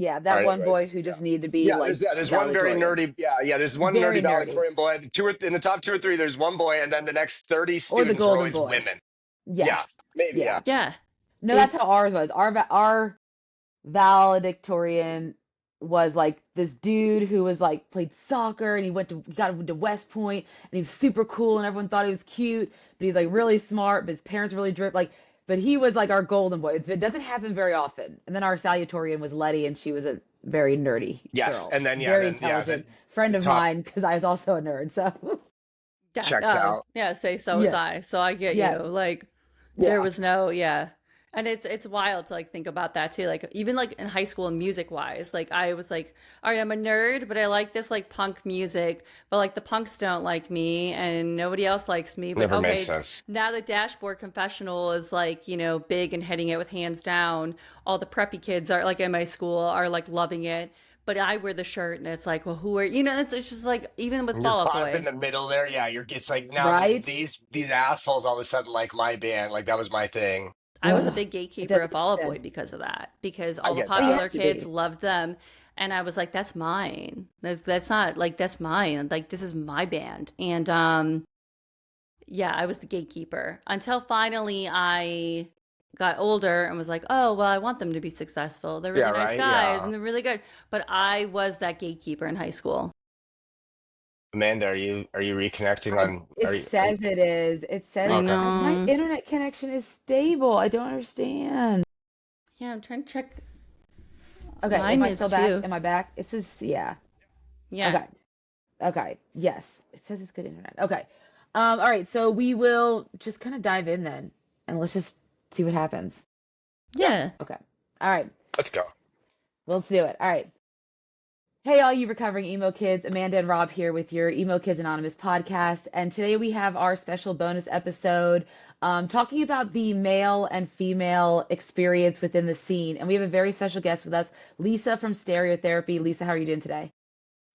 Yeah, All that right, one boy anyways, who yeah. just needed to be Yeah, like there's one very valedictorian. nerdy. Yeah, there's one nerdy Very nerdy. valedictorian boy. In the top two or three, there's one boy, and then the next 30 Or the students are golden always boy. women. Yeah, Yes. maybe. Yeah. Yeah. Yeah. No, It that's how ours was. Our valedictorian was like this dude who was like played soccer and he got into West Point and he was super cool and everyone thought he was cute, but he's like really smart, but his parents really drip like but he was like our golden boy. It doesn't happen very often. And then our salutatorian was Letty and she was a very nerdy Yes, girl. and then Very then intelligent. Friend the of top mine because I was also a nerd. So yeah. checks Oh, out. yeah, say so was yeah. I. So I get you. Yeah. Like there Yeah. was no, yeah. And it's wild to like think about that too. Like even like in high school and music wise, like I was like, all right, I'm a nerd, but I like this like punk music, but like the punks don't like me and nobody else likes me. But Never made okay, sense. now the Dashboard Confessional is like, big and hitting it with hands down. All the preppy kids are like in my school are like loving it. But I wear the shirt and it's like, well, who are it's just like even with You're Fall Out caught up in Boy. the middle there. Yeah, it's like now Right? these assholes all of a sudden like my band, like that was my thing. I was a Ugh. big It gatekeeper of doesn't Fall make Out Boy sense. because of that. Because I all the get But you that. popular have to kids be. loved them. And I was like, that's mine. That's not like that's mine. Like this is my band. And yeah, I was the gatekeeper until finally I got older and was like, oh, well, I want them to be successful. They're Yeah, really nice right. guys Yeah. and they're really good. But I was that gatekeeper in high school. Amanda, are you reconnecting on? It Are you says it is. It says I okay? my know. internet connection is stable. I don't understand. Yeah, I'm trying to check. Okay, am Mine I is still back? too. Am I back? It says yeah. Yeah. Okay. Okay. Yes. It says it's good internet. Okay. All right, so we will just kind of dive in then and let's just see what happens. Yeah, Yeah. Okay. All right. let's go. Well, let's do it. All right. Hey, all you recovering emo kids, Amanda and Rob here with your Emo Kids Anonymous podcast. And today we have our special bonus episode talking about the male and female experience within the scene. And we have a very special guest with us, Lisa from Stereotherapy. Lisa, how are you doing today?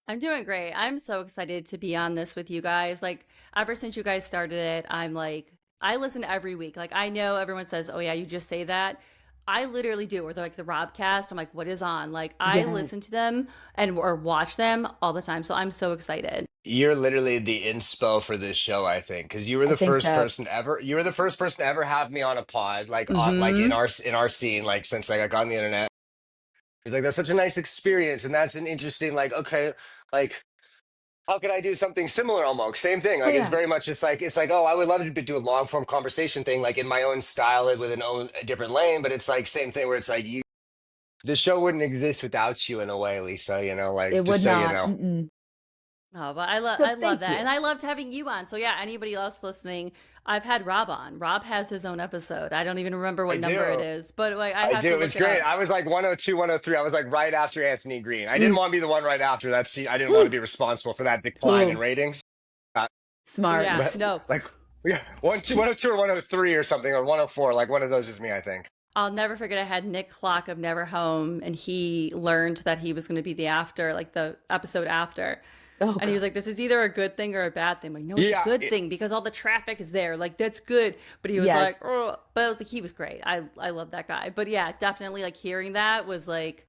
I'm doing great. I'm so excited to be on this with you guys. Like, ever since you guys started it, I'm like, I listen every week. Like, I know everyone says, oh, yeah, you just say that. I literally do. Or they're like the Robcast. I'm like, what is on? Like, I Yes, listen to them and or watch them all the time. So I'm so excited. You're literally the inspo for this show, I think, because you were I the think first so. person ever. You were the first person to ever have me on a pod, like Mm-hmm. in our scene, like since like I got on the internet. You're like that's such a nice experience, and that's an interesting like okay, like how could I do something similar almost? Same thing. Oh, Like it's yeah. very much just like it's like, oh, I would love to do a long form conversation thing, like in my own style with a different lane, but it's like same thing where it's like you the show wouldn't exist without you in a way, Lisa, like It just would so you not. know. Mm-mm. Oh, but So I love thank that. And you. I loved having you on. So yeah, anybody else listening, I've had Rob on. Rob has his own episode. I don't even remember I what number it do. is, but like I I have do. to It was look it great. up. I was like 102, 103. I was like right after Anthony Green. I didn't Mm. want to be the one right after that. See, I didn't want to Woo. be responsible for that decline in Boom. ratings. Uh, Smart. Yeah, but no. like, yeah, 102 or 103 or something, or 104. Like one of those is me, I think. I'll never forget I had Nick Clock of Never Home and he learned that he was going to be the after, like the episode after. Oh, And he was God. like, this is either a good thing or a bad thing. I'm like, no, it's a Yeah, good thing because all the traffic is there. Like, that's good. But he was Yes. like, oh, but I was like, he was great. I love that guy. But yeah, definitely like hearing that was like,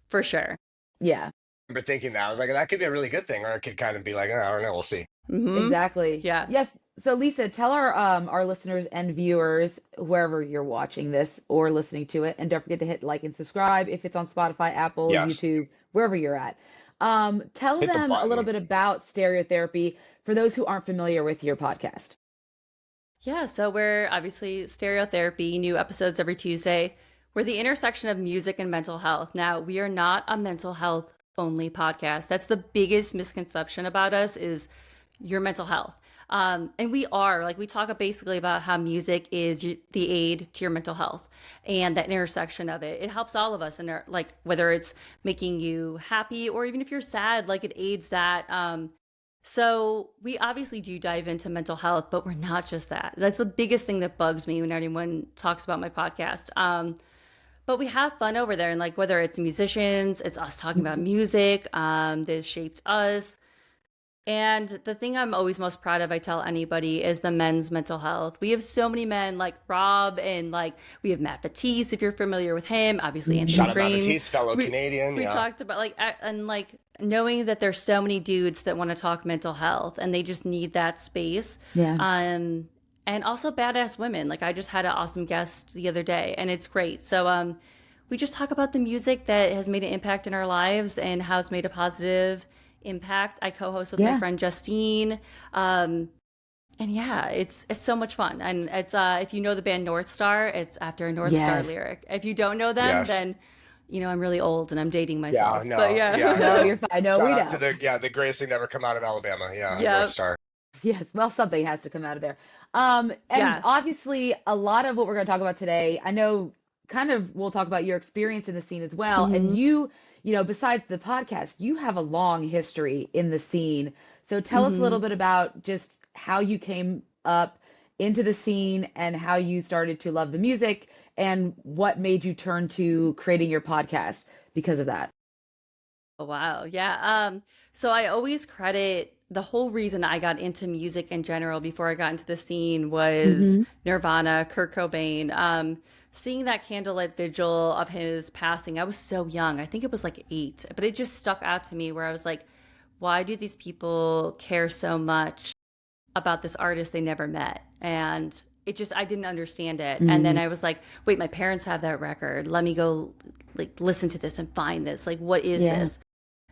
for sure. Yeah. remember thinking that. I was like, that could be a really good thing, or it could kind of be like, I don't know, we'll see. Mm-hmm. Exactly. Yeah. Yes. So Lisa, tell our listeners and viewers, wherever you're watching this or listening to it, and don't forget to hit like and subscribe if it's on Spotify, Apple, Yes, YouTube, wherever you're at. Tell hit the them a little button. bit about stereotherapy for those who aren't familiar with your podcast. Yeah, so we're obviously stereotherapy, new episodes every Tuesday. We're the intersection of music and mental health. Now, we are not a mental health only podcast. That's the biggest misconception about us is your mental health. And we are like we talk basically about how music is the aid to your mental health and that intersection of it. It helps all of us, and like whether it's making you happy or even if you're sad, like it aids that. So we obviously do dive into mental health, but we're not just that. That's the biggest thing that bugs me when anyone talks about my podcast. But we have fun over there, and like whether it's musicians, it's us talking about music that shaped us. And the thing I'm always most proud of, I tell anybody, is the men's mental health. We have so many men like Rob, and like we have Matt Batiste, if you're familiar with him, obviously Anthony Shout out Matt Crane. Batiste, fellow We Canadian. we Yeah. talked about like and like knowing that there's so many dudes that want to talk mental health and they just need that space. Yeah. And also badass women. Like I just had an awesome guest the other day, and it's great. So we just talk about the music that has made an impact in our lives and how it's made a positive impact. I co-host with my Yeah. friend Justine. And yeah, it's so much fun. And it's if you know the band North Star, it's after a North Star Yes. lyric. If you don't know them, Yes. then I'm really old and I'm dating Yeah. myself. But No. yeah. Yeah. No, No. you're fine. No, we Shout out to know. the greatest thing to ever come out of Alabama. Yeah. North Yep. Star. Yes, well, something has to come out of there. And Yeah. obviously, a lot of what we're going to talk about today, I know kind of we'll talk about your experience in the scene as well. And Hmm. besides the podcast, you have a long history in the scene. So tell us a little Hmm. bit about just how you came up into the scene and how you started to love the music and what made you turn to creating your podcast because of that. Oh, wow. Yeah. So I always credit the whole reason I got into music in general before I got into the scene was Hmm. Nirvana, Kurt Cobain. Seeing that candlelit vigil of his passing, I was so young. I think it was like 8, but it just stuck out to me where I was like, why do these people care so much about this artist they never met? And I didn't understand it. And then Hmm. I was like, wait, my parents have that record. Let me go like listen to this and find this. Like, what is Yeah. this?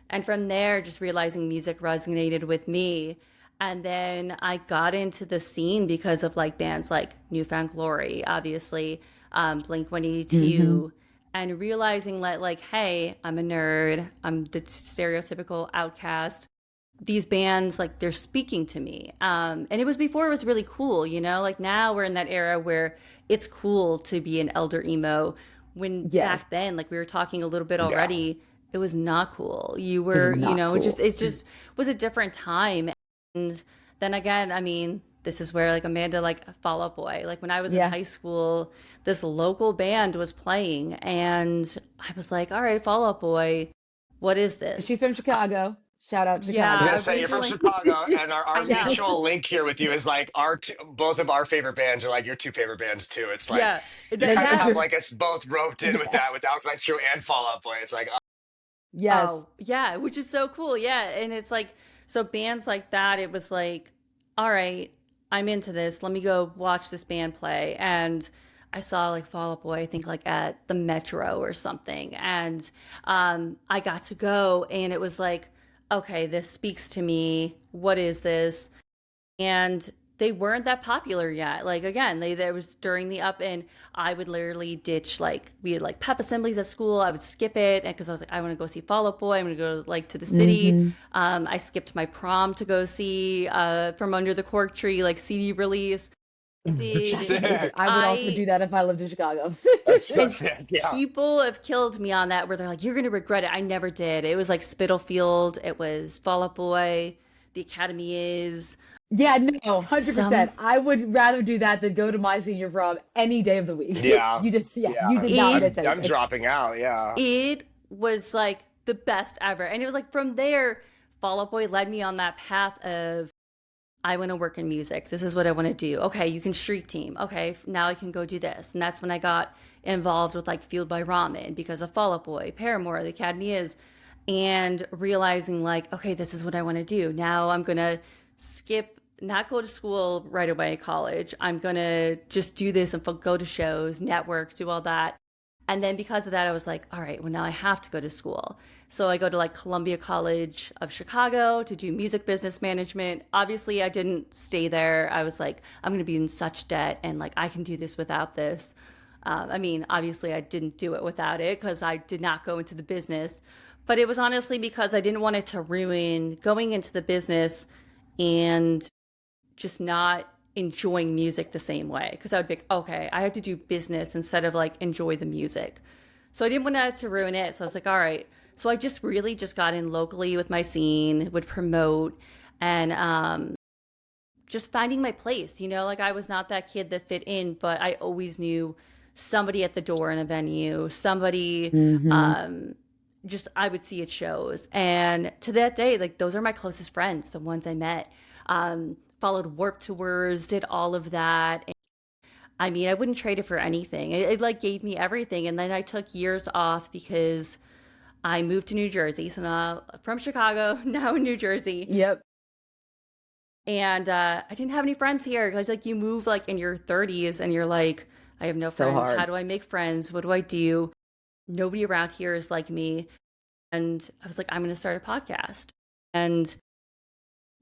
And from there, just realizing music resonated with me. And then I got into the scene because of like bands like Newfound Glory, obviously, Blink Hmm. 182, and realizing that, like, hey, I'm a nerd, I'm the stereotypical outcast. These bands, like, they're speaking to me. And it was before it was really cool, like now we're in that era where it's cool to be an elder emo. When Yes, back then, like we were talking a little bit Yeah. already, it was not cool. You it was were, not just cool. it just was a different time. And then again, I mean, this is where like Amanda, like Fall Out Boy, like when I was in Yeah. high school, this local band was playing, and I was like, all right, Fall Out Boy, what is this? She's from Chicago. Shout out I was Yeah, gonna Chicago. say you're from originally, Chicago, and I our know. mutual link here with you is like both of our favorite bands are like your two favorite bands too. It's like Yeah, you that, kind of That's have that true. like us both roped in with Yeah. that, with Outside True and Fall Out Boy. It's like, Yes. Oh, yeah, which is so cool. Yeah. And it's like, so bands like that, it was like, all right, I'm into this. Let me go watch this band play. And I saw like Fall Out Boy, I think like at the Metro or something. And I got to go, and it was like, okay, this speaks to me. What is this? And they weren't that popular yet. Like again, they there was during the up, and I would literally ditch, like we had like pep assemblies at school. I would skip it because I was like, I want to go see Fall Out Boy. I'm gonna go like to the city. Hmm. I skipped my prom to go see From Under the Cork Tree, like CD release. Did Amazing. sick. I would also I do that if I lived in Chicago. That's so and sick. Yeah. people have killed me on that where they're like, you're gonna regret it. I never did. It was like Spitalfield, it was Fall Out Boy, the Academy is Yeah, no, some 100%. I would rather do that than go to my senior prom any day of the week. Yeah. You Yeah. did not it miss I'm anything. dropping out. Yeah. it was like the best ever. And it was like from there, Fall Out Boy led me on that path of I want to work in music. This is what I want to do. Okay, you can street team. Okay, now I can go do this. And that's when I got involved with like Fueled by Ramen because of Fall Out Boy, Paramore, the Academy is, and realizing like, okay, this is what I want to do. Now I'm gonna skip, not go to school right away, college. I'm gonna just do this and go to shows, network, do all that. And then because of that, I was like, all right, well, now I have to go to school. So I go to like Columbia College of Chicago to do music business management. Obviously, I didn't stay there. I was like, I'm going to be in such debt, and like I can do this without this. I mean, obviously, I didn't do it without it because I did not go into the business. But it was honestly because I didn't want it to ruin going into the business and just not enjoying music the same way. Because I would be like, okay, I have to do business instead of like enjoy the music. So I didn't want that to ruin it. So I was like, all right. So I just really just got in locally with my scene, would promote, and just finding my place. Like I was not that kid that fit in, but I always knew somebody at the door in a venue, somebody Hmm. um, just I would see at shows. And to that day, like those are my closest friends, the ones I met. Followed Warp Tours, did all of that. And, I mean, I wouldn't trade it for anything. It like gave me everything. And then I took years off because I moved to New Jersey. So now from Chicago, now in New Jersey. Yep. And I didn't have any friends here because like you move like in your 30s and you're like, I have no So friends. hard. How do I make friends? What do I do? Nobody around here is like me. And I was like, I'm going to start a podcast. And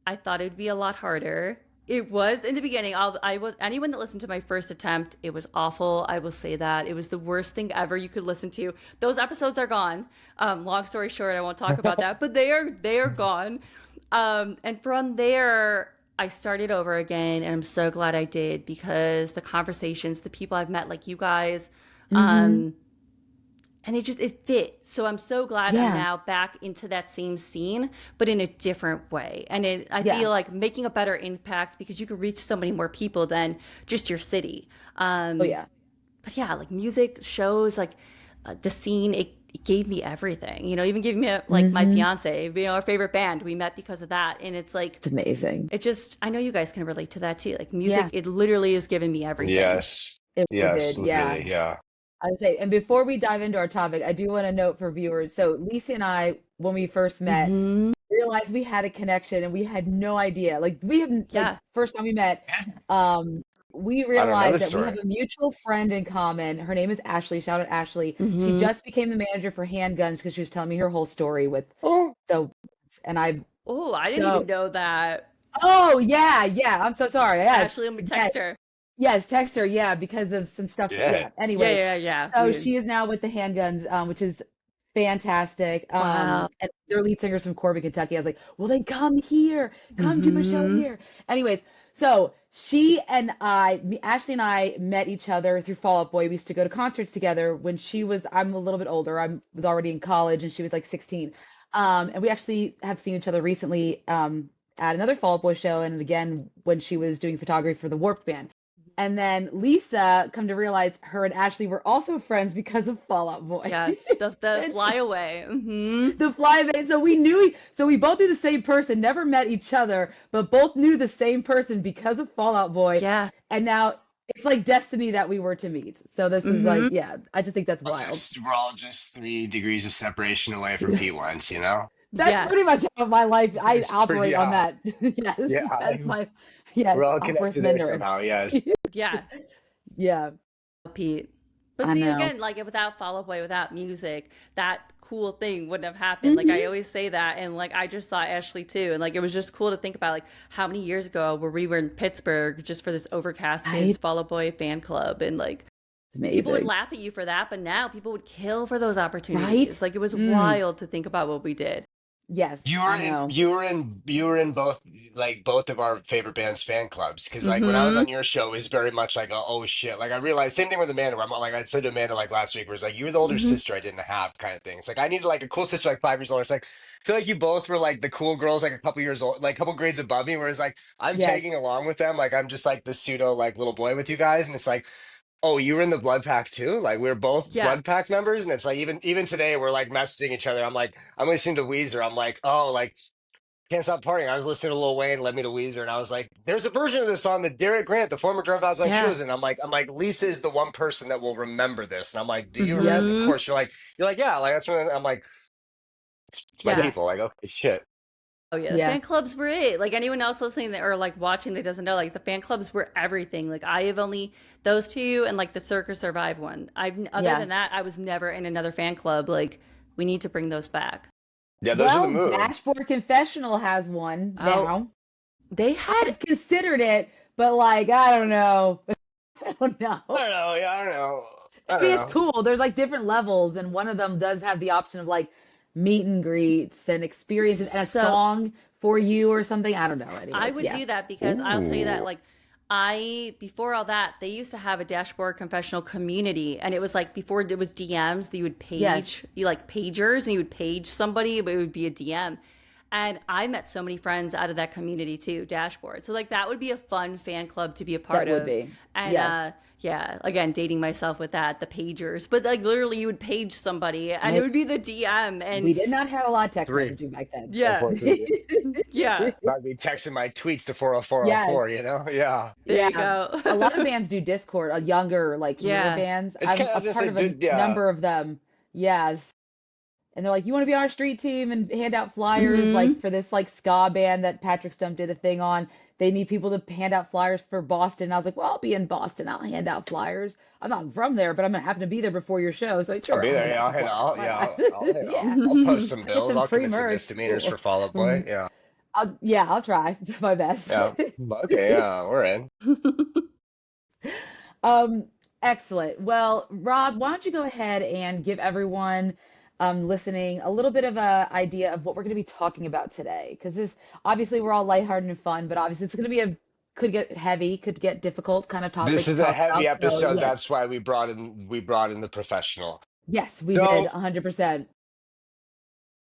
I thought it would be a lot harder. It was in the beginning. Anyone that listened to my first attempt, it was awful. I will say that it was the worst thing ever you could listen to. Those episodes are gone. Long story short, I won't talk about that, but they are gone. And from there, I started over again, and I'm so glad I did because the conversations, the people I've met, like you guys, and it fit. So I'm so glad I'm now back into that same scene, but in a different way. And I feel like making a better impact because you can reach so many more people than just your city. Oh yeah. But yeah, like music, shows, like the scene, it gave me everything. You know, even giving me like my fiance, our favorite band. We met because of that, and it's like It's amazing. it just. I know you guys can relate to that too. Like music, it literally has given me everything. Yes. It Yes, did. Yeah. literally, yeah. I would say, and before we dive into our topic, I do want to note for viewers. So Lisa and I, when we first met, realized we had a connection, and we had no idea. Like we haven't. Like, first time we met, we I don't know realized this that we have story. a mutual friend in common. Her name is Ashley. Shout out Ashley. She just became the manager for Handguns because she was telling me her whole story with Oh, the, and I. Oh, I didn't even know that. Oh yeah, yeah. I'm so sorry. Yes, Ashley, let me text her. yes, text her. Yeah, because of some stuff. yeah. Yeah. Anyway, Yeah. so she is now with the Handguns, which is fantastic. Wow. And their lead singer's from Corbin, Kentucky. I was like, well, then come here, come do my show here. Anyways, so Ashley and I met each other through Fall Out Boy. We used to go to concerts together when I'm a little bit older. I was already in college and she was like 16. And we actually have seen each other recently, at another Fall Out Boy show. And again, when she was doing photography for the Warped Band. And then Lisa, come to realize her and Ashley were also friends because of Fall Out Boy. Yes, the flyaway. The flyaway. So we both knew the same person, never met each other, but both knew the same person because of Fall Out Boy. Yeah. And now it's like destiny that we were to meet. So this is like, yeah, I just think that's wild. We're all just 3 degrees of separation away from P1s, you know? That's pretty much how my life, I operate on that. Yes, Yeah, that's my, yes, we're all I'll force connected there Mender. somehow, yes. Yeah. Yeah. Pete. But I see, know. again, like without Fall Out Boy, without music, that cool thing wouldn't have happened. Like I always say that, and like I just saw Ashley too, and like it was just cool to think about like how many years ago where we were in Pittsburgh just for this Overcast Kids Fall Out Boy fan club, and like people would laugh at you for that, but now people would kill for those opportunities. Like it was wild to think about what we did. Yes, You were in both of our favorite bands fan clubs because like when I was on your show it was very much like oh shit, like I realized same thing with Amanda where I'm like I said to Amanda like last week where it's like you were the older sister I didn't have kind of thing. It's like I needed like a cool sister like 5 years older. It's like I feel like you both were like the cool girls like a couple years old, like a couple grades above me, whereas like I'm tagging along with them, like I'm just like the pseudo like little boy with you guys, and it's like oh, you were in the blood pack too? Like we were both blood pack members, and it's like even today we're like messaging each other. I'm like, I'm listening to Weezer. I'm like, oh, like can't stop partying. I was listening to Lil Wayne, led me to Weezer, and I was like, there's a version of this song that Derek Grant, the former drum files, like she was in. I'm like, Lisa is the one person that will remember this, and I'm like, do you remember? Of course, you're like, yeah, like that's when I'm like, it's my people. Like, okay, shit. Oh yeah, the fan clubs were it. Like anyone else listening or like watching that doesn't know, like the fan clubs were everything. Like I have only those two and like the Cirque or Survive one. Other than that, I was never in another fan club. Like we need to bring those back. Yeah, those are the moves. Dashboard Confessional has one now. They had considered it, but like I don't know. I don't know. Yeah, I don't know. I mean, it's cool. There's like different levels, and one of them does have the option of like meet and greets and experiences and a song for you or something. I don't know. Anyways, I would do that because I'll tell you that like before all that, they used to have a Dashboard Confessional community, and it was like before it was DMs that you would page, you like pagers, and you would page somebody, but it would be a DM. And I met so many friends out of that community too, Dashboard. So like that would be a fun fan club to be a That part would of. be. And Yes. yeah, again, dating myself with that, the pagers. But like literally you would page somebody and it No, would be the DM and we did not have a lot of text Three messaging back then. and yeah. four three. Yeah. I'd be texting my tweets to 40404, Yes. you know? Yeah. There Yeah. you go. A lot of bands do Discord, younger, like newer Yeah. bands. It's I'm kind of, I a was just part say, of a dude, yeah. number of them. Yes. And they're like, you want to be on our street team and hand out flyers like Mhm. for this like ska band that Patrick Stump did a thing on. They need people to hand out flyers for Boston. I was like, well, I'll be in Boston. I'll hand out flyers. I'm not from there, but I'm gonna happen to be there before your show, so I'll sure, be I'll there. hand Yeah, out some flyers. Why yeah, not? Yeah, I'll post some get bills. some I'll free commit some merch. misdemeanors for Cool. Fall Out Boy. Yeah. I'll try my best. Yeah. Okay, yeah, we're in. Um, Excellent. Well, Rob, why don't you go ahead and give everyone listening a little bit of a idea of what we're going to be talking about today? Because this obviously we're all lighthearted and fun, but obviously it's going to be a could get heavy, could get difficult kind of This topic to is a talk heavy about. So episode. yes, That's why we brought in the professional. yes, we did So 100%.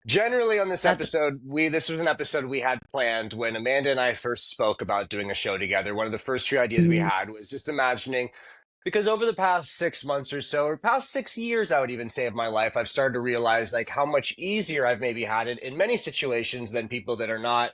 generally on this That's episode, this was an episode we had planned when Amanda and I first spoke about doing a show together. One of the first few ideas we Mhm. had was just imagining, because over the past 6 months or so, or past 6 years, I would even say, of my life, I've started to realize like how much easier I've maybe had it in many situations than people that are not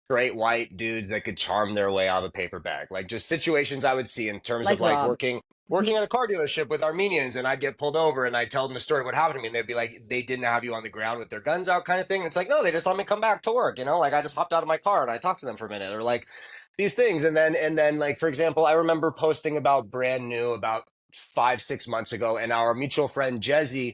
straight white dudes that could charm their way out of a paper bag. Like just situations I would see in terms of Like like Rob. working at a car dealership with Armenians, and I'd get pulled over and I'd tell them the story of what happened to me, and they'd be like, they didn't have you on the ground with their guns out kind of thing. And it's like, no, they just let me come back to work, you know, like I just hopped out of my car and I talked to them for a minute, or like these things. And then like for example, I remember posting about Brand New about 5 6 months ago, and our mutual friend Jezzy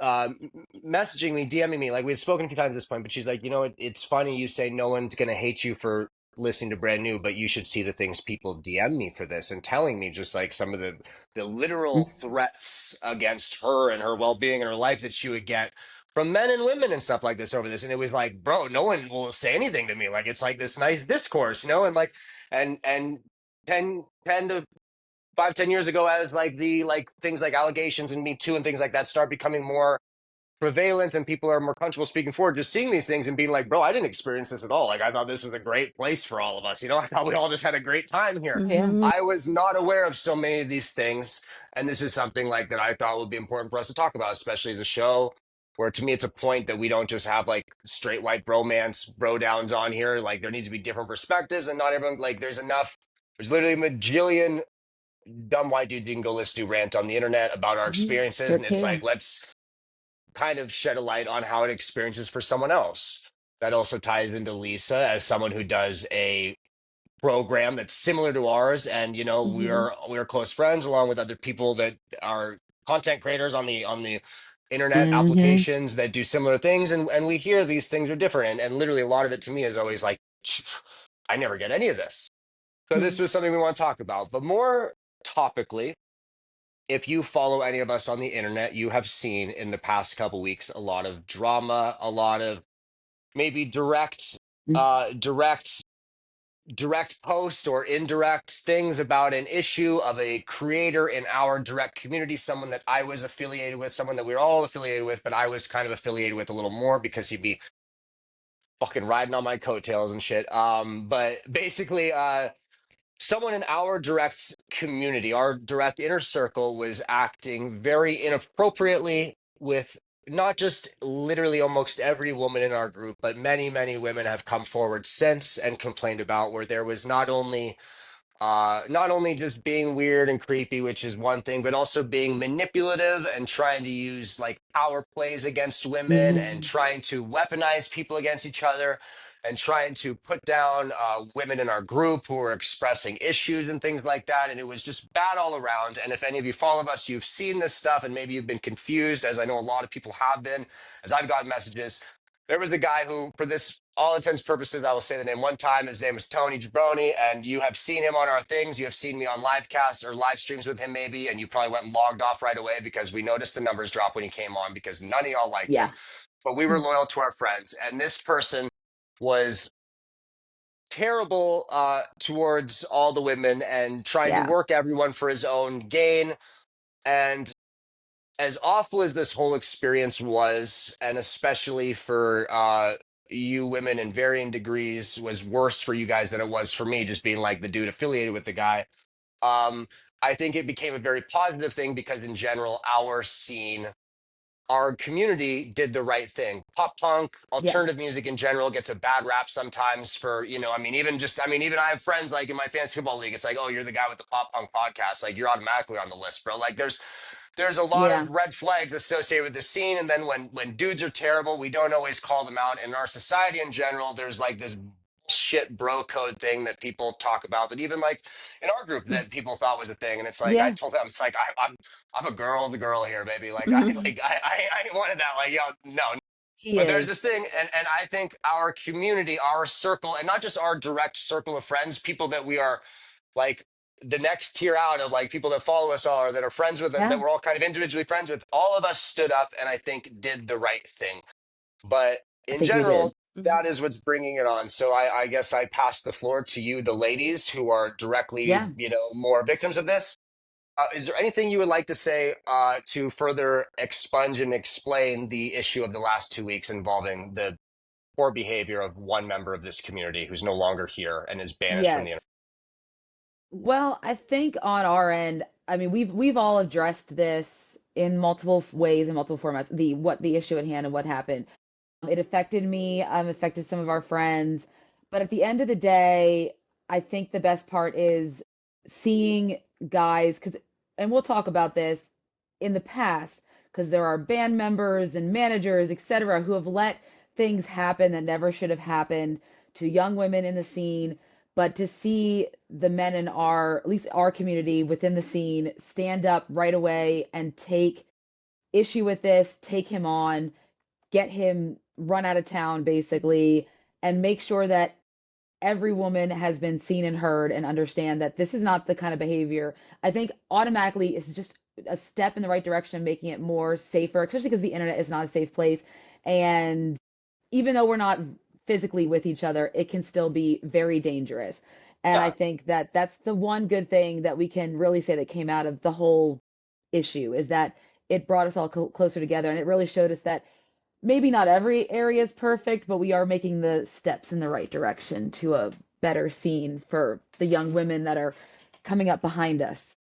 messaging me, DMing me, like we had spoken a few times at this point, but she's like, you know, it's funny you say no one's gonna hate you for listening to Brand New, but you should see the things people DM me for this and telling me just like some of the literal threats against her and her well being and her life that she would get from men and women and stuff like this over this. And it was like, bro, no one will say anything to me. Like it's like this nice discourse, you know, and like and 10 to 5 10 years ago, as like the like things like allegations and Me Too and things like that start becoming more prevalent and people are more comfortable speaking forward, just seeing these things and being like, bro, I didn't experience this at all. Like I thought this was a great place for all of us, you know. I thought we all just had a great time here. Yeah. Mhm. I was not aware of so many of these things, and this is something like that I thought would be important for us to talk about, especially as a show where to me it's a point that we don't just have like straight white bromance bro downs on here. Like there needs to be different perspectives, and not everyone, like there's literally a majillion dumb white dudes you can go listen to rant on the internet about our Mhm. experiences, Sure and it's like can. let's kind of shed a light on how it experiences for someone else. That also ties into Lisa as someone who does a program that's similar to ours, and you know Mhm. we're close friends along with other people that are content creators on the internet Hmm. applications that do similar things, and we hear these things are different, and literally a lot of it to me is always like, I never get any of this. So this Mhm. was something we want to talk about, but more topically, if you follow any of us on the internet, you have seen in the past couple weeks a lot of drama, a lot of maybe direct post or indirect things about an issue of a creator in our direct community, someone that I was affiliated with, someone that we were all affiliated with, but I was kind of affiliated with a little more because he'd be fucking riding on my coattails and shit. But basically, someone in our direct community, our direct inner circle, was acting very inappropriately with not just literally almost every woman in our group, but many, many women have come forward since and complained about, where there was not only just being weird and creepy, which is one thing, but also being manipulative and trying to use like power plays against women and Hmm. trying to weaponize people against each other and trying to put down women in our group who were expressing issues and things like that. And it was just bad all around. And if any of you follow us, you've seen this stuff and maybe you've been confused, as I know a lot of people have been, as I've gotten messages. There was the guy who, for this all intents and purposes, I will say the name one time. His name was Tony Jabroni, and you have seen him on our things. You have seen me on live casts or live streams with him, maybe, and you probably went and logged off right away because we noticed the numbers drop when he came on because none of y'all liked him. Yeah. But we were loyal to our friends, and this person was terrible towards all the women and trying to Yeah. work everyone for his own gain. And as awful as this whole experience was, and especially for you women in varying degrees was worse for you guys than it was for me, just being like the dude affiliated with the guy. Um, I think it became a very positive thing because in general, our community did the right thing. Pop punk, Yes. alternative music in general gets a bad rap sometimes for, I mean, even I have friends like in my fantasy football league, it's like, oh, you're the guy with the pop punk podcast. Like you're automatically on the list, bro. Like there's a lot Yeah. of red flags associated with the scene. And then when dudes are terrible, we don't always call them out. In our society in general, there's like this shit bro code thing that people talk about that even like in our group that people thought was a thing. And it's like I Yeah, told them, it's like I'm a girl, the girl here, baby. Like I wanted that. Like, no. he But there's is. this thing, and I think our community, our circle, and not just our direct circle of friends, people that we are like the next tier out of like people that follow us all or that are friends with that Yeah, we're all kind of individually friends with, all of us stood up and I think did the right thing. But I in think we did. general, that is what's bringing it on. So I guess I pass the floor to you, the ladies who are directly, Yeah. more victims of this. Is there anything you would like to say to further expunge and explain the issue of the last 2 weeks involving the poor behavior of one member of this community who's no longer here and is banished from the Yes. internet? Well, I think on our end, I mean, we've all addressed this in multiple ways and multiple formats. The issue at hand and what happened. It affected me, affected some of our friends, but at the end of the day, I think the best part is seeing guys, and we'll talk about this in the past, because there are band members and managers, etc., who have let things happen that never should have happened to young women in the scene. But to see the men in at least our community within the scene, stand up right away and take issue with this, take him on, get him run out of town, basically, and make sure that every woman has been seen and heard and understand that this is not the kind of behavior. I think automatically it's just a step in the right direction of making it more safer, especially because the internet is not a safe place. And even though we're not physically with each other, it can still be very dangerous. And I Yeah. think that that's the one good thing that we can really say that came out of the whole issue, is that it brought us all closer together, and it really showed us that maybe not every area is perfect, but we are making the steps in the right direction to a better scene for the young women that are coming up behind us.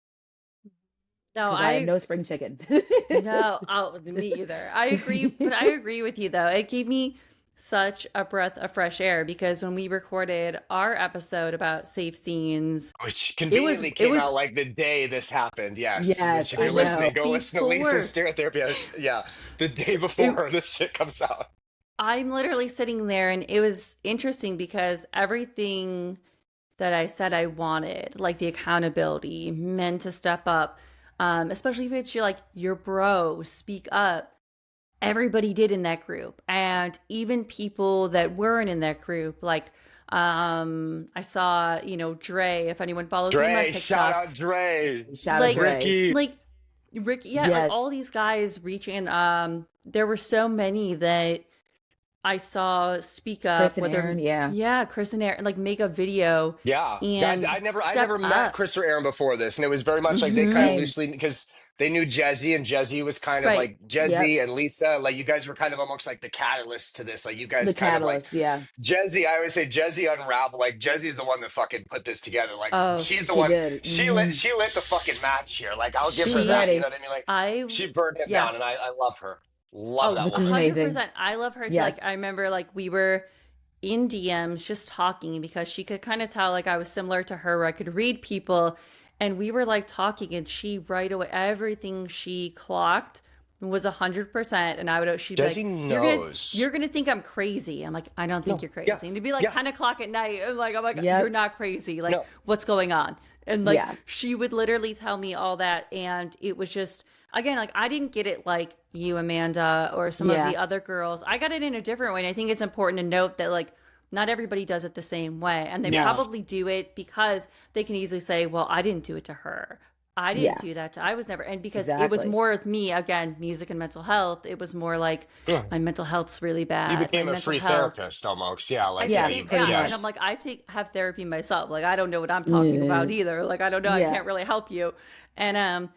No, Because I am no spring chicken. no, me either. I agree, but I agree with you though. It gave me such a breath of fresh air because when we recorded our episode about safe scenes, Which it was conveniently it came was out like the day this happened. Yes. Yes, Which, if I you're it was listening, know. go listen to Lisa's before. stereotherapy. Yeah. The day It, before this shit comes out. I'm literally sitting there and it was interesting because everything that I said I wanted, like the accountability, men to step up, especially if it's your bro, speak up. Everybody did in that group, and even people that weren't in that group, like I saw, Dre. If anyone follows him on Dre, shout TikTok, out Dre. Shout out like Dre. Ricky. like Rick, yeah, like Yes. all these guys reaching. There were so many that I saw speak Chris up, and whether Aaron, yeah. yeah, Chris and Aaron, like make a video Yeah, guys, and I step never met up. Chris or Aaron before this, and it was very much like they kind of Hmm. Same. loosely because they knew Jezzy, and Jezzy was kind of Right. like Yep. Jezzy and Lisa, like you guys were kind of almost like the catalyst to this. Like you guys The kind of like catalyst, yeah. Jezzy. I always say Jezzy unraveled. Like Jezzy's the one that fucking put this together. Like Oh, she's the She one. did. She lit the fucking match here. Like I'll give She her was she, that. You know ready. what I mean? Like I, she burned him yeah. down, and I love her. Love Oh, that Which a is woman. hundred amazing. percent. I love her too. Yes. Like I remember like we were in DMs just talking because she could kind of tell like I was similar to her where I could read people and we were like talking and she right away everything she clocked was 100%. And she'd be Jezzy like, knows. you're gonna think I'm crazy. I'm like, I don't think No. you're Yeah. crazy. And it'd be like Yeah. 10 o'clock at night. And I'm like, you're Yep. not crazy. Like, No. what's going on? And like Yeah. she would literally tell me all that. And it was just again, like I didn't get it like you, Amanda, or some of Yeah. the other girls. I got it in a different way. And I think it's important to note that like not everybody does it the same way. And they Yes. probably do it because they can easily say, well, I didn't do it to her. I didn't do Yes. that. I was never, and because it was Exactly. more with me, again, music and mental health, it was more like Yeah. my mental health's really You bad. My became a mental free health. therapist almost. Yeah. Like Yeah, Became, pretty yeah, much. and I'm like, have therapy myself. Like, I don't know what I'm talking about either. Like, I don't know. I Yeah. can't really help you. And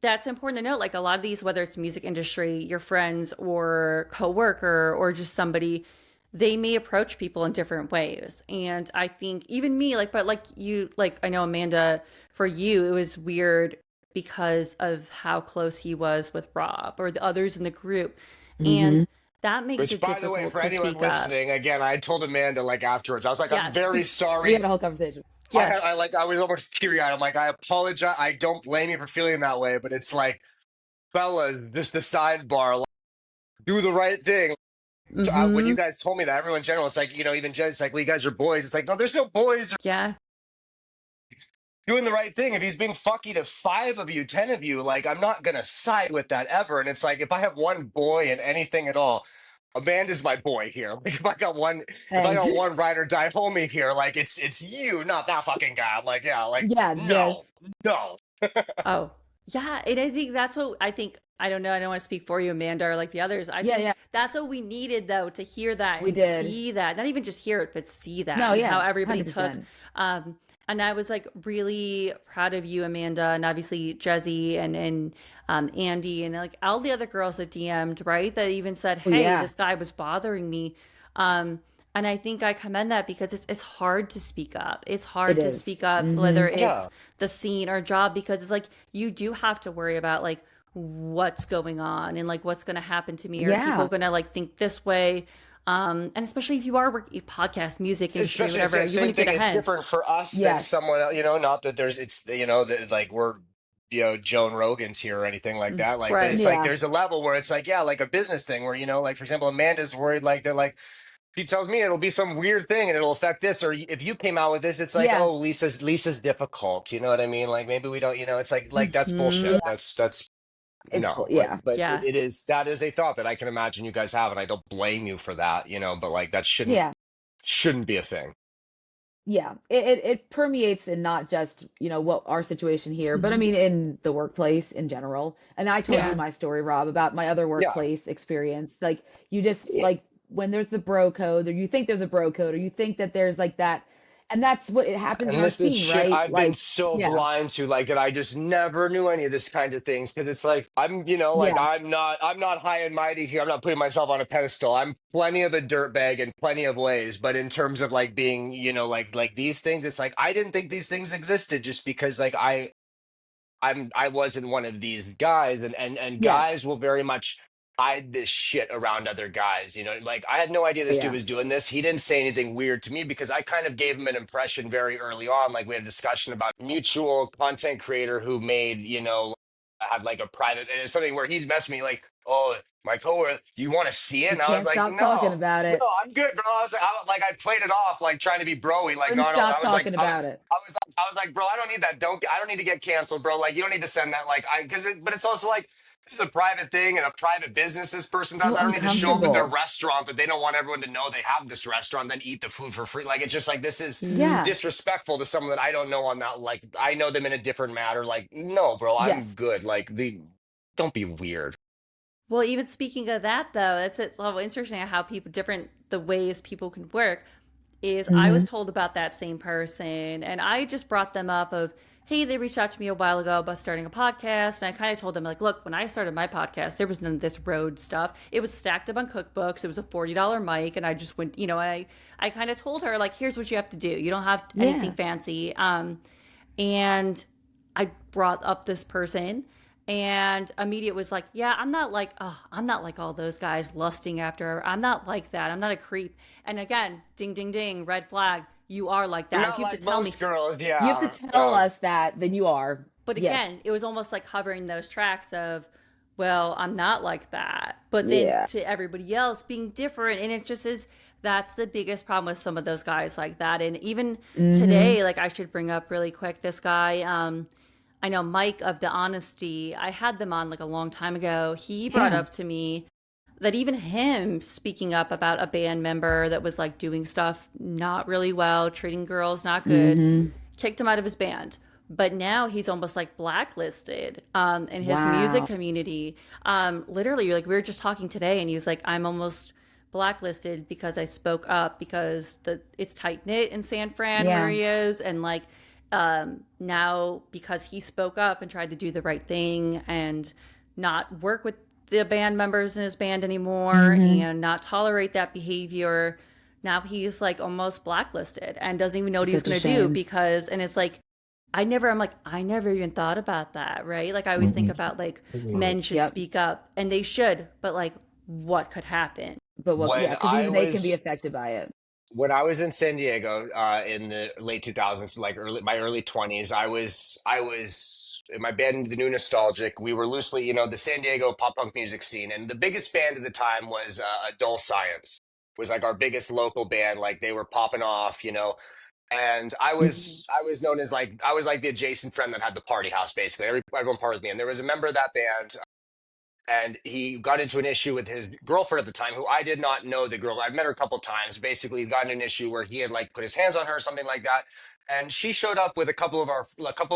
that's important to note. Like, a lot of these, whether it's music industry, your friends or coworker or just somebody, they may approach people in different ways. And I think even me, like, but like you, like, I know Amanda, for you, it was weird because of how close he was with Rob or the others in the group. Hmm. And that makes Which, it by the way, difficult for to anyone speak up. listening, again, I told Amanda like afterwards, I was like, I'm Yes. very We had sorry. a whole conversation. Yes. I was almost teary eyed. I'm like, I apologize. I don't blame you for feeling that way, but it's like, fellas, just the sidebar, like, do the right thing. So, when you Mm-hmm. guys told me that, everyone in general, it's like, even Jen, it's like, well, you guys are boys. It's like, no, there's no boys Yeah. doing the right thing. If he's being fucky to 5 of you, 10 of you, like, I'm not gonna side with that ever. And it's like, if I have one boy in anything at all, Amanda's my boy here. Like, if I Thanks. got one ride or die homie here, like, it's you, not that fucking guy. I'm like, yeah, like, Yeah, yes. no, no. Oh, yeah. And I think that's what I think. I don't know. I don't want to speak for you, Amanda, or like the others. I Yeah, think yeah, that's what we needed, though, to hear that we and did. see that. Not even just hear it, but see that No, and how yeah, everybody took. 100%. Um, and I was like really proud of you, Amanda, and obviously Jezzy and Andy and like all the other girls that DM'd, right? That even said, Oh, "Hey, yeah, this guy was bothering me." Um, and I think I commend that because it's hard to speak up. It's it hard to is. speak up, Hmm. whether Yeah. it's the scene or job, because it's like you do have to worry about like what's going on and like what's going to happen to me. Are people Yeah, going to like think this way? And especially if you are working podcast, music industry, Especially, it's whatever, the you want same to get thing. It's ahead. different for us than yes, someone else, not that that like we're, Joan Rogan's here or anything like that. Like, but Right. it's like, yeah, there's a level where it's like, yeah, like a business thing where, like, for example, Amanda's worried, like, they're like, she tells me it'll be some weird thing and it'll affect this. Or if you came out with this, it's like, yeah, oh, Lisa's difficult. You know what I mean? Like, maybe we don't, it's like, that's Hmm. bullshit. yeah. That's It's no, but, yeah, Yeah. that is a thought that I can imagine you guys have. And I don't blame you for that, but like, that yeah. shouldn't be a thing. Yeah, it permeates in not just, what our situation here, but I Hmm. mean in the workplace in general. And I told Yeah. you Yeah. my story, Rob, about my other Yeah. workplace experience. Like you just like when there's the bro code, or you think there's a bro code, or you think that there's like that, and that's what it happens in And our this is scene, shit right? I've been Like, so yeah, blind to, like, that I just never knew any of this kind of things. Because it's like, like, yeah, I'm not high and mighty here. I'm not putting myself on a pedestal. I'm plenty of a dirtbag in plenty of ways. But in terms of like being, like these things, it's like I didn't think these things existed just because like I wasn't one of these guys, and yes, guys will very much hide this shit around other guys. Like, I had no idea this dude yeah, was doing this. He didn't say anything weird to me because I kind of gave him an impression very early on. Like, we had a discussion about a mutual content creator who made, had like a private, and it's something where he'd messed me like, oh, my coworker, you want to see it? you And I was can't like, stop talking no. about No, it. I'm good, bro. I played it off like trying to be broy, like, Couldn't no, no. stop talking about it. I was like, bro, I don't need that. I don't need to get canceled, bro. Like, you don't need to send that. Like, but it's also like, this is a private thing and a private business this person does. So I don't need to show up at their uncomfortable. restaurant, but they don't want everyone to know they have this restaurant, then eat the food for free. Like, it's just like, this is Hmm. Yeah, disrespectful to someone that I don't know on that. Like, I know them in a different matter. Like, no, bro, I'm yes, good. Like, don't be weird. Well, even speaking of that, though, it's so interesting how people different the ways people can work. Is I hmm, was told about that same person, and I just brought them up of, hey, they reached out to me a while ago about starting a podcast, and I kind of told them like, look, when I started my podcast, there was none of this road stuff. It was stacked up on cookbooks. It was a $40 mic, and I just went, I kind of told her like, here's what you have to do. You don't have anything yeah, fancy. And I brought up this person and immediate was like, yeah, I'm not like all those guys lusting after her. I'm not like that. I'm not a creep. And again, ding, ding, ding, red flag. You are like I'm that. If not you have to like tell me, most girls. you have Yeah. to tell us that, then you are. but Yes, again, it was almost like hovering those tracks of, well, I'm not like that. But then yeah, to everybody else being different. And it just is, that's the biggest problem with some of those guys like that. And even hmm, today, like I should bring up really quick this guy. I know Mike of The Honesty. I had them on like a long time ago. He brought yeah, up to me that even him speaking up about a band member that was like doing stuff not really well, treating girls not good, hmm, kicked him out of his band. But now he's almost like blacklisted in his music wow, community. Literally, like we were just talking today, and he was like, "I'm almost blacklisted because I spoke up because it's tight knit in San Fran where yeah, he is, and like now because he spoke up and tried to do the right thing and not work with the band members in his band anymore Hmm. and not tolerate that behavior. Now he's like almost blacklisted and doesn't even know what It's he's such a going to do shame. because, and it's like, I never even thought about that, right? Like, I always think about like men should Yep. speak up and they should, but like, what could happen? But what, yeah, when because I even they can be was affected by it. when I was in San Diego in the late 2000s, like early 20s, I was in my band, the New Nostalgic. We were loosely, the San Diego pop punk music scene, and the biggest band at the time was Adult Science. Was like our biggest local band. Like they were popping off, and I Hmm. was I was known as like I was like the adjacent friend that had the party house basically. Everyone partyed with me, and there was a member of that band and he got into an issue with his girlfriend at the time, who I did not know the girl. I've met her a couple times. Basically, got in an issue where he had like put his hands on her, or something like that. And she showed up with a couple of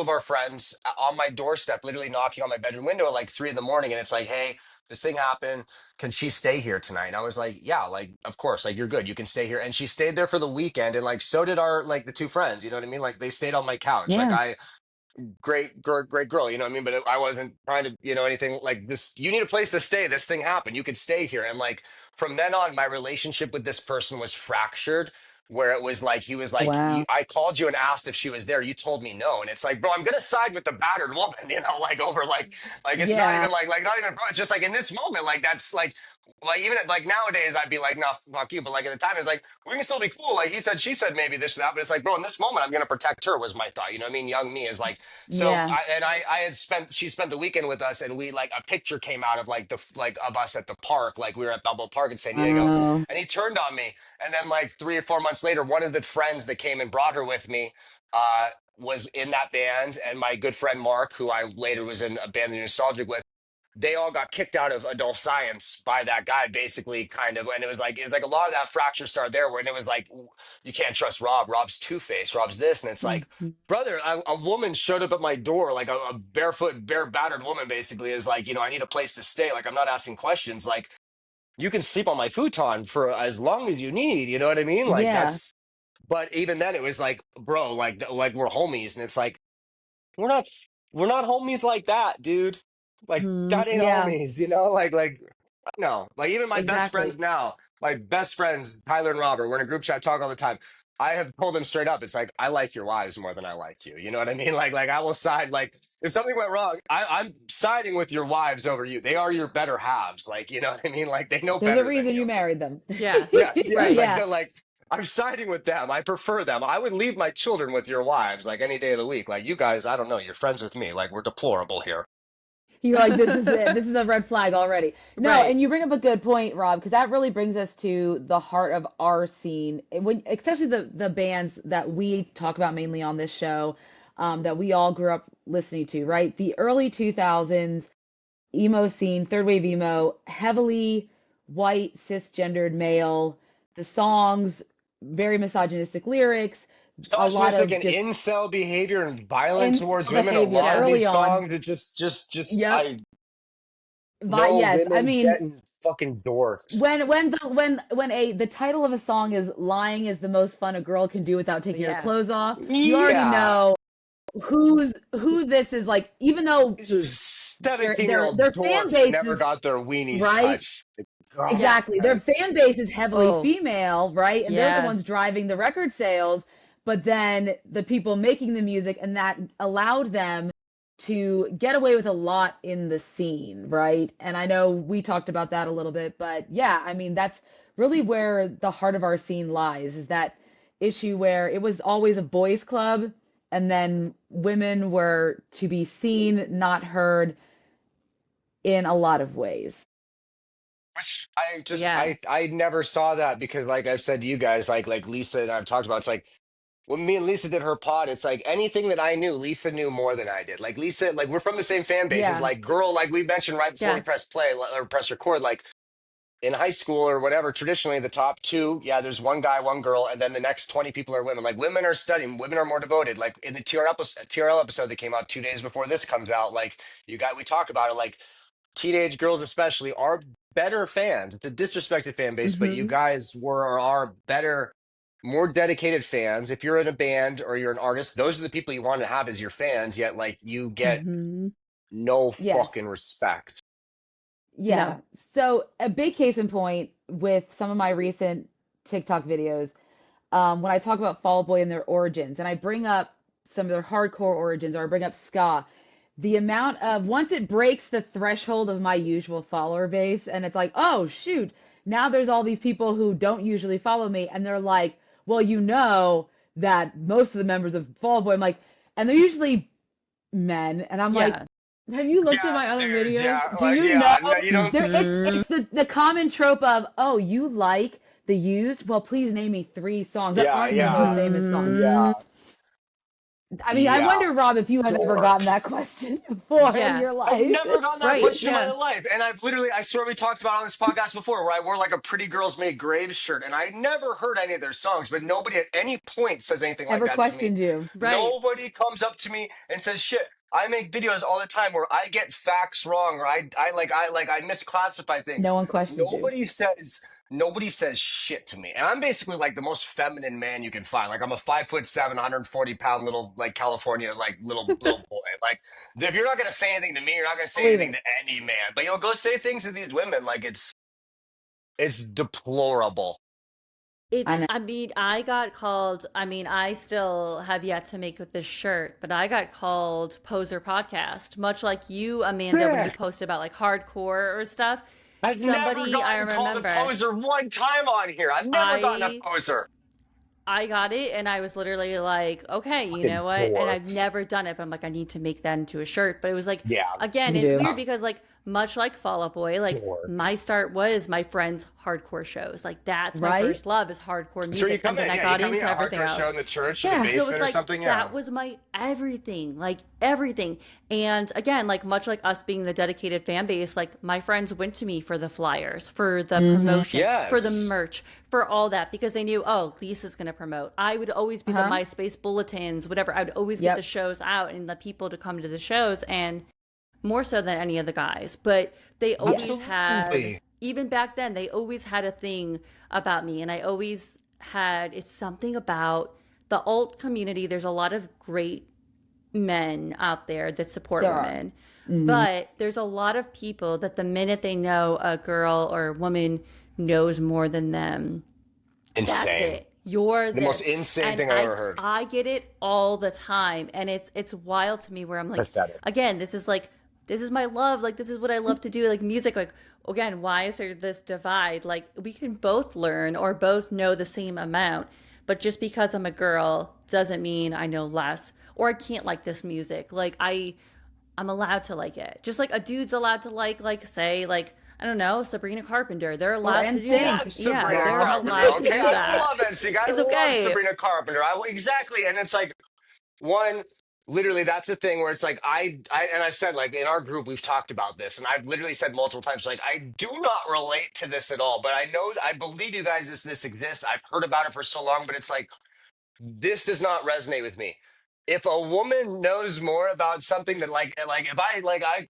our friends on my doorstep, literally knocking on my bedroom window at like 3 in the morning. And it's like, hey, this thing happened. Can she stay here tonight? And I was like, yeah, like of course, like you're good, you can stay here. And she stayed there for the weekend, and like so did our like the two friends. You know what I mean? Like they stayed on my couch. Like Yeah. great girl, you know what I mean? But I wasn't trying to, anything like this. You need a place to stay. This thing happened. You could stay here. And like from then on, my relationship with this person was fractured, where it was like he was like, Wow. I called you and asked if she was there. You told me no. And it's like, bro, I'm gonna side with the battered woman, like over like it's not Yeah. even like not even bro. It's just like in this moment, like that's like even like nowadays, I'd be like, nah, fuck you. But like at the time, it's like we can still be cool. Like he said, she said, maybe this and that. But it's like, bro, in this moment, I'm gonna protect her. Was my thought. You know what I mean? Young me is like so. Yeah. I had she spent the weekend with us, and we like a picture came out of like of us at the park. Like we were at Balboa Park in San Diego, Oh. and he turned on me. And then like 3 or 4 months later, one of the friends that came and brought her with me. Was in that band, and my good friend Mark, who I later was in a band, the Nostalgic with, they all got kicked out of adult science by that guy, basically, kind of. And it was like a lot of that fracture started there, where it was like, you can't trust Rob. Rob's two-faced. Rob's this. And it's like, Mhm. brother, a woman showed up at my door, like a barefoot, bare battered woman, basically, is like, I need a place to stay. Like, I'm not asking questions. Like, you can sleep on my futon for as long as you need. You know what I mean? Like, Yeah. that's, but even then, it was like, bro, like we're homies. And it's like, we're not we're not homies like that, dude. Like Mhm. that ain't Yeah. homies, like no. Like even my best Exactly. friends now, like best friends, Tyler and Robert, we're in a group chat talk all the time. I have told them straight up, it's like I like your wives more than I like you. You know what I mean? Like I will side like if something went wrong, I'm siding with your wives over you. They are your better halves. Like, you know what I mean? Like they know There's a better than reason you you. married them. Yeah. Yes. Right. Like Yeah. they're like I'm siding with them. I prefer them. I would leave my children with your wives like any day of the week. Like you guys, I don't know. You're friends with me. Like we're deplorable here. You're like, this is it. This is a red flag already. No, Right. and you bring up a good point, Rob, because that really brings us to the heart of our scene, when, especially the bands that we talk about mainly on this show, that we all grew up listening to, right? The early 2000s emo scene, third wave emo, heavily white, cisgendered male. The songs, very misogynistic lyrics, a lot Misogynistic of and just incel behavior and violent towards incel women. A behavior lot of Yeah. early these on. songs, it just Yep. I But know yes, I women mean, getting fucking dorks. when the title of a song is "Lying is the most fun a girl can do without taking her Yeah. clothes off," you already Yeah. know who this is. Like, even though These are their 17-year-old their old their fan dorks that base never is got their weenies right. touched. God, Yeah. Exactly. Their fan base is heavily Oh, female, right? And they're the yeah. ones driving the record sales, but then the people making the music, and that allowed them to get away with a lot in the scene, right? And I know we talked about that a little bit, but yeah, I mean, that's really where the heart of our scene lies, is that issue where it was always a boys' club, and then women were to be seen, not heard in a lot of ways. which I just Yeah. I never saw that because like I've said to you guys, like Lisa and I've talked about, it's like when me and Lisa did her pod, it's like anything that I knew, Lisa knew more than I did. Like Lisa, like we're from the same fan base as Yeah. like girl, like we mentioned right before we Yeah. press play or press record, like in high school or whatever, traditionally the top two, yeah, there's one guy, one girl, and then the next 20 people are women. Like women are studying, women are more devoted. Like in the TRL episode that came out 2 days before this comes out, like we talk about it, like teenage girls especially are better fans. It's a disrespected fan base, but you Mm-hmm. guys were or are better, more dedicated fans. If you're in a band or you're an artist, those are the people you want to have as your fans, yet like you get Mm-hmm. no Yes. fucking respect. Yeah. No. So a big case in point with some of my recent TikTok videos, when I talk about Fall Out Boy and their origins, and I bring up some of their hardcore origins, or I bring up ska, the amount of once it breaks the threshold of my usual follower base, and it's like, oh shoot, now there's all these people who don't usually follow me, and they're like, well, you know that most of the members of Fall Out Boy, I'm like, and they're usually men, and I'm like, Yeah. have you looked at Yeah, my other dude. videos? Yeah, Do like you know? yeah. No, you don't. There, Hmm. it's the common trope of, oh, you like the Used? Well, please name me three songs that Yeah, aren't their most yeah, famous songs. Hmm. yeah, I mean, I yeah. wonder, Rob, if you have ever gotten that Dorks. question before in Yeah. your I've life. never gotten that Right. question in my Yeah. life. And I've literally, I swear we talked about it on this podcast before, where I wore like a Pretty Girls Make Graves shirt. And I never heard any of their songs, but nobody at any point says anything like Ever that to me. questioned you? Right. Nobody comes up to me and says, shit. I make videos all the time where I get facts wrong or I misclassify No things. one questions you. Nobody says nobody says shit to me. And I'm basically like the most feminine man you can find. Like I'm a 5'7", 140 pound little like California like little boy. Like if you're not gonna say anything to me, you're not gonna say Believe anything it. to any man. But you'll go say things to these women like it's deplorable. I know. I mean, I got called, I mean, I still have yet to make with this shirt, but I got called Poser Podcast, much like you, Amanda, when you Yeah. posted about like hardcore or stuff. I've never Somebody, I gotten called a remember, poser one time on here. I've never gotten a I poser. I got it and I was literally like, okay, you know Fucking what? And I've dorks. never done it, but I'm like, I need to make that into a shirt. But it was like, Yeah. again, You it's do. weird because like much like Fall Out Boy, like my Dorks. start was my friends' hardcore shows. Like that's my Right? first love is hardcore That's where you music. And come then in. I Yeah, you got come in into a everything hardcore show else. in the church or the Yeah. So it's basement or like something. Yeah. that was my everything, like everything. And again, like much like us being the dedicated fan base, like my friends went to me for the flyers, for the Mm-hmm. promotion, for the Yes. merch, for all that because they knew, oh, Lisa's going to promote. I would always be the Uh-huh. MySpace bulletins, whatever. I would always get the Yep. shows out and the people to come to the shows and more so than any of the guys. But they always Yes. had, Absolutely. even back then, they always had a thing about me. And I always had, it's something about the alt community. There's a lot of great men out there that support There are. women. Mm-hmm. But there's a lot of people that the minute they know a girl or a woman knows more than them, that's Insane. it. You're The most this. insane And thing I've ever heard. I get it all the time. And it's wild to me where I'm like, Pathetic. again, this is like this is my love. Like this is what I love to do. Like music, like again, why is there this divide? Like we can both learn or both know the same amount. But just because I'm a girl doesn't mean I know less. Or I can't like this music. Like I'm allowed to like it. Just like a dude's allowed to like say like I don't know, Sabrina Carpenter. They're Or allowed to do I that. NSYNC. love Yeah, Sabrina they're Carpenter. allowed to do Okay, I that. love NSYNC. I It's love okay. Sabrina Carpenter. Exactly, and it's like one. Literally, that's the thing where it's like I and I've said like in our group we've talked about this, and I've literally said multiple times like I do not relate to this at all. But I know I believe you guys this exists. I've heard about it for so long, but it's like this does not resonate with me. If a woman knows more about something that like if I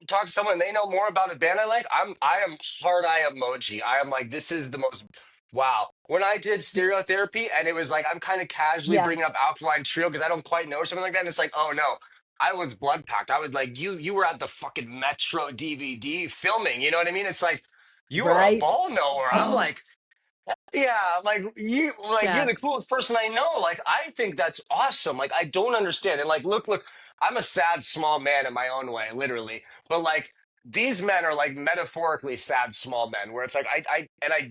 talk to someone and they know more about a band I like, I am hard eye emoji. I am like, this is the most wow. When I did stereotherapy and it was like I'm kind of casually Yeah. bringing up Alkaline Trio because I don't quite know or something like that. And it's like, oh no, I was blood packed. I was like, you were at the fucking Metro DVD filming. You know what I mean? It's like you were a Right? ball knower. I'm Oh, like, yeah, like you're Yeah. the coolest person I know. Like I think that's awesome. Like I don't understand. And like look, I'm a sad small man in my own way, literally. But like these men are like metaphorically sad small men where it's like I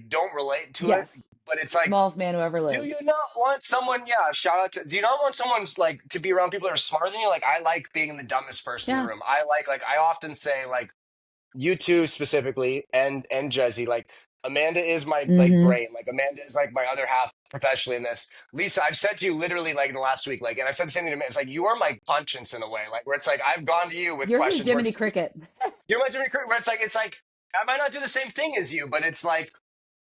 don't relate to it, yes. but it's like Smallest man who ever do lived. you not want someone, yeah, shout out to do you not want someone's like to be around people that are smarter than you? Like I like being the dumbest person in the Yeah. room. I like I often say like you two specifically and Jesse, like Amanda is my like Mm-hmm. brain. Like Amanda is like my other half professionally in this. Lisa, I've said to you literally like in the last week, like, and I said the same thing to me. It's like you are my conscience in a way, like where it's like I've gone to you with You're his questions where Jiminy it's Cricket. you're my Jimmy Cricket, where it's like I might not do the same thing as you, but it's like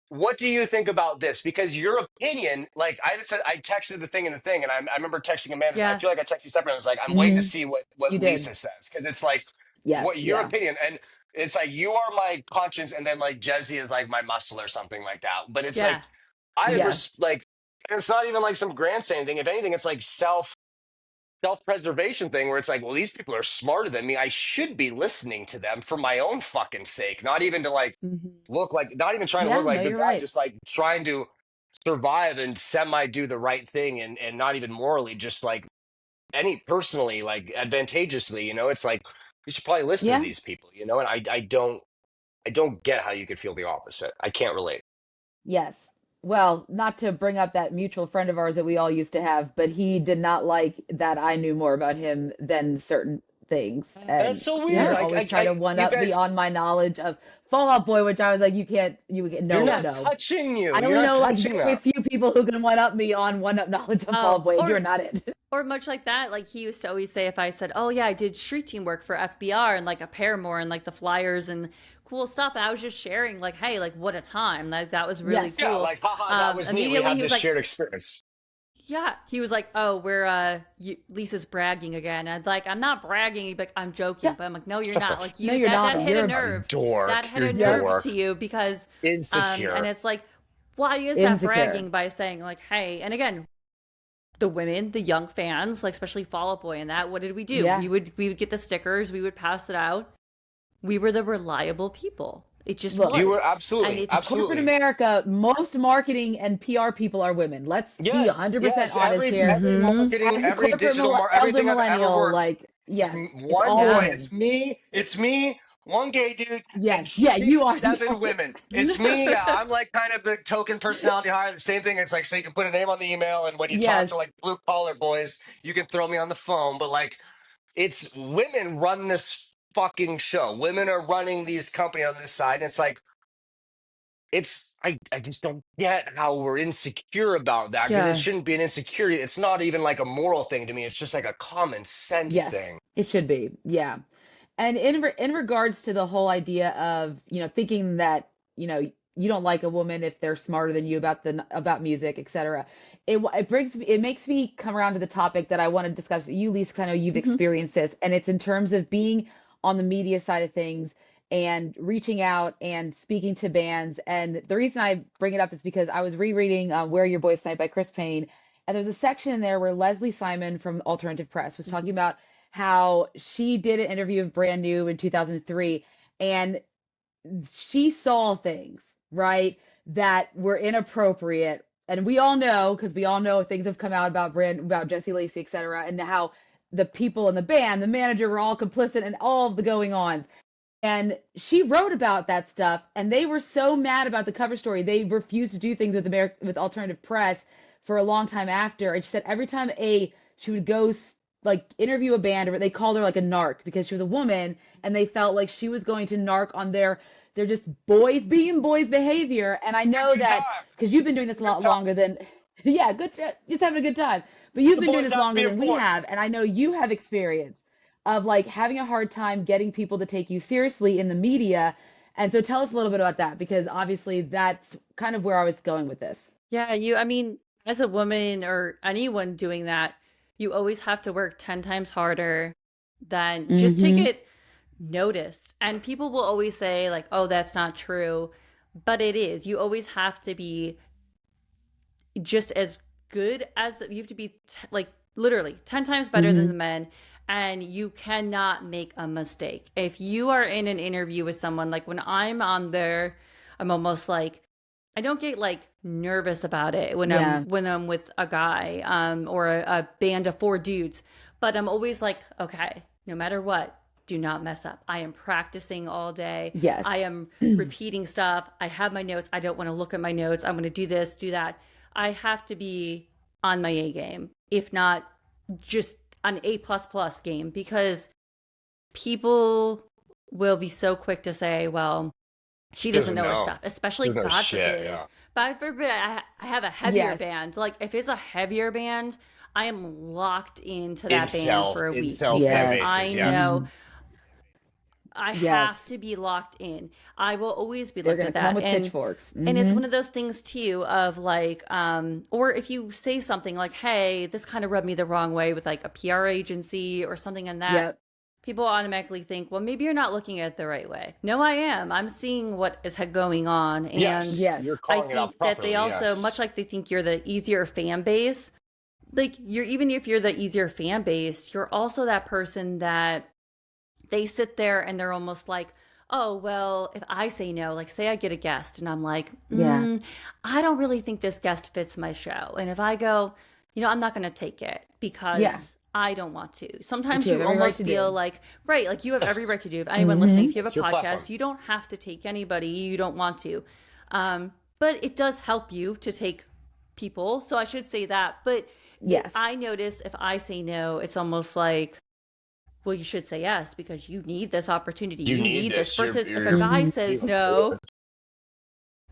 what do you think about this? Because your opinion, like I said, I texted the thing and the thing, and I remember texting Amanda. I Yeah. feel like I texted you separate. I was like, I'm waiting to Mm-hmm. see what You did. Lisa says because it's like Yes. what your Yeah. opinion, and it's like you are my conscience, and then like Jesse is like my muscle or something like that. But it's like Yeah. I Yes. like, and it's not even like some grand saying thing. If anything, it's like self. self-preservation thing where it's like, well, these people are smarter than me. I should be listening to them for my own fucking sake, not even to like look like, not even trying to look Yeah, like no, a good you're guy, right. just like trying to survive and semi do the right thing and not even morally, just like any personally, like advantageously, it's like you should probably listen to Yeah. these people, and I don't get how you could feel the opposite. I can't relate. Yes. Well, not to bring up that mutual friend of ours that we all used to have, but he did not like that I knew more about him than certain things. That's And so he weird. would Yeah. always try to one You up me guys, on my knowledge of Fall Out Boy, which I was like, you're no, not no. touching you. I You're only not know like touching very that. few people who can one up me on one up knowledge of Fall Out Oh, Boy, and you're not it. or much like that, like he used to always say if I said, "Oh yeah, I did street team work for FBR and like a Paramore and like the flyers and cool stuff," and I was just sharing like, "Hey, like what a time! Like that was really Yes. Yeah, cool." like, haha, that was neat. We Immediately had he was this like, shared experience. "Yeah," he was like, "Oh, Lisa's bragging again." And I'd like, "I'm not bragging." He'd be like, "I'm joking," Yeah. but I'm like, "No, you're Shut the not." Like No, you you're that not. hit a You're nerve. That dork. hit You're a nerve dork. to you because and Insecure. it's like, why is that insecure. bragging by saying like, "Hey," and again, the women, the young fans, like especially Fall Out Boy and that, what did we do? Yeah. We would get the stickers, we would pass it out. We were the reliable people. It just Look, You were was. And absolutely, it's corporate absolutely. America, most marketing and PR people are women. Let's be Yes, 100% yes. honest here. Every marketing, As a every corporate digital, elder everything I've ever millennial, worked. like, yes, it's One all boy. yeah. women. It's me. One gay dude and Yes. Yeah, six, you are. seven women. Yes. It's me. Yeah, I'm like kind of the token personality hire. The same thing. It's like so you can put a name on the email, and when you talk to Yes. like blue collar boys, you can throw me on the phone. But like, it's women run this fucking show. Women are running these company on this side. And it's like I just don't get how we're insecure about that because it Yeah. shouldn't be an insecurity. It's not even like a moral thing to me. It's just like a common sense Yes. thing. It should be. Yeah. And in regards to the whole idea of, thinking that, you don't like a woman if they're smarter than you about music, etc. It makes me come around to the topic that I want to discuss with you, Lisa, 'cause I know you've Hmm. experienced this, and it's in terms of being on the media side of things and reaching out and speaking to bands. And the reason I bring it up is because I was rereading "Where Are Your Boys Tonight" by Chris Payne, and there's a section in there where Leslie Simon from Alternative Press was talking about how she did an interview of Brand New in 2003, and she saw things, right, that were inappropriate. And we all know, because we all know things have come out about Jesse Lacey, et cetera, and how the people in the band, the manager, were all complicit in all of the going ons. And she wrote about that stuff, and they were so mad about the cover story, they refused to do things with Alternative Press for a long time after. And she said every time she would go like interview a band, or they called her like a narc because she was a woman, and they felt like she was going to narc on their just boys being boys behavior. And I Having know a good that time. because you've been doing this a Good lot time. longer than yeah, good, just having a good time. But It's you've the been doing boys this out longer being than we have, boys. and I know you have experience of like having a hard time getting people to take you seriously in the media. And so tell us a little bit about that, because obviously that's kind of where I was going with this. Yeah, I mean, as a woman or anyone doing that, you always have to work 10 times harder than just to Mm-hmm. get noticed. And people will always say, like, oh, that's not true. But it is. You always have to be just as good as you have to be, like, literally 10 times better than Mm-hmm. the men. And you cannot make a mistake. If you are in an interview with someone, like when I'm on there, I'm almost like, I don't get like nervous about it when Yeah. I'm with a guy or a band of four dudes, but I'm always like, okay, no matter what, do not mess up. I am practicing all day. Yes. I am repeating stuff. I have my notes. I don't want to look at my notes. I'm going to do this, do that. I have to be on my A game, if not just an A plus plus game, because people will be so quick to say, well, she doesn't Doesn't know her know. stuff, especially Doesn't know God shit. forbid. Yeah. God forbid I have a heavier Yes. band. Like if it's a heavier band, I am locked into that band for a In week self because Yes. I basis. Yes. know I have Yes. to be locked in. I will always be They're looked going at to come that. with pitchforks. And it's Mm-hmm. one of those things too of like, or if you say something like, hey, this kind of rubbed me the wrong way with like a PR agency or something in that, Yep. people automatically think, well, maybe you're not looking at it the right way. No, I am. I'm seeing what is going on. And Yes. Yes. You're I calling it out think that they properly. also, Yes. much like they think you're the easier fan base, like you're, even if you're the easier fan base, you're also that person that they sit there and they're almost like, oh, well, if I say no, like say I get a guest and I'm like, Yeah. I don't really think this guest fits my show. And if I go, I'm not going to take it Yeah. because I don't want to. Sometimes Which you have you every right almost to feel do. like, right, like you have every Yes. right to do. If anyone listening, if you have It's a your podcast, platform. you don't have to take anybody you don't want to. But it does help you to take people. So I should say that. But Yes. I notice if I say no, it's almost like, well, you should say yes because you need this opportunity. You You need need this. this. Versus if a You're- guy says no,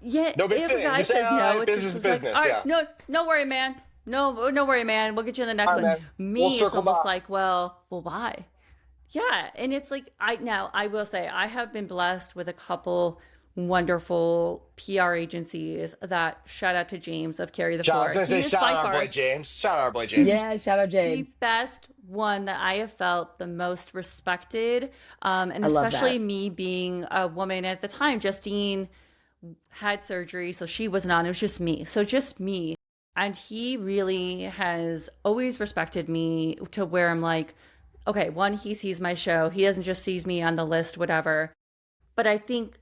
yeah, No big if a thing. guy Just say, says all no, right, it's business just is like, business, all right, yeah. no worry, man. No worry, man. We'll get you in the next All right, one. man. Me, We'll it's circle almost back. like, well, why? Yeah, and it's like I will say I have been blessed with a couple wonderful PR agencies that shout out to James of Carry the I was Four. going to say, He is shout by out our boy far James. Shout out our boy James. Yeah, shout out the James. best one that I have felt the most respected. And I love especially that. me being a woman at the time, Justine had surgery, so she wasn't on. It was just me. So just me. And he really has always respected me to where I'm like, okay, one, he sees my show. He doesn't just sees me on the list, whatever. But I think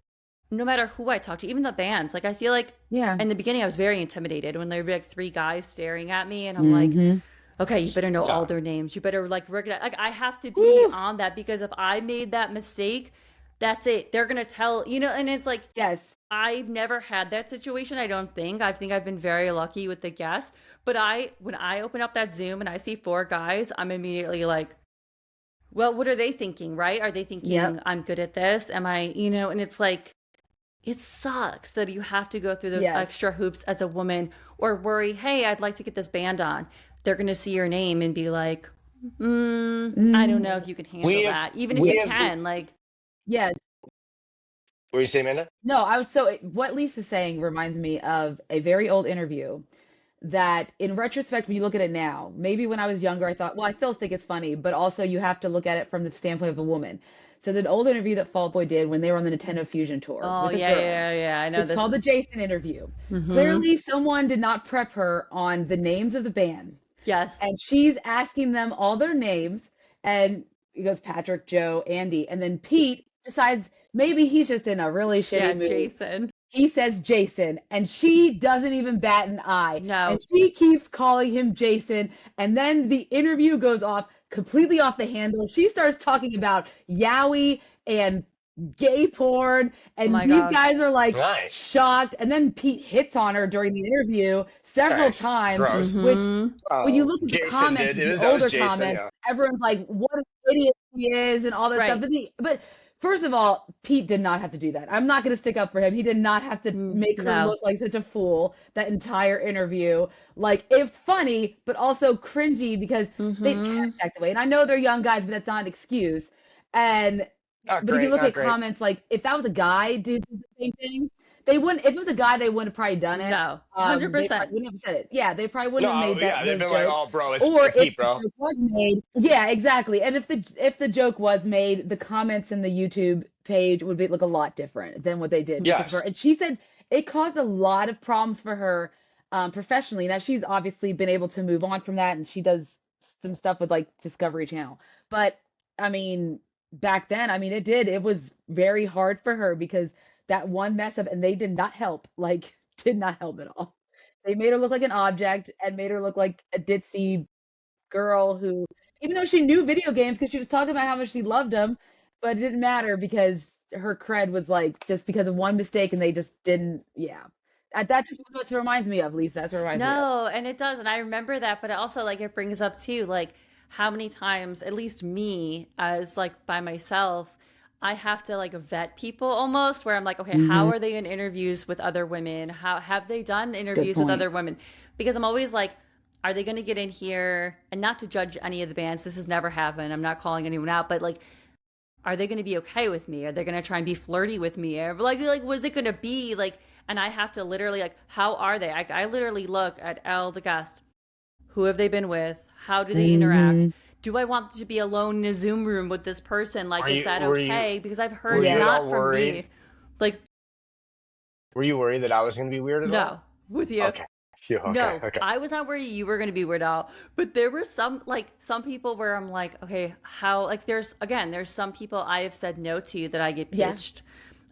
no matter who I talk to, even the bands, like I feel like Yeah. in the beginning I was very intimidated when there were like three guys staring at me and I'm like, Mhm. okay, you better know all Yeah. their names. You better like recognize. Like I have to be Woo. on that because if I made that mistake, that's it. They're gonna tell, and it's like Yes. I've never had that situation. I don't think. I think I've been very lucky with the guests. But when I open up that Zoom and I see four guys, I'm immediately like, well, what are they thinking, right? Are they thinking Yep. I'm good at this? Am I, and it's like, it sucks that you have to go through those Yes. extra hoops as a woman or worry, hey, I'd like to get this band on. They're going to see your name and be like, I don't know if you can handle We have- that. Even if we you have- can, like, Yes. What were you saying, Amanda? No, what Lisa's saying reminds me of a very old interview that in retrospect, when you look at it now, maybe when I was younger, I thought, well, I still think it's funny, but also you have to look at it from the standpoint of a woman. So the old interview that Fall Out Boy did when they were on the Nintendo Fusion tour oh, with a yeah, girl. yeah. I know It's this. called the Jason interview. Mhm. Clearly, someone did not prep her on the names of the band. Yes. And she's asking them all their names, and he goes Patrick, Joe, Andy, and then Pete decides maybe he's just in a really shitty Yeah, mood. Jason. He says Jason, and she doesn't even bat an eye. No. And she keeps calling him Jason, and then the interview goes off completely off the handle. She starts talking about yaoi and gay porn, and my these gosh. guys are like Nice. shocked. And then Pete hits on her during the interview several Nice. times, Gross. which Mhm. when you look at the Jason comments, did. the That was older Jason, comments, yeah. everyone's like, "What an idiot he is," and all this Right. stuff. But first of all, Pete did not have to do that. I'm not going to stick up for him. He did not have to make her no. look like such a fool that entire interview. Like, it's funny, but also cringy because they can't act away. And I know they're young guys, but that's not an excuse. And Not but if you great, look not at great. comments, like if that was a guy doing the same thing, they wouldn't. If it was a guy, they wouldn't have probably done it. No, They 100%. probably wouldn't have said it. Yeah, they probably wouldn't have No, made yeah, they've those been like, jokes. oh, bro, it's Or if Pete, the bro. joke was made, yeah, exactly. And if the joke was made, the comments in the YouTube page would look a lot different than what they did. because of Yes. her. And she said it caused a lot of problems for her professionally. Now she's obviously been able to move on from that, and she does some stuff with like Discovery Channel. But I mean, back then, I mean, it was very hard for her because that one mess up, and they did not help. Like, did not help at all. They made her look like an object and made her look like a ditzy girl who, even though she knew video games because she was talking about how much she loved them, but it didn't matter because her cred was like just because of one mistake, and they just didn't. Yeah, that just what it reminds me of, Lisa. That's what it reminds me of. No, and it does. And I remember that, but it also like it brings up too, like how many times, at least me, as like by myself, I have to like vet people almost where I'm like, okay, how are they in interviews with other women? How have they done interviews with point. other women? Because I'm always like, are they going to get in here, and not to judge any of the bands, this has never happened. I'm not calling anyone out, but like, are they going to be okay with me? Are they going to try and be flirty with me? Or like what is it going to be like? And I have to literally like, how are they? I literally look at the guest. Who have they been with? How do they interact? Do I want to be alone in a Zoom room with this person? Like, is that okay? Because I've heard were you at not all from worried? me. Like, Were you worried that I was going to be weird at all? no, with you. Okay. Yeah, okay, No, okay. I was not where you were going to be, Weird Al. But there were some people where I'm like, okay, how, like, there's some people I have said no to that I get Yeah. pitched,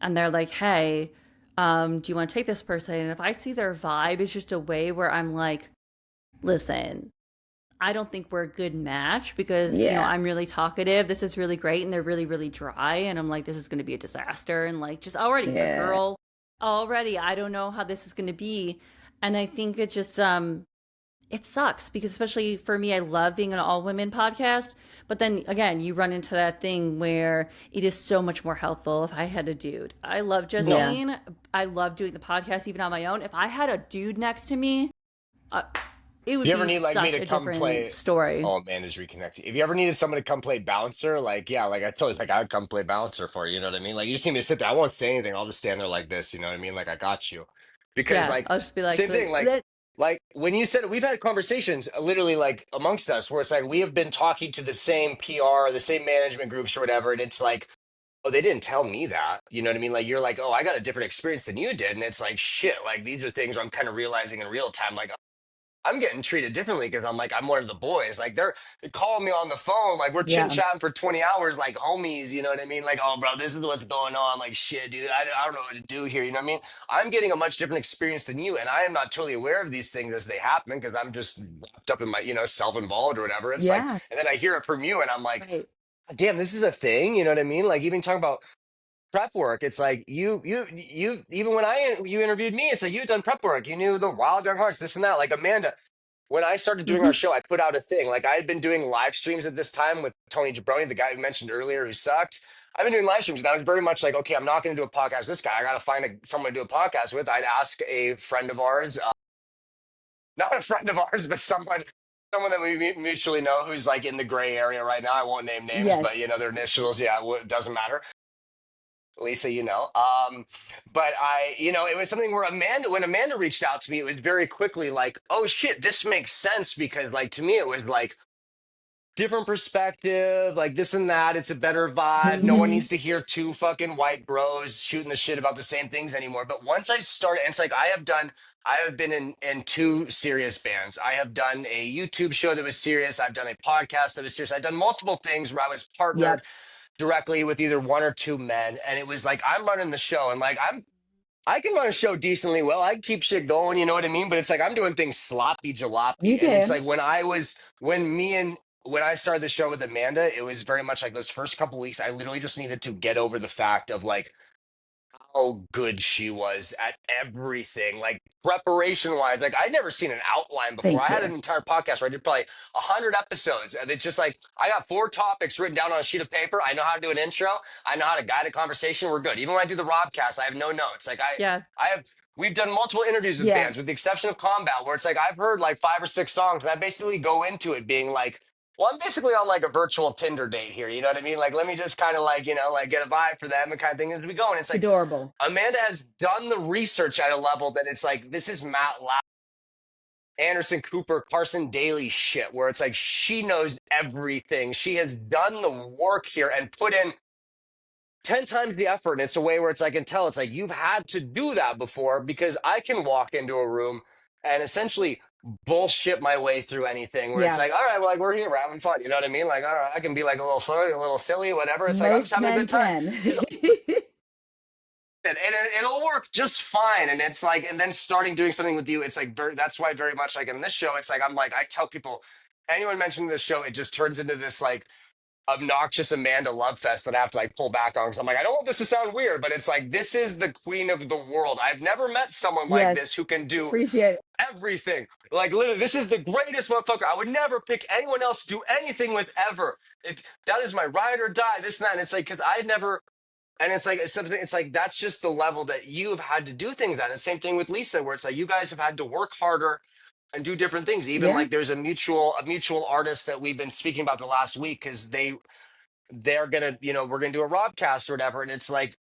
and they're like, hey, do you want to take this person? And if I see their vibe is just a way where I'm like, listen, I don't think we're a good match because, Yeah. I'm really talkative. This is really great. And they're really, really dry. And I'm like, this is going to be a disaster. And like, just already a Yeah. girl, already, I don't know how this is going to be. And I think it just, it sucks because, especially for me, I love being an all women podcast. But then again, you run into that thing where it is so much more helpful if I had a dude. I love Yeah. Justine. I love doing the podcast even on my own. If I had a dude next to me, uh, it If would you ever be need like me such to a come different play, story. oh man, is reconnecting. If you ever needed someone to come play bouncer, like yeah, like I told you, like I'd come play bouncer for you. You know what I mean? Like you just need me to sit there. I won't say anything. I'll just stand there like this. You know what I mean? Like I got you. Because Yeah, like I'll just be like, same thing. "Let-" Like when you said we've had conversations literally like amongst us where it's like we have been talking to the same PR, the same management groups or whatever, and it's like. Oh, they didn't tell me that. You know what I mean? Like you're like, oh, I got a different experience than you did, and it's like shit. Like these are things I'm kind of realizing in real time. Like I'm getting treated differently because I'm like I'm one of the boys. Like they calling me on the phone, like we're chit Yeah. chatting for 20 hours, like homies. You know what I mean? Like, oh, bro, this is what's going on. Like, shit, dude, I don't know what to do here. You know what I mean? I'm getting a much different experience than you, and I am not totally aware of these things as they happen because I'm just wrapped up in my self-involved or whatever. It's like, Yeah. and then I hear it from you, and I'm like, right. damn, this is a thing. You know what I mean? Like even talking about prep work. It's like you even when you interviewed me, it's like you've done prep work. You knew the wild young hearts, this and that. Like Amanda, when I started doing our Hmm. show, I put out a thing. Like I had been doing live streams at this time with Tony Jabroni, the guy we mentioned earlier who sucked. I've been doing live streams, and I was very much like, okay, I'm not going to do a podcast with this guy. I got to find someone to do a podcast with. I'd ask a friend of ours, not a friend of ours, but someone that we mutually know who's like in the gray area right now. I won't name names, Yes. but their initials. Yeah, it doesn't matter. Lisa, but it was something where when Amanda reached out to me, it was very quickly like, oh shit, this makes sense because like to me, it was like different perspective, like this and that. It's a better vibe. No one Hmm. needs to hear two fucking white bros shooting the shit about the same things anymore. But once I started, and it's like I have been in two serious bands. I have done a YouTube show that was serious. I've done a podcast that was serious. I've done multiple things where I was partnered Yep. directly with either one or two men, and it was like I'm running the show, and like I can run a show decently well. I can keep shit going, you know what I mean? But it's like I'm doing things sloppy You jalopy, and it's can. like when I started the show with Amanda, it was very much like those first couple weeks. I literally just needed to get over the fact of like how good she was at everything, like preparation wise. Like I'd never seen an outline before. I Thank had you. an entire podcast where I did probably 100 episodes, and it's just like I got 4 topics written down on a sheet of paper. I know how to do an intro. I know how to guide a conversation. We're good. Even when I do the Robcast, I have no notes. Like Yeah. I have. We've done multiple interviews with Yeah. bands, with the exception of Combat, where it's like I've heard like 5 or 6 songs, and I basically go into it being like, well, I'm basically on like a virtual Tinder date here. You know what I mean? Like, let me just kind of like, like get a vibe for them and kind of thing as we go. And it's It's like, adorable. Amanda has done the research at a level that it's like this is Matt Anderson Cooper, Carson Daly shit, where it's like she knows everything. She has done the work here and put in 10 times the effort. And it's a way where it's I can tell it's like you've had to do that before because I can walk into a room and essentially bullshit my way through anything where it's Yeah. like, all right, well, like we're here, we're having fun. You know what I mean? Like, all right, I can be like a little flirty, a little silly, whatever. It's like I'm just Most having a men good time. can. Because it'll work just fine. And it's like, and then starting doing something with you, it's like that's why very much like in this show, it's like I'm like I tell people, anyone mentioning this show, it just turns into this like obnoxious Amanda love fest that I have to like pull back on because I'm like I don't want this to sound weird, but it's like this is the queen of the world. I've never met someone like Yes. this who can do Appreciate it. everything. Like literally, this is the greatest motherfucker. I would never pick anyone else to do anything with ever. That is my ride or die. This and that. And it's like because I never. And it's like it's something. It's like that's just the level that you have had to do things at. And the same thing with Lisa, where it's like you guys have had to work harder and do different things. Even Yeah. like there's a mutual artist that we've been speaking about the last week because they're gonna we're gonna do a Robcast or whatever, and it's like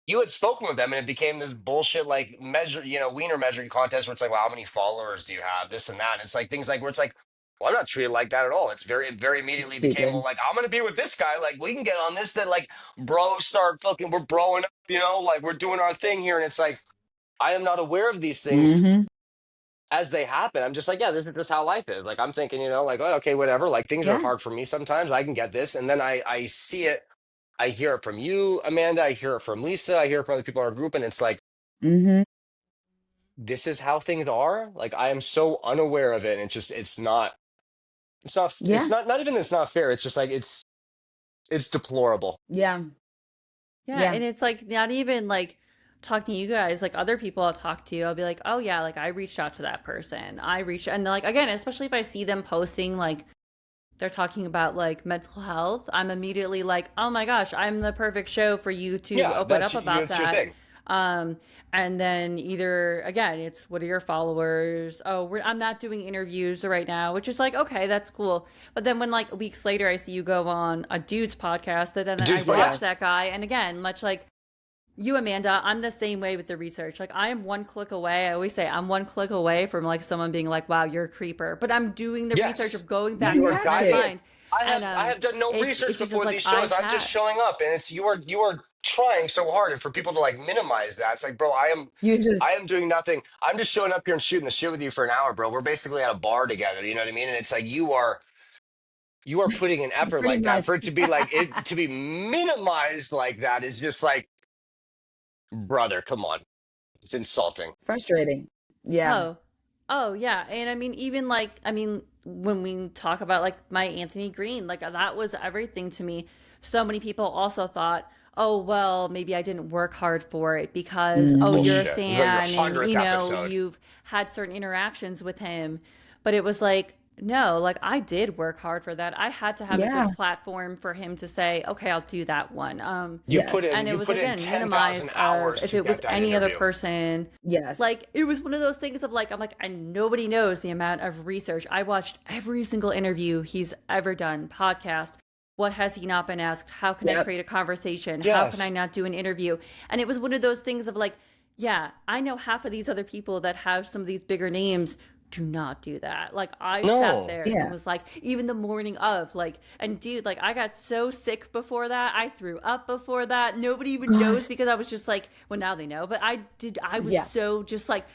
you had spoken with them and it became this bullshit like measure wiener measuring contest where it's like, well, how many followers do you have, this and that, and it's like things like where it's like, well, I'm not treated like that at all. It's very immediately became, well, Stupid. like I'm gonna be with this guy, like we can get on this, that like bros start fucking, we're broing up, like we're doing our thing here, and it's like I am not aware of these things Hmm. as they happen, I'm just like, yeah, this is just how life is. Like I'm thinking, like, oh, okay, whatever. Like things are Yeah. hard for me sometimes. I can get this, and then I see it. I hear it from you, Amanda. I hear it from Lisa. I hear it from other people in our group, and it's like, Mm-hmm. this is how things are. Like I am so unaware of it, and it's Yeah. not even that it's not fair. It's just like it's deplorable. Yeah. Yeah, Yeah. and it's like not even like talking to you guys, like other people I'll talk to, I'll be like, oh yeah, like I reached out to that person. I reached, and like again, especially if I see them posting like they're talking about like mental health, I'm immediately like, oh my gosh, I'm the perfect show for you to Yeah, open up about that's your that. thing. Um, and then either again, it's what are your followers? Oh, I'm not doing interviews right now, which is like, okay, that's cool. But then when like weeks later, I see you go on a dude's podcast, that then I Dude's watch Yeah. podcast. that guy, and again, much like you, Amanda, I'm the same way with the research. Like I am one click away. I always say I'm one click away from like someone being like, "Wow, you're a creeper," but I'm doing the research Yes, of going back You you and are have trying to guiding to. it. find, I and have I have done no research it's just before like these I shows. I'm just have. showing up, and it's you are trying so hard, and for people to like minimize that, it's like, bro, You just I am doing nothing. I'm just showing up here and shooting the shit with you for an hour, bro. We're basically at a bar together. You know what I mean? And it's like you are putting an effort pretty like that much for it to be like it to be minimized like that is just like, brother, come on, it's insulting. frustrating. Yeah. Oh, oh yeah, and I mean even like when we talk about like my Anthony Green, like that was everything to me. So many people also thought, oh well, maybe I didn't work hard for it because oh you're a Hmm. Bullshit. This is like your fan and hundredth episode. you've had certain interactions with him, but it was like no, like I did work hard for that. I had to have a Yeah. good platform for him to say, okay, I'll do that one. Yes. And it You was put in again 10,000 minimized of hours if to it was get that any other interview. person. Yes. Like it was one of those things of like I'm like and nobody knows the amount of research. I watched every single interview he's ever done, podcast. What has he not been asked? How can I Yep. create a conversation? How can I Yes. not do an interview? And it was one of those things of like, yeah, I know half of these other people that have some of these bigger names do not do that. Like I sat No. there and Yeah. was like, even the morning of, like, and dude, like I got so sick before that. I threw up before that. Nobody even knows Gosh. because I was just like, well, now they know. But I was Yeah. so just like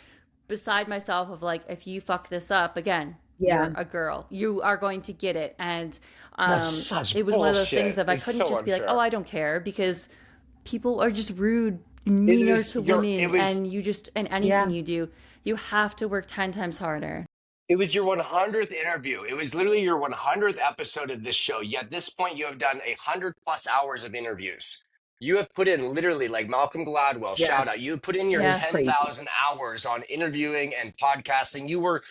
beside myself of like, if you fuck this up again, Yeah. you're a girl. You are going to get it. And That's such it was one of those things bullshit. of I It's couldn't so just be like, oh, unfair. I don't care because people are just rude, meaner to It women, was and you just and anything Yeah. you do, you have to work 10 times harder. It was your 100th interview. It was literally your 100th episode of this show. Yet at this point, you have done 100+ hours of interviews. You have put in literally, like Malcolm Gladwell, shout out. Yes. You have put in your It was Yeah. crazy. 10,000 hours on interviewing and podcasting. You were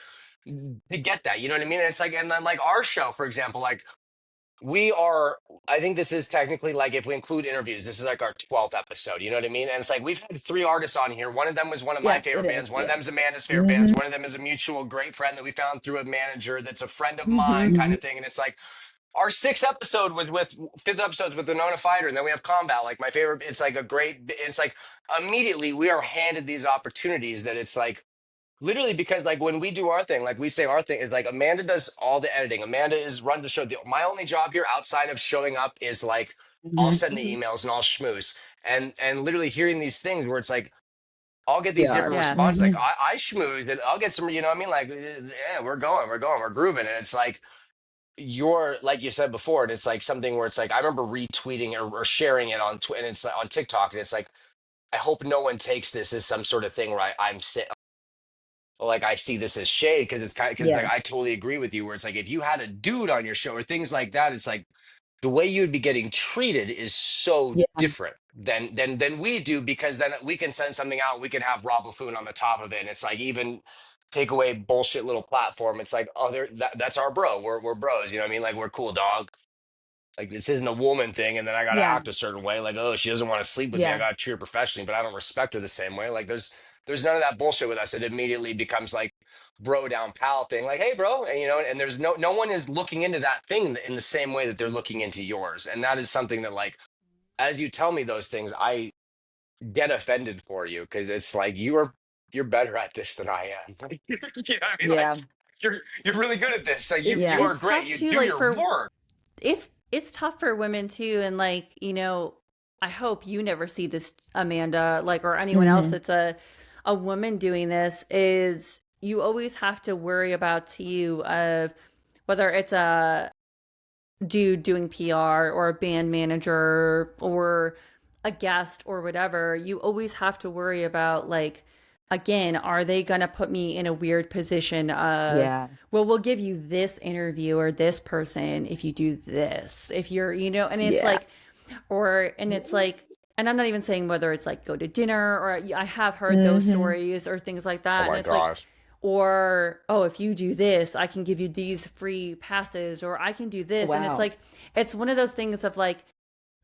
to get that. You know what I mean? And it's like, and then like our show, for example, like we are, I think this is technically like if we include interviews, this is like our 12th episode. You know what I mean? And it's like we've had three artists on here. One of them was one of my Yeah, it favorite is. bands. One of Yeah. them is Amanda's favorite Hmm. bands. One of them is a mutual great friend that we found through a manager that's a friend of mine, Mm-hmm. kind Hmm. of thing. And it's like our sixth episode with fifth episodes with the Nona Fighter, and then we have Combat, like my favorite. It's like a great. It's like immediately we are handed these opportunities that it's like literally because like when we do our thing, like we say our thing is like Amanda does all the editing. Amanda is run the show. My only job here outside of showing up is like I'll Hmm. send the Mm-hmm. emails and I'll schmooze. And literally hearing these things where it's like I'll get these different PR. Yeah. responses. Like Hmm. I schmooze and I'll get some, you know what I mean? Like, yeah, we're grooving. And it's like you're like you said before, and it's like something where it's like I remember retweeting or sharing it on and it's like on TikTok, and it's like I hope no one takes this as some sort of thing where I'm like I see this as shade because it's kind of because Yeah. like I totally agree with you where it's like if you had a dude on your show or things like that, it's like the way you'd be getting treated is so Yeah. different than we do because then we can send something out, we can have Rob LaFoon on the top of it, and it's like even take away bullshit little platform. It's like oh, that's our bro. We're bros. You know what I mean? Like we're cool, dog. Like this isn't a woman thing, and then I gotta Yeah. act a certain way. Like, oh, she doesn't want to sleep with me. I Yeah. gotta treat her professionally, but I don't respect her the same way. Like, there's none of that bullshit with us. It immediately becomes like bro down pal thing. Like, hey, bro, and and there's no one is looking into that thing in the same way that they're looking into yours, and that is something that like as you tell me those things, I get offended for you because it's like you're better at this than I am. Like, you know what I mean? Like Yeah. you're really good at this. Like you Yeah. are It's great. tough You too, do like your for work. it's tough for women too, and like I hope you never see this, Amanda, like or anyone else Hmm. that's a woman doing this is you always have to worry about to you of whether it's a dude doing PR or a band manager or a guest or whatever, you always have to worry about like, again, are they going to put me in a weird position of, Yeah. well, we'll give you this interview or this person if you do this, if you're, and it's Yeah. like, and it's like, and I'm not even saying whether it's like go to dinner or I have heard those Hmm. stories or things like Oh that. And my it's like, gosh. or oh, if you do this I can give you these free passes, or I can do this. And it's Wow. like, it's one of those things of like,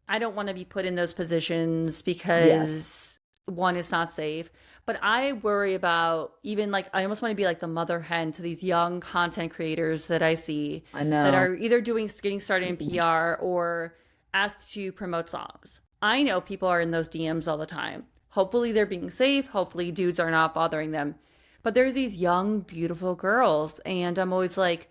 I don't want to be put in those positions Yes. because one is not safe, but I worry about, even like, I almost want to be like the mother hen to these young content creators that I see I that know. are either getting started in PR or asked to promote songs. I know people are in those DMs all the time. Hopefully they're being safe. Hopefully dudes are not bothering them. But there's these young, beautiful girls, and I'm always like,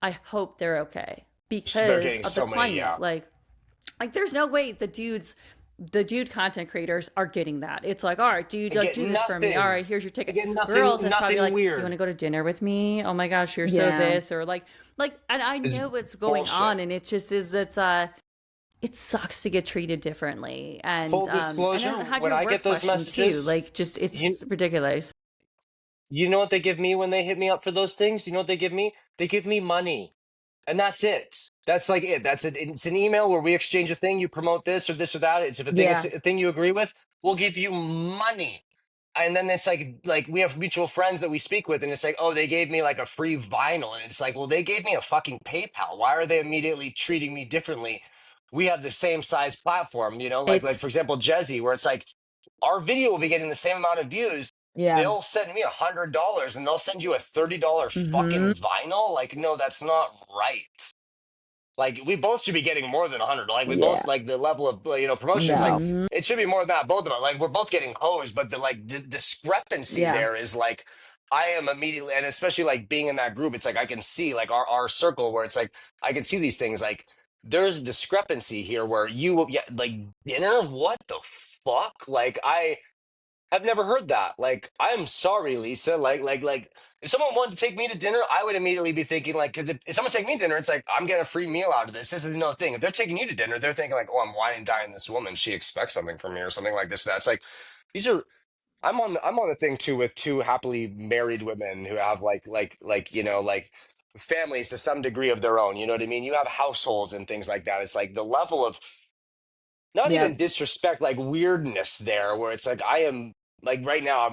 I hope they're okay They're because getting of the so many, climate. yeah. Like there's no way the dude content creators are getting that. It's like, all right, dude, I like, get do this for me. All right, nothing. here's your I ticket. get Girls, nothing, it's probably nothing like, you want to weird. go to dinner with me? Oh my gosh, you're so Yeah. this, or like, and I It's know what's going bullshit. on, and it just is, it sucks to get treated differently. Full And disclosure, then have when your I work get those questioned too. messages, Like, just, you it's ridiculous. you know what they give me when they hit me up for those things? You know what they give me? They give me money. And that's it. That's like it. That's it. It's an email where we exchange a thing. You promote this or this or that. It's if a thing, it's Yeah. a thing you agree with. We'll give you money. And then it's like we have mutual friends that we speak with, and it's like, oh, they gave me like a free vinyl, and it's like, well, they gave me a fucking PayPal. Why are they immediately treating me differently? We have the same size platform, like for It's, example, Jezzy, where it's like our video will be getting the same amount of views. Yeah. They'll send me $100 and they'll send you a $30 mm-hmm. fucking vinyl. Like, no, that's not right. Like, we both should be getting more than 100. Like, we both Yeah. like the level of promotions. Like, No. Mm-hmm. it should be more than that. Both of us, like, we're both getting hosed, but the like discrepancy Yeah. there is like, I am immediately, and especially like being in that group, it's like I can see like our circle where it's like I can see these things. Like, there's a discrepancy here where yeah, like dinner. What the fuck? Like, I've never heard that. Like, I'm sorry, Lisa. Like, if someone wanted to take me to dinner, I would immediately be thinking, like, because if someone's taking me to dinner, it's like, I'm getting a free meal out of this. This is no thing. If they're taking you to dinner, they're thinking, like, oh, I'm wine and dining this woman. She expects something from me or something like this. That's like, these are, I'm on the thing too with two happily married women who have like families to some degree of their own. You know what I mean? You have households and things like that. It's like the level of not Yeah. even disrespect, like weirdness there, where it's like I am like right now, I'm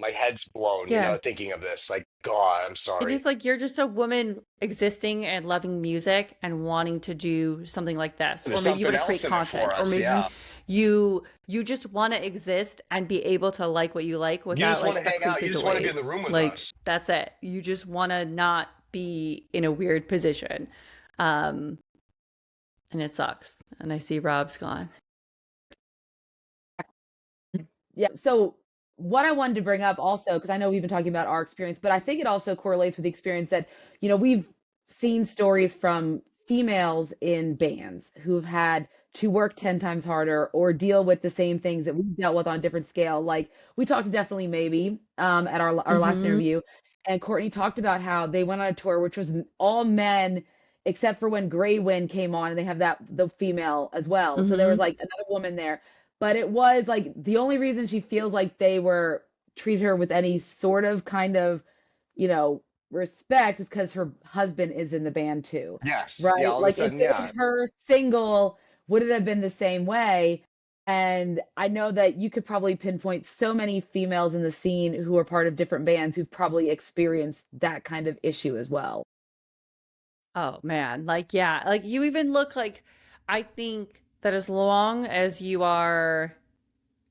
my head's blown, Yeah. thinking of this. Like, God, I'm It sorry. is like, you're just a woman existing and loving music and wanting to do something like this, There's or maybe you something want to create else in it content, for or us. maybe Yeah. you just want to exist and be able to like what you like You without just want like to a hang out. creep You is just want to be away. in the room with Like, us. that's it. You just want to not be in a weird position. Um, and it sucks. And I see Rob's gone. Yeah. So what I wanted to bring up also, because I know we've been talking about our experience, but I think it also correlates with the experience that, we've seen stories from females in bands who've had to work 10 times harder or deal with the same things that we've dealt with on a different scale. Like we talked to Definitely Maybe at our last Mm-hmm. interview, and Courtney talked about how they went on a tour which was all men except for when Grey Wind came on, and they have the female as well. So there was Mm-hmm. like another woman there, but it was like the only reason she feels like they were treated her with any sort of kind of, you know, respect is because her husband is in the band too, Yes. Yeah. right? All of a Like if sudden, it was yeah. her single, would it have been the same way? And I know that you could probably pinpoint so many females in the scene who are part of different bands who've probably experienced that kind of issue as well. Oh man, like, yeah, like you even look like, I think that as long as you are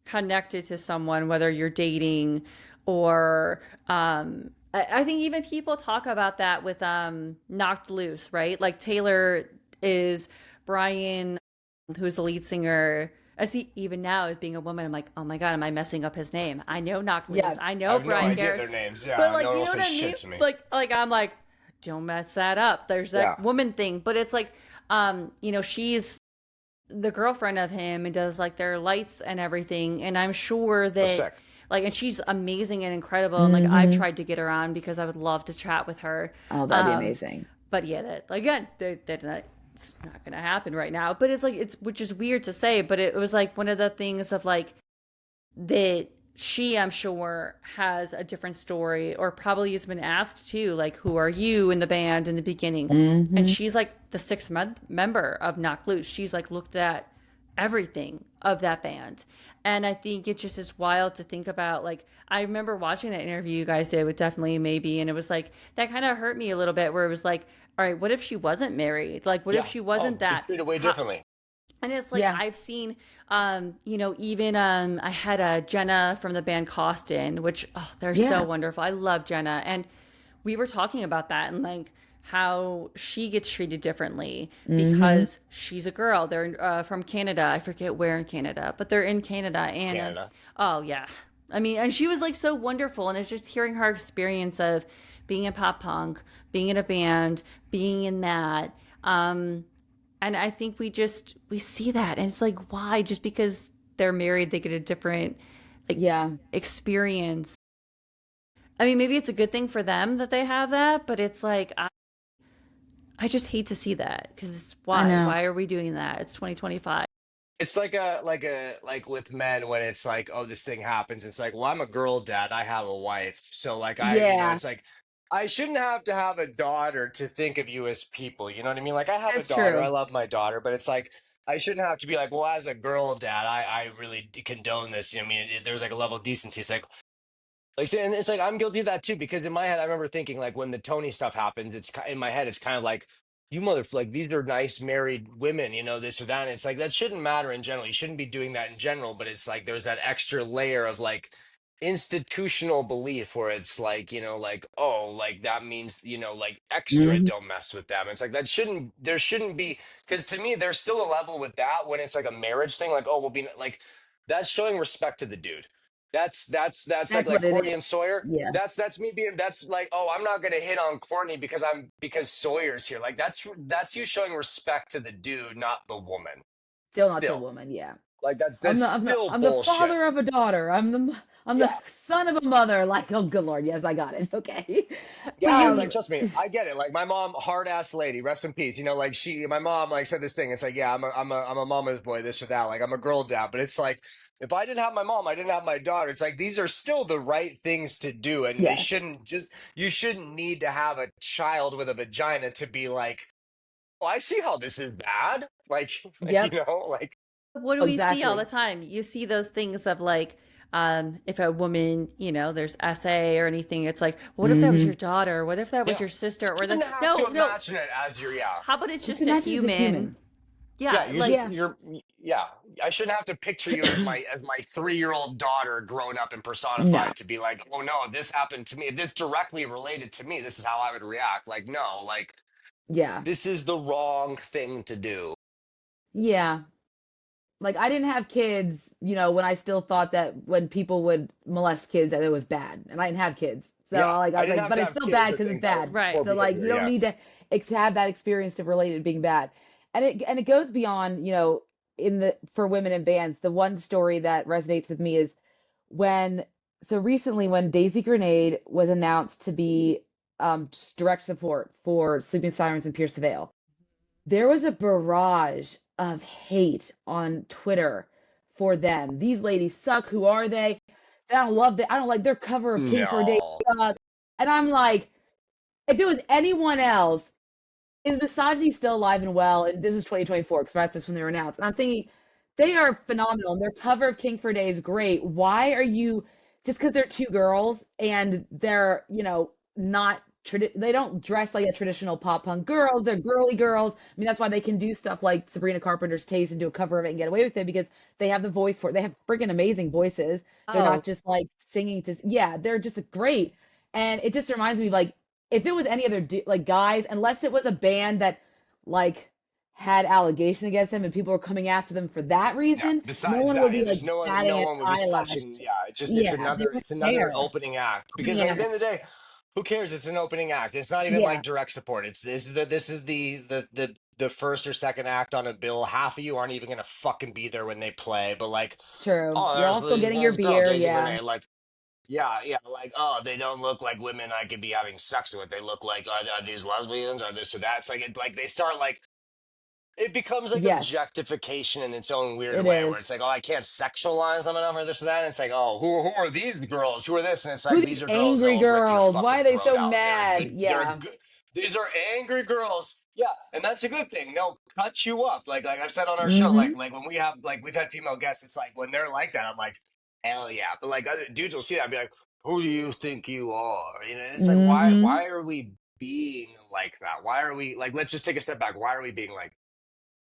connected to someone, whether you're dating or I think even people talk about that with Knocked Loose, right? Like Taylor is Brian, who's the lead singer. I see, even now as being a woman, I'm like, oh my God, am I messing up his name? I know Knocked Yeah. Loose. I I know have no Brian idea Garris. their names. But Yeah. like, No one you will know say what I mean? shit to me. Like I'm like, don't mess that up. There's Yeah. that woman thing. But it's like, she's the girlfriend of him and does like their lights and everything. And I'm sure That's that sick. Like, and she's amazing and incredible. And like, I've Mm-hmm. tried to get her on because I would love to chat with her. Oh, that'd be Um, amazing. but yeah, that again, they're not, it's not going to happen right now. But it's like, it's, which is weird to say, but it was like one of the things of like, that she, I'm sure, has a different story, or probably has been asked too, like, who are you in the band in the beginning? And Mm-hmm. she's like the sixth member of Knock Loose. She's like looked at everything of that band. And I think it just is wild to think about. Like, I remember watching that interview you guys did with Definitely Maybe, and it was like, that kind of hurt me a little bit, where it was like, all right, what if she wasn't married? Like, what if Yeah. she Oh, wasn't be that? treated way differently. And it's like Yeah, I've seen, even I had a Jenna from the band Costin, which, oh, they're so yeah. wonderful. I love Jenna, and we were talking about that and like how she gets treated differently Mm-hmm. because she's a girl. They're from Canada. I forget where in Canada, but they're in Canada. And Canada. oh yeah, I mean, and she was like so wonderful, and it's just hearing her experience of being in pop punk, being in a band, being in that. Um, and I think we see that, and it's like, why? Just because they're married, they get a different like Yeah, experience. I mean, maybe it's a good thing for them that they have that, but it's like I just hate to see that, because it's I why? know. Why are we doing that? It's 2025. It's like with men when it's like, oh, this thing happens. It's like, well, I'm a girl dad. I have a wife. So like Yeah, it's like I shouldn't have to have a daughter to think of you as people. You know what I mean? Like I have a that's daughter. I true. love my daughter, but it's like I shouldn't have to be like, well, as a girl dad, I really condone this. You know what I mean? There's like a level of decency. It's like, and it's like I'm guilty of that too, because in my head I remember thinking like when the Tony stuff happened, in my head it's kind of like you like these are nice married women, this or that. And it's like that shouldn't matter in general. You shouldn't be doing that in general, but it's like there's that extra layer of like institutional belief where it's like, like, oh, like that means, like extra Hmm. don't mess with them. It's like there shouldn't be, because to me there's still a level with that when it's like a marriage thing, like, oh, we'll be like that's showing respect to the dude. That's That's like what it Courtney is. and Sawyer. Yeah, That's me being that's like, oh, I'm not gonna hit on Courtney because Sawyer's here. Like that's you showing respect to the dude, not the woman. still not to a Still. woman. Yeah. Like that's still I'm the bullshit. father of a daughter. I'm the Yeah. son of a mother. Like, oh, good Lord, yes, I got it. Okay. But Yeah, it's you like trust me, I get it. Like my mom, hard ass lady, rest in peace. Like my mom, like said this thing. It's like, yeah, I'm a mama's boy, this or that. Like I'm a girl dad, but it's like if I didn't have my mom, I didn't have my daughter. It's like these are still the right things to do, and they Yes. shouldn't just. You shouldn't need to have a child with a vagina to be like, oh, I see how this is bad. Like, Yep. like what do we see all the Exactly. time? You see those things of like, if a woman, there's essay or anything, it's like, what if that was Hmm. your daughter? What if that was yeah, your sister? Or the shouldn't have to no, no. imagine it as your yeah. How about it's Just just a imagine it's a human? human. Yeah, Yeah, you're like just Yeah. yeah. I shouldn't have to picture you as my 3-year-old daughter grown up and No. personified to be like, oh no, if this happened to me, if this directly related to me, this is how I would react. Like, no, like Yeah. this is the wrong thing to do. Yeah. Like I didn't have kids, when I still thought that when people would molest kids that it was bad, and I didn't have kids. So Yeah, I I was didn't like, have but to it's have still kids bad to because it's think that was bad. right. poor So like behavior. you don't need Yes. to have that experience to relate it being bad. And it goes beyond, in the for women in bands. The one story that resonates with me is when so recently when Daisy Grenade was announced to be direct support for Sleeping Sirens and Pierce the Veil. There was a barrage of hate on Twitter for them. These ladies suck. Who are they? I don't love that. I don't like their cover of King for a Day. No. Sucks. And I'm like, if it was anyone else, is misogyny still alive and well? And this is 2024 because that's just when they were announced. And I'm thinking they are phenomenal. And their cover of King for a Day is great. Why are you just because they're two girls and they're not they don't dress like a traditional pop punk girls. They're girly girls. I mean that's why they can do stuff like Sabrina Carpenter's Taste and do a cover of it and get away with it because they have the voice for it. They have freaking amazing voices. They're Oh, not just like singing to yeah. They're just great. And it just reminds me of, like if it was any other like guys, unless it was a band that like had allegations against them and people were coming after them for that Yeah. reason, no Besides one would that, yeah, be like there's no other. batting No an one would be eyelash. touching. Yeah, it's Yeah, they another. wouldn't It's another care. opening act because Opening like at the end act. of the day, who cares? It's an opening act. It's not even Yeah, like direct support. It's this is the first or second act on a bill. Half of you aren't even gonna fucking be there when they play. But like, it's true. oh, You're all still getting your there's girl beer. Daisy Yeah. Grenade. Like. Yeah, like, oh, they don't look like women I could be having sex with. They look like, are these lesbians or this or that? It's like, like they start like, it becomes like Yes, objectification in its own weird it way, where it's is. like, oh, I can't sexualize them enough or this or that. And it's like, oh, who are these girls? Who are this? And it's Who like, are these these are girls that angry will rip your girls? Why fucking are they throat so out. They're a mad? good, Yeah. these are angry girls. Yeah, and that's a good thing. They'll cut you up. Like I've said on our show, Mm-hmm. like when we have like we've had female guests, it's like when they're like that, I'm like, hell yeah. But like other dudes will see that and be like, who do you think you are? You know, and it's like Mm-hmm. why are we being like that? Why are we like let's just take a step back. Why are we being like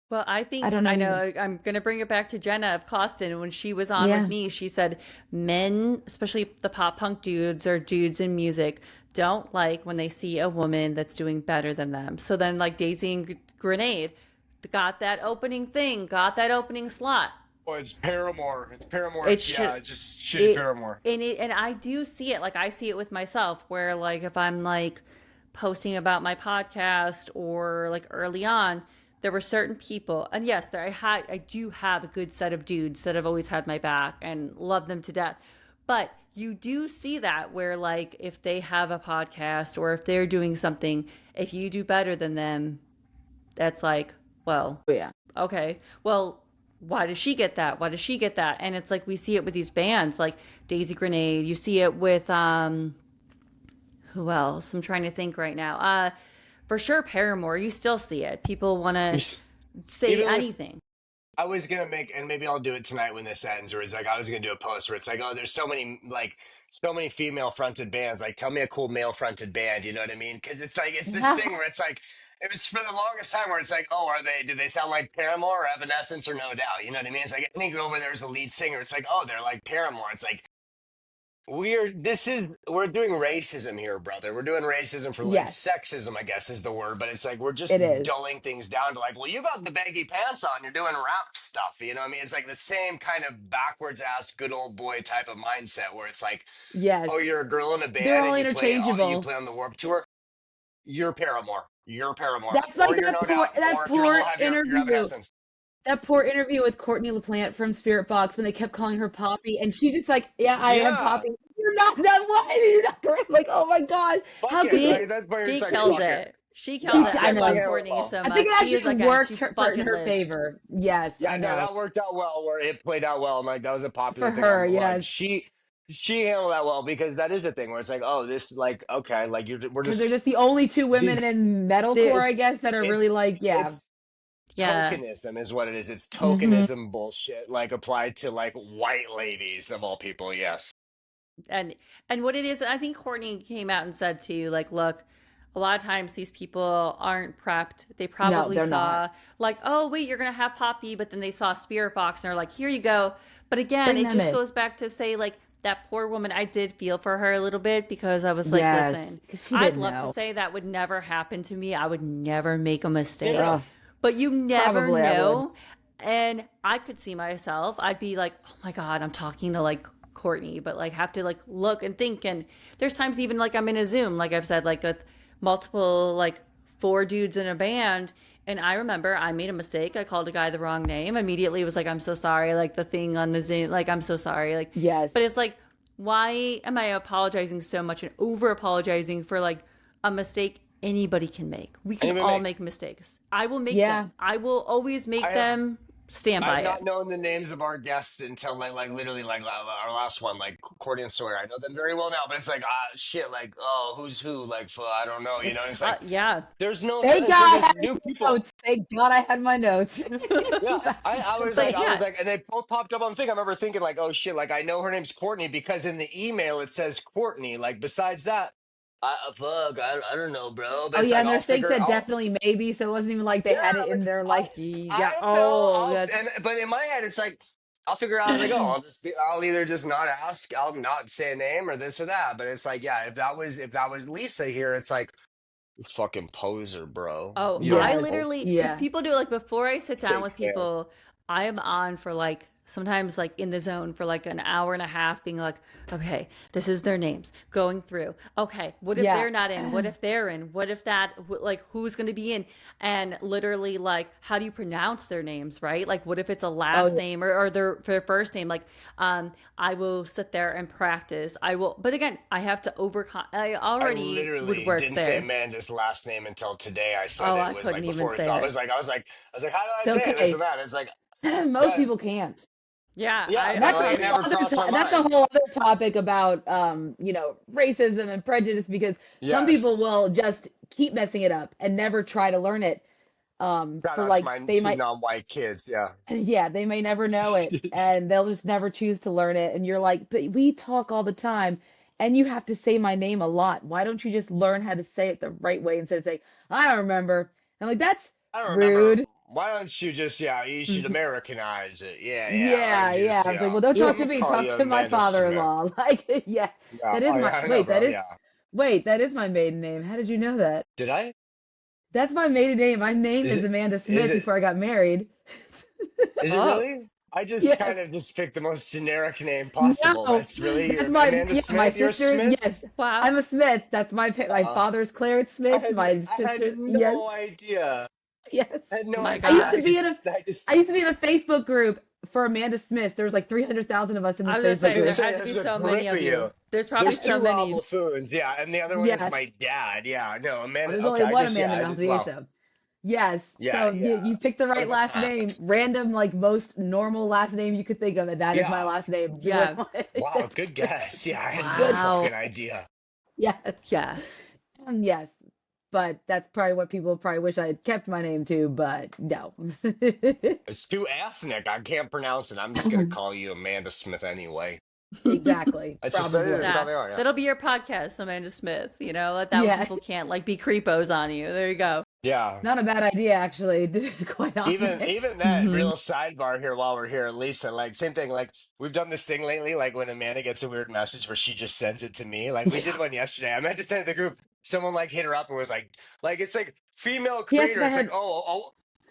Well, I I think don't know I either. know I'm going to bring it back to Jenna of Costin. When she was on with Yeah. me, she said men, especially the pop punk dudes or dudes in music, don't like when they see a woman that's doing better than them. So then, like Daisy and Grenade got that opening thing, got that opening slot. oh, it's Paramore. It's Paramore. It It's should it's just shitty it Paramore. and I do see it. Like I see it with myself, where like if I'm like posting about my podcast or like early on, there were certain people, and yes, I do have a good set of dudes that have always had my back and love them to death. But you do see that where like if they have a podcast or if they're doing something, if you do better than them, that's like, well, Oh, yeah. okay, well, why does she get that? Why does she get that? And it's like we see it with these bands like Daisy Grenade. You see it with who else? I'm trying to think right now. For sure Paramore, you still see it. People want to say Even with anything. I was gonna make, and maybe I'll do it tonight when this ends, or it's like I was gonna do a post where it's like, oh, there's so many female fronted bands. Like, tell me a cool male fronted band. You know what I mean? Because it's like it's this thing where it's like it was for the longest time where it's like, oh, do they sound like Paramore or Evanescence or No Doubt? You know what I mean? It's like any girl where there's a lead singer, it's like, oh, they're like Paramore. It's like we're doing racism here, brother. We're doing racism for like Yes, sexism, I guess is the word, but it's like we're it just is. dulling things down to like, well, you got the baggy pants on, you're doing rap stuff, you know what I mean? It's like the same kind of backwards ass good old boy type of mindset where it's like, Yes. oh, you're a girl in a They're band all and you interchangeable. play on the Warp Tour, you're Paramore, That's or like you're No Doubt, that or if you're a poor little heavier, you're interview. Evanescence. That poor interview with Courtney LaPlante from Spirit Box when they kept calling her Poppy, and she just like, yeah, I am Yeah, Poppy. You're not that one. You're not correct. Like, oh my God, fuck how it. could they? Like She that's why it's she like, killed fuck it. it. She killed She, it. I I Yeah, she love know. handled it Courtney well. so I think much. it She is actually again, worked she in bucket her list. favor. Yes, Yeah, I no, know. that worked out well. Where it played out well, and like that was a For popular thing her, on like yes, she handled that well because that is the thing where it's like, oh, this like okay, like we're because they're just just the only two women these. in metalcore, I It's guess, that are really it's like, yeah. it's Yeah. tokenism is what it is. It's Hmm. tokenism bullshit, like applied to like white ladies of all people. Yes. and and what it is, I think Courtney came out and said too, like, look, a lot of times these people aren't prepped. They No, probably they're not. saw like, oh wait, you're gonna have Poppy, but then they saw Spirit Box and are like, here you go. But again, Bring it them just in. goes back to say like that poor woman. I did feel for her a little bit because I was like, Yes, listen, because she I'd didn't love to know. say that would never happen to me. I would never make a No, no, no. mistake, Oh, but you never probably I would. know. And I could see myself, I'd be like, oh my God, I'm talking to like Courtney, but like have to like look and think. And there's times even like I'm in a Zoom, like I've said, like with multiple, like four dudes in a band. And I remember I made a mistake. I called a guy the wrong name. Immediately was like, I'm so sorry. Like the thing on the Zoom, like, I'm so sorry. Like, Yes. but it's like, why am I apologizing so much and over apologizing for like a mistake anybody can make? We can Anybody all make? make mistakes. I will make Yeah. them. I will always make I them. Stand by I've it. not known the names of our guests until like literally like our last one, like Courtney and Sawyer. I know them very well now, but it's like shit, like oh who's who, like I don't know, you know. And It's it's like yeah. there's no, Thank and so God I there's had new my people. notes. Thank God I had my notes. Yeah, But yeah, and they both popped up on the thing. I remember thinking like, oh shit, like I know her name's Courtney because in the email it says Courtney. Like besides that, I don't know, bro. But Oh it's yeah, like and their I'll thing figure said out. definitely maybe, so it wasn't even like they Yeah, had it in like their like, yeah. I don't know. Oh, that's But in my head, it's like I'll figure out as I go. I'll either just not ask, I'll not say a name or this or that. But it's like, yeah, if that was Lisa here, it's like you fucking poser, bro. oh, You don't I yes, know. literally, if yeah, people do it, like before I sit down Fake with fan. people, I am on for like sometimes like in the zone for like an hour and a half, being like, okay, this is their names, going through. Okay, what if Yeah. they're not in? What if they're in? What if that, like, who's going to be in? And literally, like, how do you pronounce their names, right? Like, what if it's a Oh, last yeah. name or their first name? Like, I will sit there and practice. I will, but again, I have to overcome. I I already would literally work didn't say there. Amanda's last name until today. I said Oh, it I was couldn't like even before we say thought. it. I was like, how do I It's say it? This and okay. that. It's like, Most yeah, people can't. Yeah, yeah. And I that's Like it already, never crossed my that's a mind. whole other topic about racism and prejudice because some people Yes. will just keep messing it up and never try to learn it. Shout For out to like my they two might non-white kids. Yeah. yeah, they may never know it and they'll just never choose to learn it. And you're like, but we talk all the time and you have to say my name a lot. Why don't you just learn how to say it the right way instead of saying, I don't remember. I'm like, that's I don't remember. rude. Why don't you just, yeah, you should Mhm. Americanize it. Yeah, yeah. Like Yeah, yeah. just, I was like, yeah. well, don't talk I'm to gonna me. It's call Talk you to my Amanda Smith. father-in-law. Like, yeah, Yeah. that is Oh my, yeah, I know, bro. Yeah. wait, that is my maiden name. How did you know that? Did I? That's my maiden name. My name Is is it? Amanda Is Smith it? before I got married. Is it oh, really? I just Yes. kind of just picked the most generic name possible. No, That's really that's your my, Amanda yeah, my Smith. You're a sister. Smith. Yes, wow. I'm a Smith. That's my Uh, father's Clarence Smith. My I had sister, yes, no idea. yes. I had no My I idea. used to God. be in a, I just. I used to be in a Facebook group for Amanda Smith. There was like 300,000 of us in I this was gonna I Facebook was say gonna there group. say had to be there's a so many group of of you. you. There's probably There's so two Rob many. Lafoons, yeah, and the other one is Yes. my dad. Yeah, no, Well, Amanda. there's Okay, only I one just yeah, Amanda I now to did be well. so. Yes. Yeah, So yeah. you picked the right last name. Random, like most normal last name you could think of, and that is my Yeah. last name. Do it. Yeah. Wow, good guess. Yeah, I had no Good. Wow. fucking idea. Yes. Yeah. Yes. But that's probably what people probably wish I had kept my name to, but no. It's too ethnic. I can't pronounce it. I'm just gonna call you Amanda Smith anyway. Exactly. It's just it's Probably. Nah, how they are. Yeah. that'll be your podcast, Amanda Smith. Let that way Yeah. people can't like be creepos on you. There you go. Yeah. Not a bad idea, actually, to be quite Even honest. that Hmm. real sidebar here while we're here, Lisa, like same thing. Like we've done this thing lately, like when Amanda gets a weird message where she just sends it to me. Like we did one yesterday. I meant to send it to the group. Someone like hit her up and was like it's like female He asked if creator. I It's like had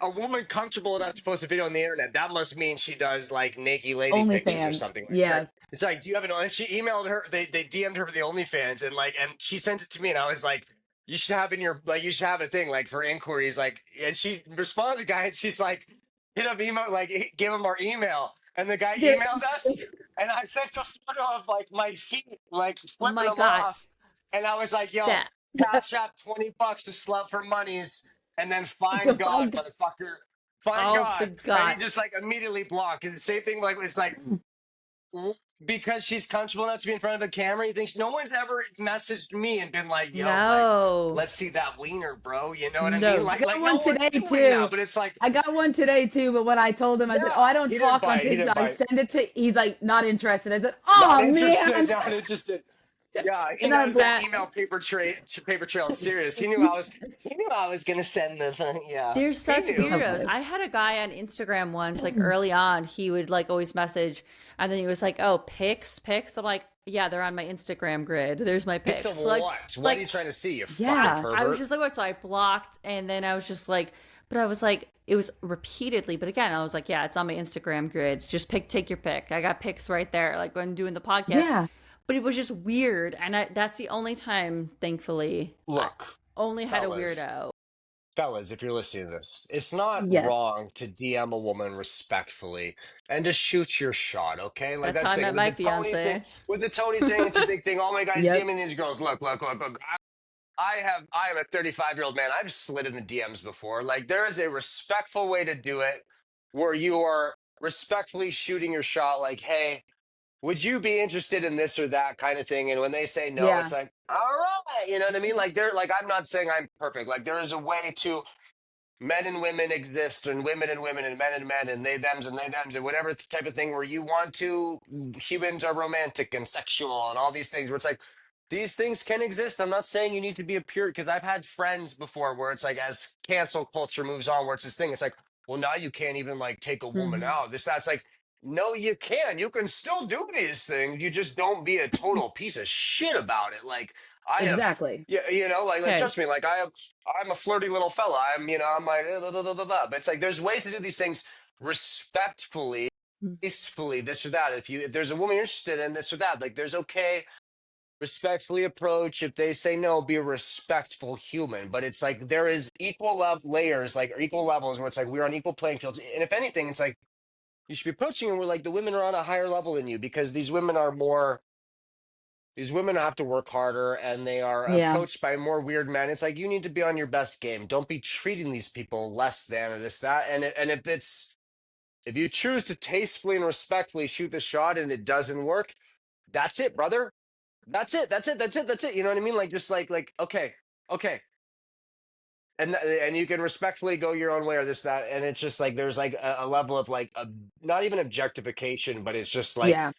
a woman comfortable enough to post a video on the internet. That must mean she does like naked lady pictures or OnlyFans. something. Yeah. It's like, do you have an? And she emailed her. They DM'd her for the OnlyFans and she sent it to me and I was like. You should have in your like you should have a thing like for inquiries like and she responded to the guy and she's like hit up email like give him our email and the guy Did emailed us and I sent a photo of like my feet like Oh flipping my them God. off and I was like yo That. cash out $20 to slut for monies and then find God motherfucker find Oh, God good and God. he just like immediately blocked and the same thing like it's like because she's comfortable enough to be in front of a camera, you think no one's ever messaged me and been like, "Yo, like, No. let's see that wiener, bro." You know what I mean? No. I got Like one no one's today doing that, too. but it's like, I got one today too, but when I told him, I said, "Oh, yeah, I don't he didn't talk on bite. He didn't TikTok." I bite. send it to. He's like, not interested. I said, Not "Oh interested. man," Not interested. Yeah, he and then I knows that That email paper trail is serious. He knew blocked. I was gonna send the yeah. There's He such knew. weirdos. Lovely. I had a guy on Instagram once, like early on, he would like always message and then he was like, "Oh, pics." I'm like, "Yeah, they're on my Instagram grid. There's my Pics of pics." Like what? What are you like trying to see? You fucking Yeah. I was pervert. just like, "What?" So I blocked and then I was just like, but I was like, it was repeatedly, but again, I was like, "Yeah, it's on my Instagram grid. Just take your pic. I got pics right there like when doing the podcast." Yeah. But it was just weird and that's the only time, thankfully, I Look, only had a fellas. weirdo. Fellas, if you're listening to this, it's not Yes. wrong to DM a woman respectfully and to shoot your shot, okay? Like That's how that's I the thing met with my the Tony thing. fiance. With the Tony thing, it's a big thing. Oh my guys, Yep. DMing these girls. Look. I am a 35-year-old man. I've slid in the DMs before. Like there is a respectful way to do it where you are respectfully shooting your shot. Like, hey, would you be interested in this or that kind of thing? And when they say no, it's Yeah. like, all right, you know what I mean? Like they're like, I'm not saying I'm perfect. Like there is a way to men and women exist and women and men and they thems and whatever type of thing where you want to humans are romantic and sexual and all these things where it's like these things can exist. I'm not saying you need to be a pure because I've had friends before where it's like as cancel culture moves on where it's this thing it's like well now you can't even like take a woman Hmm. out this that's like no you can still do these things you just don't be a total piece of shit about it like I have Exactly. yeah, like Okay. trust me, like I'm a flirty little fella. I'm like, blah, blah, blah, blah, blah. But it's like there's ways to do these things respectfully. Gracefully, this or that. If there's a woman you're interested in, this or that, like there's okay, respectfully approach. If they say no, be a respectful human. But it's like there is equal layers, like or equal levels where it's like we're on equal playing fields. And if anything, it's like you should be approaching and we're like the women are on a higher level than you because these women have to work harder and they are Yeah. approached by more weird men. It's like you need to be on your best game. Don't be treating these people less than or this, that. And if you choose to tastefully and respectfully shoot the shot and it doesn't work, that's it, brother. That's it. That's it. That's it. That's it. You know what I mean? Like just like okay, okay, and you can respectfully go your own way or this that. And it's just like there's like a level of like not even objectification, but it's just like Yeah.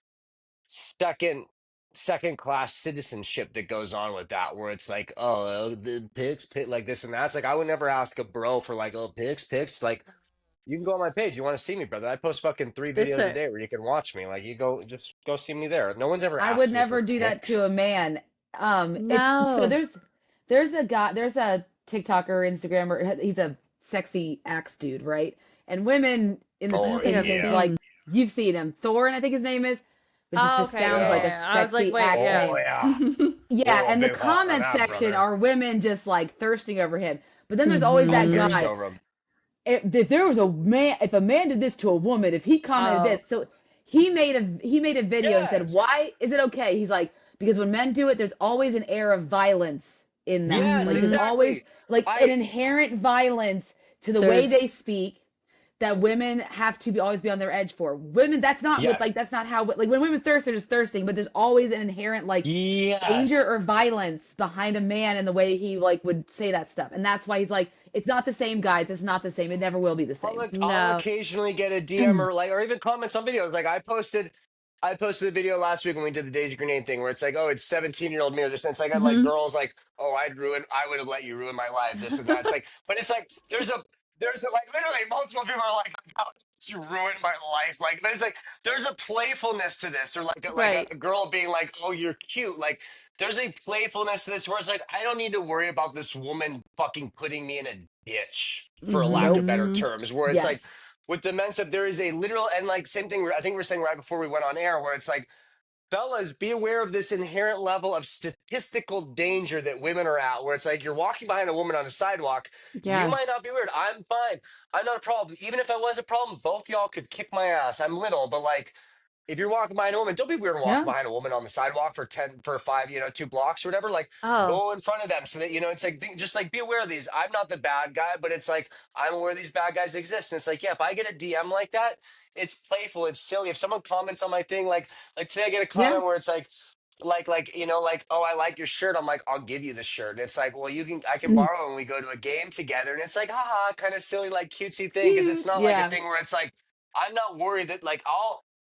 second second class citizenship that goes on with that, where it's like oh the pics like this and that. It's like I would never ask a bro for like oh pics like. You can go on my page. You want to see me, brother? I post fucking 3 It's videos a a day where you can watch me. Like you go, just go see me there. No one's ever I would asked me for never do that pics. to a man. It's so no. there's a guy, there's a TikToker, Instagrammer. He's a sexy axe dude, right? And women in the I Oh don't think I've think yeah. like seen. you've seen him, Thor, and I think his name is, which is Oh, just okay, yeah, sounds like Yeah. a yeah, yeah. I was like, sexy wait, axe yeah. Oh name. yeah. Yeah, We're a and the big hot on comment that, section brother. are women just like thirsting over him. But then there's always Oh, that hmm thirst guy. over him. If there was a man, if a man did this to a woman, if he commented Oh, this, so he made a video and said, Yes. why is it okay? He's like, because when men do it, there's always an air of violence in that. Yes, Like there's hmm always exactly. like an I inherent violence to the way they there's speak that women have to always be on their edge for. Women, that's not what yes. like that's not how like when women thirst, they're just thirsting, but there's always an inherent like danger Yes. or violence behind a man and the way he like would say that stuff. And that's why he's like, it's not the same, guys. It's not the same. It never will be the same. I'll no. occasionally get a DM or like or even comments on videos. Like I posted a video last week when we did the Daisy Grenade thing where it's like, oh, it's 17-year-old me or this. And it's like, I had like hmm girls like, oh, I would have let you ruin my life, this and that. It's like, but it's like, there's a like, literally multiple people are like, how did you ruin my life? Like, but it's like, there's a playfulness to this or like Right. a girl being like, oh, you're cute. Like, there's a playfulness to this where it's like, I don't need to worry about this woman fucking putting me in a ditch, for a lack of Nope. better hmm terms, where it's Yes. like, with the men's stuff, there is a literal and like same thing. I think we were saying right before we went on air, where it's like, fellas, be aware of this inherent level of statistical danger that women are at. Where it's like you're walking behind a woman on a sidewalk, you Yeah. might not be weird. I'm fine. I'm not a problem. Even if I was a problem, both y'all could kick my ass. I'm little, but like if you're walking behind a woman, don't be weird and walk Yeah. behind a woman on the sidewalk for 5, 2 blocks or whatever. Like Oh, go in front of them so that, it's like, just like be aware of these. I'm not the bad guy, but it's like, I'm aware these bad guys exist. And it's like, yeah, if I get a DM like that, it's playful. It's silly. If someone comments on my thing, like today I get a Yeah. comment where it's like oh, I like your shirt. I'm like, I'll give you the shirt. And it's like, well, I can Mm, borrow it when we go to a game together. And it's like, haha, kind of silly, like cutesy thing. Cause it's cute. not like a Yeah. thing where it's like, I'm not worried that like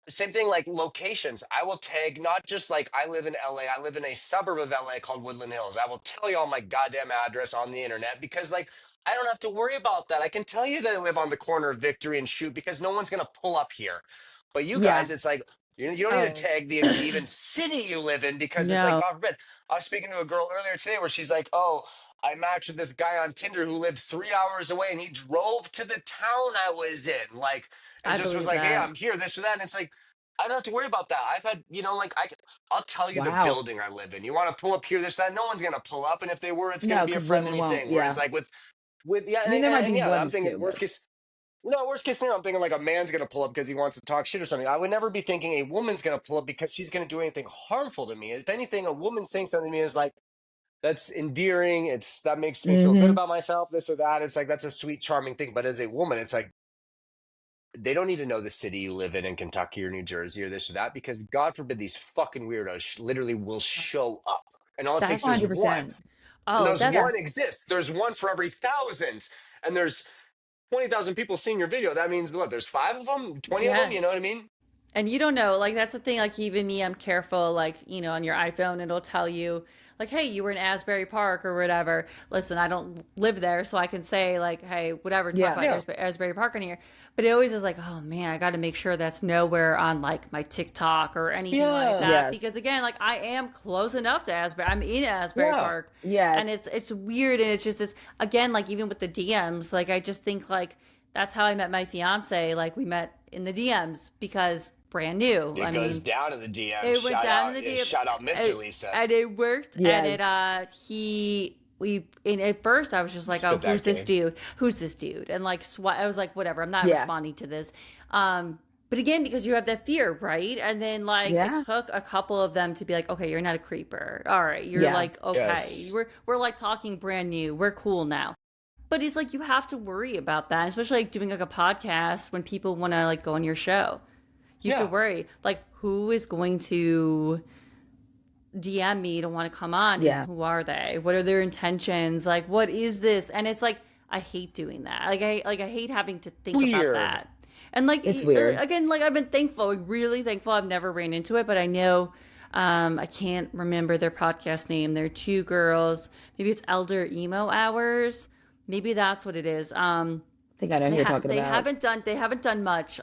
same thing like locations. I will tag not just like I live in LA, I live in a suburb of LA called Woodland Hills. I will tell you all my goddamn address on the internet because like I don't have to worry about that. I can tell you that I live on the corner of Victory and Shoot because no one's gonna pull up here. But you Yeah. guys, it's like you don't need to oh, tag the even city you live in because it's like no. God forbid. I was speaking to a girl earlier today where she's like, "Oh, I matched with this guy on Tinder who lived 3 hours away and he drove to the town I was in, like, and I just was believe like, hey, that. I'm here, this or that." And it's like, I don't have to worry about that. I've had, like, I'll tell you the Wow. building I live in. You want to pull up here, this, that. No one's gonna pull up, and if they were, it's gonna No, be a because women friendly won't. thing. Whereas, Yeah. like with yeah, I mean, there might and be yeah, I'm ones thinking too, worst but case. No, worst case scenario, I'm thinking like a man's gonna pull up because he wants to talk shit or something. I would never be thinking a woman's gonna pull up because she's gonna do anything harmful to me. If anything, a woman saying something to me is like, that's endearing. That makes me feel good hmm about myself, this or that. It's like that's a sweet, charming thing. But as a woman, it's like they don't need to know the city you live in Kentucky or New Jersey or this or that because God forbid these fucking weirdos literally will show up. And all it takes That's is one. 100%. And oh, those Yeah. one that's exists. There's one for every thousand. And there's 20,000 people seeing your video. That means what? There's 5 of them, 20 of them. yeah. You know what I mean? And you don't know, like that's the thing. Like even me, I'm careful. Like on your iPhone, it'll tell you, like, hey, you were in Asbury Park or whatever. Listen, I don't live there, so I can say like, hey, whatever, talk Yeah. about Yeah. Asbury Park in here. But it always is like, oh man, I got to make sure that's nowhere on like my TikTok or anything like Yeah. that, Yes. because again, like I am close enough to Asbury. I'm in Asbury Yeah. Park, Yes. and it's weird, and it's just this again, like even with the DMs, like I just think like that's how I met my fiance. Like we met in the DMs because brand new. I It goes mean, down in the DM. it went down in the DM, Shout out, Mr. Lisa. and it worked. And Yes. it and at first I was just like, oh, Spit that who's this game. dude? Who's this dude? And like, I was like, whatever, I'm not Yeah. responding to this. But again, because you have that fear, right? And then like Yeah. it took a couple of them to be like, okay, you're not a creeper. All right, you're Yeah. like, okay, Yes. we're like talking brand new. We're cool now. But it's like you have to worry about that, especially like doing like a podcast when people want to like go on your show. You have to Yeah. worry like who is going to DM me to want to come on, Yeah. and who are they? What are their intentions? Like, what is this? And it's like I hate doing that. I hate having to think about Weird. that. And like It's weird. again, like I've been thankful, really thankful. I've never ran into it, but I know I can't remember their podcast name. They're two girls. Maybe it's Elder Emo Hours. Maybe that's what it is. I think I know who you're talking They about. haven't done much.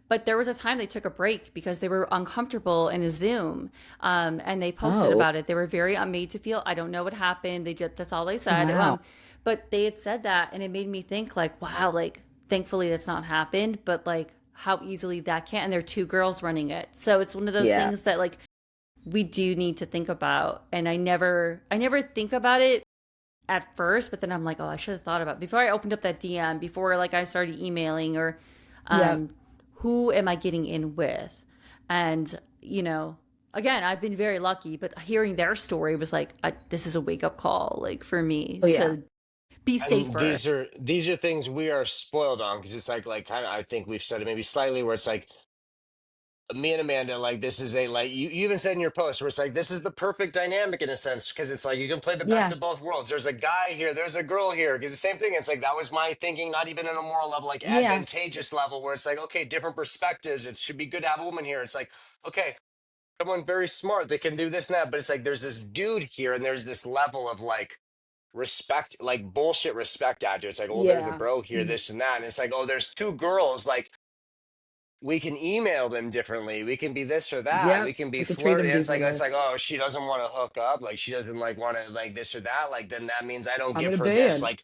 But there was a time they took a break because they were uncomfortable in a Zoom, and they posted Oh. about it. They were very unmade to feel. I don't know what happened. That's all they said. Wow. But they had said that, and it made me think like, wow, like thankfully that's not happened. But like how easily that can. And there are two girls running it, so it's one of those Yeah. things that like we do need to think about. And I never think about it at first, but then I'm like, oh, I should have thought about it before I opened up that DM, before like I started emailing or Yeah. who am I getting in with? And, you know, again, I've been very lucky, but hearing their story was like, this is a wake up call, like for me Oh, yeah. to be And safer. these are things we are spoiled on because it's like kind of I think we've said it maybe slightly where it's like me and Amanda, like this is a like you even said in your post where it's like this is the perfect dynamic in a sense because it's like you can play the best Yeah. of both worlds. There's a guy here, there's a girl here. Because the same thing, it's like that was my thinking, not even on a moral level, like Yeah. advantageous level, where it's like, okay, different perspectives. It should be good to have a woman here. It's like, okay, someone very smart, they can do this and that, but it's like there's this dude here, and there's this level of like respect, like bullshit respect out there. It's like, oh, there's a Yeah. bro here, this and that. And it's like, oh, there's two girls, like we can email them differently. We can be this or that. We Yep. can be We could treat them flirty. It's differently. like, oh, she doesn't want to hook up. Like she doesn't like want to like this or that. Like then that means I don't I'm give gonna her this. ban. Like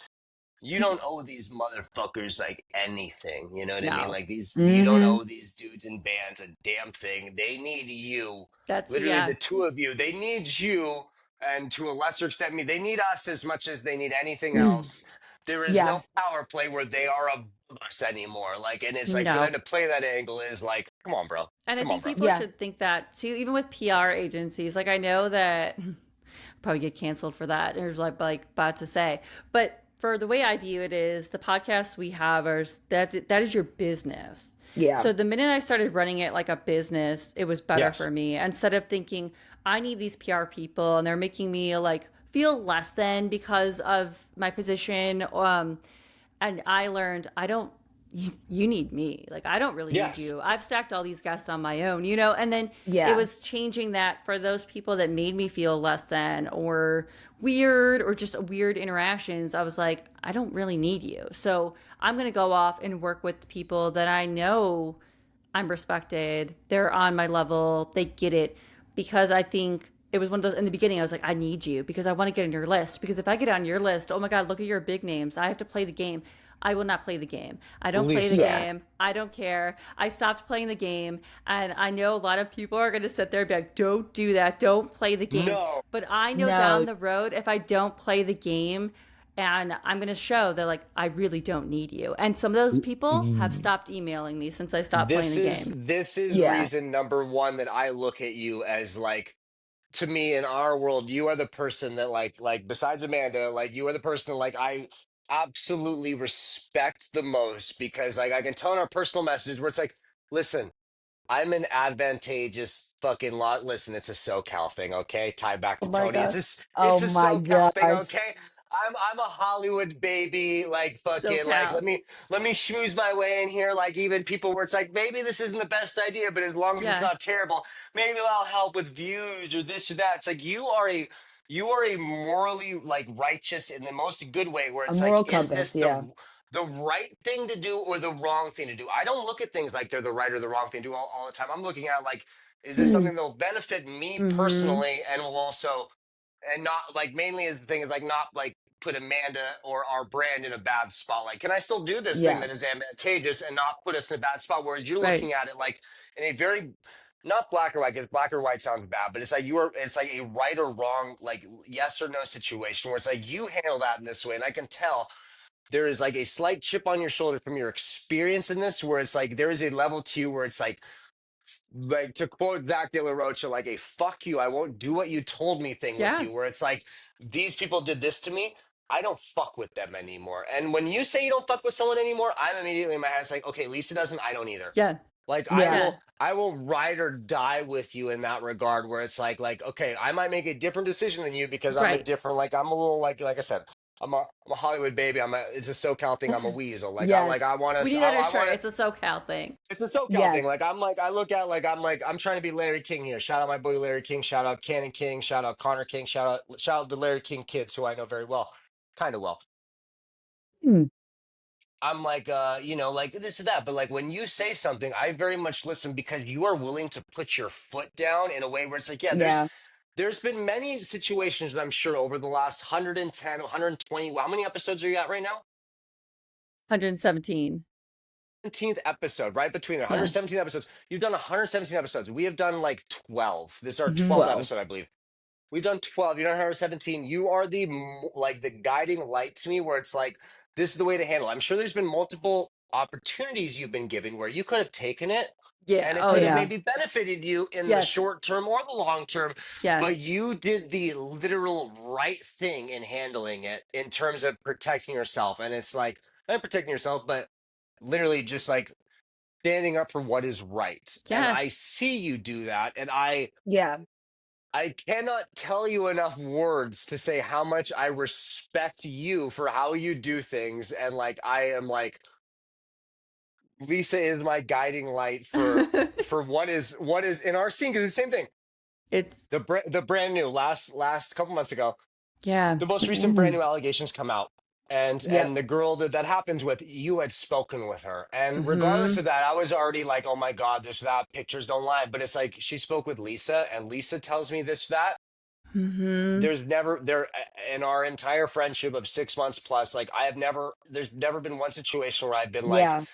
you don't owe these motherfuckers like anything. You know what I mean? No. Like these, you don't Mm-hmm. owe these dudes and bands a damn thing. They need you. That's, Literally, yeah. the two of you. They need you, and to a lesser extent, me. They need us as much as they need anything else. There is no Yes. power play where they are above us anymore. Like, and it's like for No. them to play that angle is like, come on, bro. And I Come on, think bro. people Yeah. should think that too, even with PR agencies. Like I know that probably get canceled for that, or like about to say, but for the way I view it is the podcasts we have are that is your business. Yeah. So the minute I started running it like a business, it was better Yes. for me. Instead of thinking I need these PR people and they're making me like feel less than because of my position. And I learned I don't. You need me. Like I don't really Yes. need you. I've stacked all these guests on my own, you know. And then Yeah. it was changing that for those people that made me feel less than or weird or just weird interactions. I was like, I don't really need you. So I'm gonna go off and work with people that I know I'm respected. They're on my level. They get it. Because I think it was one of those in the beginning, I was like, I need you because I want to get on your list. Because if I get on your list, oh my God, look at your big names. I have to play the game. I will not play the game. I don't play the Lisa. Yeah. game. I don't care. I stopped playing the game. And I know a lot of people are going to sit there and be like, don't do that. Don't play the game. No. But I know No. down the road, if I don't play the game, and I'm going to show that, like, I really don't need you. And some of those people have stopped emailing me since I stopped playing the game. This is Yeah. reason number one that I look at you as like, to me in our world, you are the person that like besides Amanda, like you are the person that like I absolutely respect the most because like I can tell in our personal messages where it's like, listen, I'm an advantageous fucking lot. Listen, it's a SoCal thing, okay? Tie back Oh to my Tony. God. It's Oh a my SoCal thing, gosh. okay? I'm a Hollywood baby, like So fucking like Cal. let me schmooze my way in here. Like even people where it's like maybe this isn't the best idea, but as long as it's Yeah. not terrible, maybe I'll help with views or this or that. It's like you are a morally like righteous in the most good way where A it's moral like, is compass. this Yeah. the right thing to do or the wrong thing to do? I don't look at things like they're the right or the wrong thing to do all the time. I'm looking at like, is this something that will benefit me Mm-hmm. personally and will also, and not like mainly is the thing is like not like put Amanda or our brand in a bad spot? Like, can I still do this thing Yeah. that is advantageous and not put us in a bad spot? Whereas you're Right. looking at it like in a very not black or white, because black or white sounds bad, but it's like it's like a right or wrong, like yes or no situation where it's like you handle that in this way. And I can tell there is like a slight chip on your shoulder from your experience in this, where it's like there is a level to you where it's like to quote Zach De La Rocha, like a fuck you, I won't do what you told me thing with Yeah. you, where it's like these people did this to me. I don't fuck with them anymore. And when you say you don't fuck with someone anymore, I'm immediately in my head, it's like, okay, Lisa doesn't, I don't either. Yeah. Like Yeah. Yeah. I will ride or die with you in that regard where it's like, okay, I might make a different decision than you because I'm a Right. different, like I'm a little like I said, I'm a Hollywood baby. It's a SoCal thing. I'm a weasel. Yes. I want We to, need that I shirt. want to, It's a SoCal thing. it's a SoCal Yes. thing. I look at, I'm trying to be Larry King here. Shout out my boy Larry King. Shout out Cannon King. Shout out Connor King. Shout out the Larry King kids who I know very well, kind of well. Hmm. I'm like, like this or that. But like when you say something, I very much listen because you are willing to put your foot down in a way where it's like, yeah, Yeah. there's been many situations that I'm sure over the last 110, 120. How many episodes are you at right now? 117. 17th episode, right between the Yeah. 117 episodes. You've done 117 episodes. We have done like 12. This is our Mhm. 12th 12. episode, I believe. We've done 12. You're done 117. You are like the guiding light to me where it's like, this is the way to handle it. I'm sure there's been multiple opportunities you've been given where you could have taken it Yeah. and it Oh could have yeah. Yeah. maybe benefited you in the Yes. short term or the long term, but Yes. you did the literal right thing in handling it in terms of protecting yourself. And it's like, not protecting yourself, but literally just like standing up for what is right. And Yeah. I see you do that. And Yeah. I cannot tell you enough words to say how much I respect you for how you do things. And like, I am like, Lisa is my guiding light for what is in our scene. Cause it's the same thing. It's The brand new last couple months ago, yeah. the most recent brand new allegations come out. And Yep. the girl that happens with, you had spoken with her. And regardless Mhm. of that, I was already like, oh my God, this, that, pictures don't lie. But it's like she spoke with Lisa and Lisa tells me this, that. Mhm. There's never there in our entire friendship of 6 months plus, like there's never been one situation where I've been like Yeah.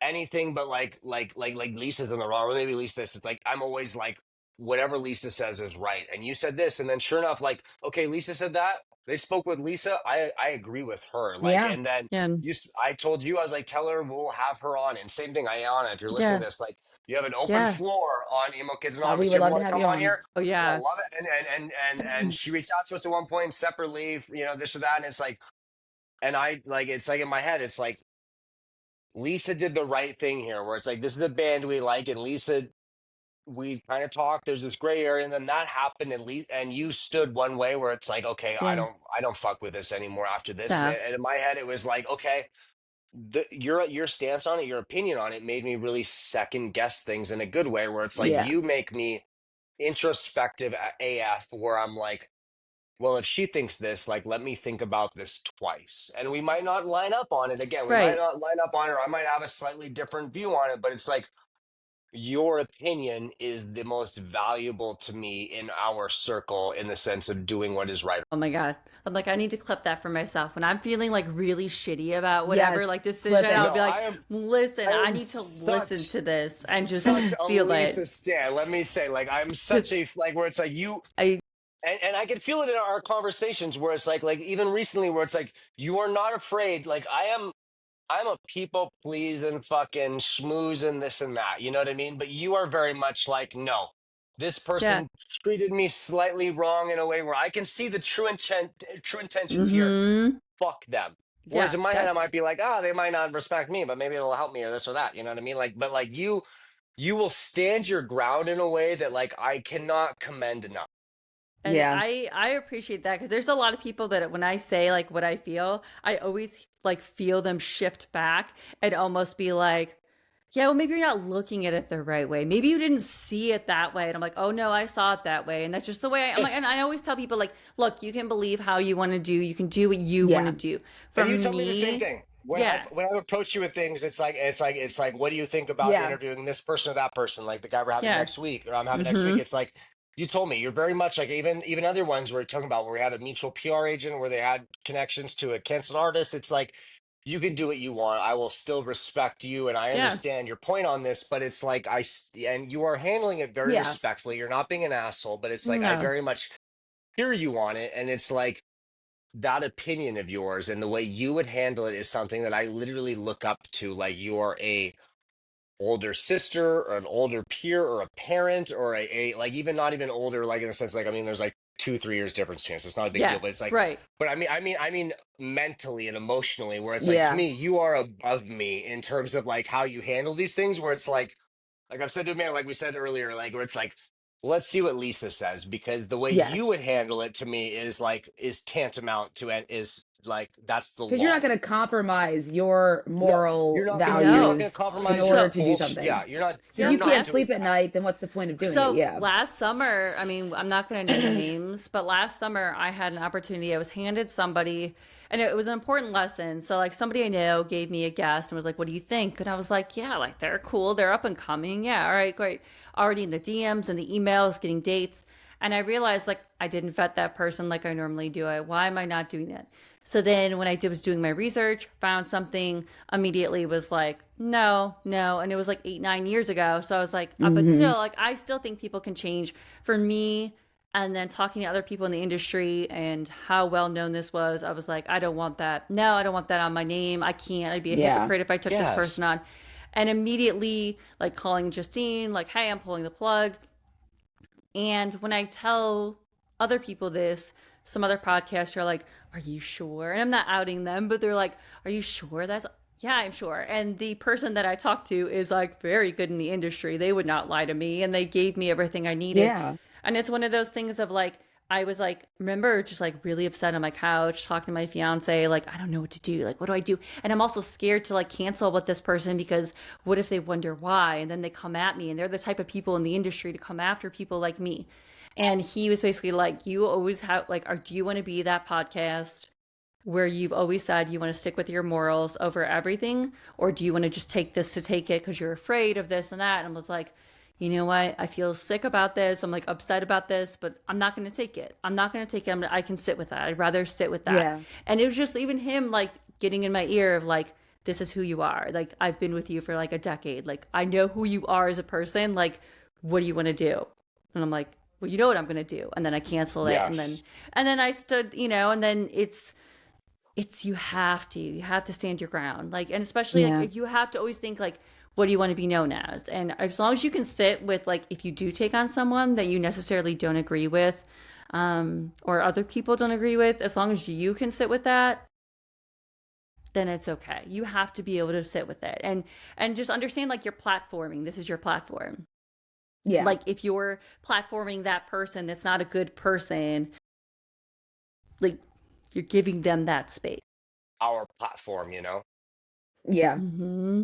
anything but like Lisa's in the wrong, or maybe Lisa this. It's like I'm always like whatever Lisa says is right. And you said this, and then sure enough, like, okay, Lisa said that. They spoke with Lisa. I agree with her. Like, Yeah. and then Yeah. I told you, I was like, tell her we'll have her on. And same thing, Ayana, if you're listening Yeah. to this, like you have an open Yeah. floor on Emo Kids We Anonymous. You would ever love to want to have come you on on. here? Oh We're gonna yeah. love it. And she reached out to us at one point separately, this or that. And it's like, and I like it's like in my head, it's like Lisa did the right thing here, where it's like this is the band we like, and Lisa, we kind of talked. There's this gray area, and then that happened, and you stood one way, where it's like, okay, Yeah. I don't fuck with this anymore after this, Yeah. and in my head, it was like, okay, your stance on it, your opinion on it, made me really second guess things in a good way, where it's like Yeah. you make me introspective AF, where I'm like, well, if she thinks this, like, let me think about this twice. And we might not line up on it again. We might Right. not line up on it, or I might have a slightly different view on it, but it's like your opinion is the most valuable to me in our circle in the sense of doing what is right. Oh my God. I'm like, I need to clip that for myself. When I'm feeling like really shitty about Yes. whatever like decision, Clip it. I'll No, be like, I am listen, I I am need to listen to this and just such a feel Lisa it. stan. Let me say, like, I'm such 'Cause a like where it's like you I and I can feel it in our conversations where it's like even recently where it's like you are not afraid. Like I'm a people pleasing fucking schmooze and this and that. You know what I mean? But you are very much like, no, this yeah. person treated me slightly wrong in a way where I can see the true intentions here. Mm-hmm. Fuck them. Whereas Yeah. in my head, I might That's be like, they might not respect me, but maybe it'll help me or this or that. You know what I mean? Like, but like you will stand your ground in a way that like I cannot commend enough. and Yeah. I appreciate that because there's a lot of people that when I say like what I feel, I always like feel them shift back and almost be like, yeah, well, maybe you're not looking at it the right way. Maybe you didn't see it that way. And I'm like, oh no, I saw it that way. And that's just the way I'm like, Yes. and I always tell people like, look, you can believe how you want to do. You can do what you want to Yeah. do. And For you tell me the same me, thing. yeah, When I approach you with things, it's like, what do you think about Yeah. interviewing this person or that person? Like the guy we're having Yeah. next week, or I'm having next week. mm-hmm. It's like You told me you're very much like even other ones we're talking about where we had a mutual PR agent where they had connections to a canceled artist. It's like you can do what you want. I will still respect you, and I Yeah. understand your point on this. But it's like and you are handling it very Yeah. respectfully. You're not being an asshole, but it's like I No. very much hear you on it, and it's like that opinion of yours and the way you would handle it is something that I literally look up to. Like you are a older sister or an older peer or a parent or a like even not even older like in the sense like I mean there's like 2 3 years difference between us. It's not a big deal, Yeah. but it's like Right. but I mean mentally and emotionally where it's like to Yeah. me you are above me in terms of like how you handle these things where it's like I've said to a man like we said earlier like where it's like let's see what Lisa says because the way Yes. you would handle it to me is like is tantamount to and is like that's the Because you're not law. going to compromise your No, moral you're not going No. to values in compromise order your So, to do bullshit. Yeah, something. If yeah, you're you not can't doing sleep last at that. night, then what's the point of doing it? So Yeah. last summer, I mean, I'm not going to name names, but last summer I had an opportunity. I was handed somebody, and it was an important lesson. So, like, somebody I know gave me a guest and was like, "What do you think?" And I was like, "Yeah, like they're cool. They're up and coming. Yeah, all right, great." Already in the DMs and the emails, getting dates. And I realized, like, I didn't vet that person like I normally do. Why am I not doing that? So then when was doing my research, found something, immediately was like, no, no. And it was like 8, 9 years ago. So I was like, but Hmm. still, like, I still think people can change. For me, and then talking to other people in the industry and how well known this was, I was like, I don't want that. No, I don't want that on my name. I can't. I'd be a Yeah. hypocrite if I took this Yes. person on. And immediately, like, calling Justine, like, hey, I'm pulling the plug. And when I tell other people this, some other podcasts are like, "Are you sure?" And I'm not outing them, but they're like, "Are you sure that's?" Yeah, I'm sure. And the person that I talked to is like very good in the industry. They would not lie to me, and they gave me everything I needed. Yeah. And it's one of those things of like, I was like, remember just like really upset on my couch talking to my fiance, like, I don't know what to do. Like, what do I do? And I'm also scared to like cancel with this person because what if they wonder why? And then they come at me and they're the type of people in the industry to come after people like me. And he was basically like, you always have, like, do you want to be that podcast where you've always said you want to stick with your morals over everything? Or do you want to just take this to take it because you're afraid of this and that? And I was like, you know what? I feel sick about this. I'm like upset about this, but I'm not going to take it. I'm not going to take it. I can sit with that. I'd rather sit with that. Yeah. And it was just even him like getting in my ear of like, this is who you are. Like, I've been with you for like a decade. Like, I know who you are as a person. Like, what do you want to do? And I'm like, well, you know what I'm going to do. And then I cancel it. Yes. And then I stood, and then it's you have to stand your ground, like, and especially Yeah. like you have to always think like, what do you want to be known as? And as long as you can sit with like, if you do take on someone that you necessarily don't agree with, or other people don't agree with, as long as you can sit with that, then it's okay. You have to be able to sit with it and just understand like you're platforming. This is your platform. Yeah. Like if you're platforming that person that's not a good person, like you're giving them that space. Our platform, you know? Yeah. Mm-hmm.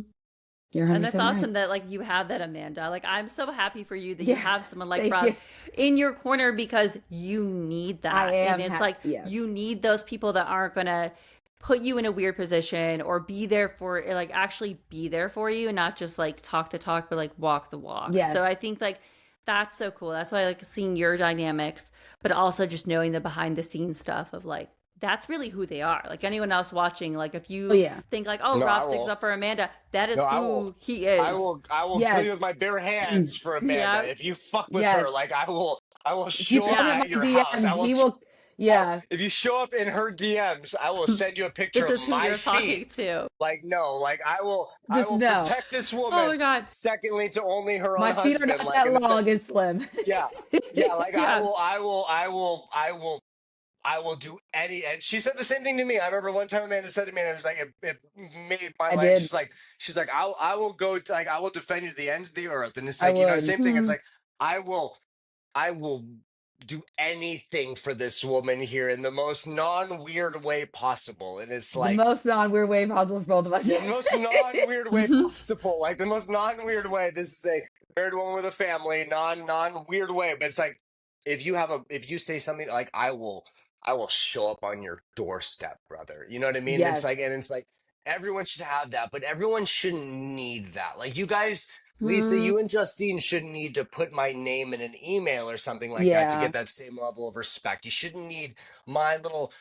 You're And that's 100% right. awesome that like you have that, Amanda. Like I'm so happy for you that you Yeah. have someone like Thank Rob you. in your corner because you need I that. And am it's like yes. you need those people that aren't gonna put you in a weird position or be there for like actually be there for you and not just like talk the talk but like walk the walk. Yes. So I think like that's so cool. That's why I like seeing your dynamics, but also just knowing the behind the scenes stuff of like that's really who they are. Like anyone else watching, like if Oh you yeah. think like, oh, No, I Rob sticks will. up for Amanda, that is No, I will. who he is. I will kill Yes. you with my bare hands for Amanda. Yeah. If you fuck with Yes. her, like I will If you show send up him Yeah. my at your house. DMs, he will. Yeah. If you show up in her DMs, I will send you a picture This of is who my you're feet. talking to. Like no, like I Just will know protect this Oh woman. my God. Secondly, to only her own my feet are husband. not Like that in the long sense, and slim. yeah, yeah. Like Yeah. I will do any. And she said the same thing to me. I remember one time Amanda said to me, and it was like it made my I life. did. She's like I will go to, like I will defend you to the ends of the earth. And it's I like would. same thing. It's Hmm. like I will I will do anything for this woman here in the most non weird way possible. And it's The like most non-weird way possible for both of us. the Yes. most non weird way Hmm. possible. Like the most non weird way. This is a married woman with a family, non weird way. But it's like if you say something like I will show up on your doorstep, brother. You know what I mean? Yes. It's like everyone should have that, but everyone shouldn't need that. Like you guys Lisa, Hmm. you and Justine shouldn't need to put my name in an email or something like that to Yeah. get that same level of respect. You shouldn't need my little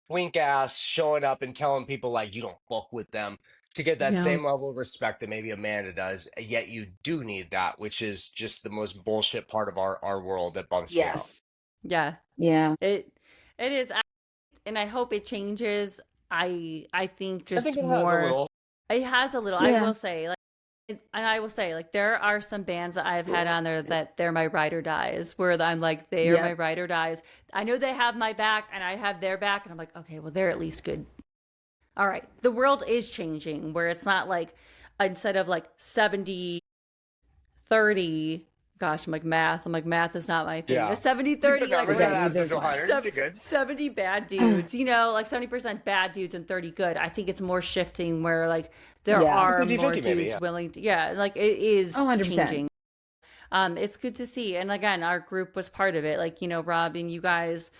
twink ass showing up and telling people like you don't fuck with them to get that No. same level of respect that maybe Amanda does. Yet you do need that, which is just the most bullshit part of our world that bumps me out. Yes. Yeah. Yeah. It it is, and I hope it changes. I think I think just it has a more. little. It has a little. I Yeah. will say, like, and I will say, like, there are some bands that I've had on there that they're my ride or dies, where I'm like, they are my Yep. ride or dies. I know they have my back, and I have their back, and I'm like, okay, well, they're at least good. All right, the world is changing, where it's not like instead of like 70 30. Gosh, I'm like math is not my thing. A Yeah. 70 It's a good 30, like number. It's It's like not there's neither asking is to mine. 100. You did good. 70 bad dudes, like 70% bad dudes and 30 good. I think it's more shifting where like there Yeah. are more 50-50 maybe, dudes yeah. willing to, yeah, like it is 100%. changing. It's good to see. And again, our group was part of it. Like, Rob and you guys,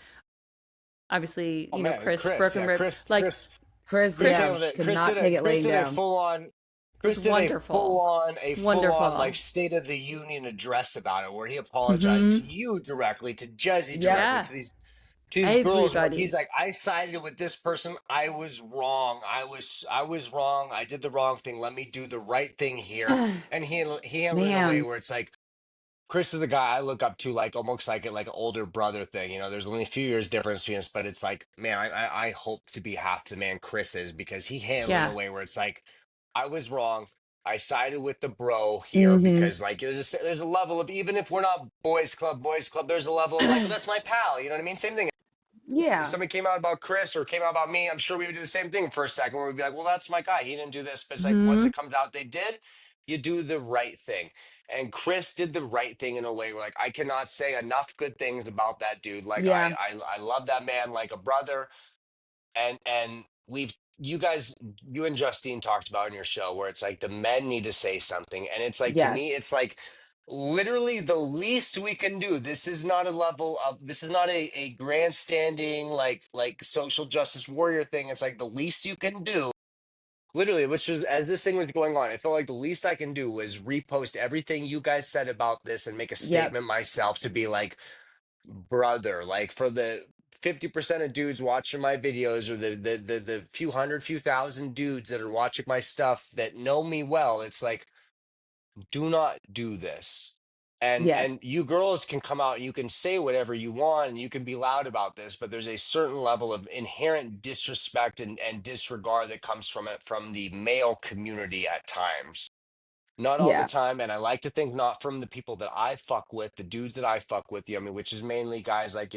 obviously, Oh man, Chris, Chris, Broken yeah, Rib, like Chris, Chris Chris yeah, nailed it. could not take it Chris laying did a down. full on was Chris did a wonderful. full on like Wonderful. State of the Union address about it, where he apologized to Mm-hmm. you directly, to Jezzy Yep. directly, Yeah. to these girls, where he's Everybody. like, I sided with this person. I was wrong. I was wrong. I did the wrong thing. Let me do the right thing here. And he handled it in a way Man. where it's like Chris is a guy I look up to, like almost like an older brother thing. There's only a few years difference between us, but it's like, man, I hope to be half the man Chris is, because he handled it in Yeah. a way where it's like, I was wrong. I sided with the bro here Mm-hmm. because like there's a level of, even if we're not boys club, there's a level of like, well, that's my pal. You know what I mean? Same thing. If Yeah. somebody came out about Chris or came out about me, I'm sure we would do the same thing for a second, where we'd be like, well, that's my guy. He didn't do this. But it's like, once Hmm. it comes out, they did, you do the right thing. And Chris did the right thing in a way where, like, I cannot say enough good things about that dude. Like, Yeah. I love that man like a brother. And you guys, you and Justine talked about in your show where it's like the men need to say something. And it's like, to Yes. me, it's like literally the least we can do. This is not a level of, this is not a grandstanding, like social justice warrior thing. It's like the least you can do. Literally, which is, as this thing was going on, I felt like the least I can do was repost everything you guys said about this and make a Yep. statement myself, to be like, brother, like for the 50% of dudes watching my videos, or the few hundred, few thousand dudes that are watching my stuff that know me well, it's like, do not do this. Yes. And you girls can come out and you can say whatever you want and you can be loud about this, but there's a certain level of inherent disrespect and disregard that comes from it, from the male community at times. Not all the Yeah. time, and I like to think not from the people that I fuck with, the dudes that I fuck with. I mean, which is mainly guys like,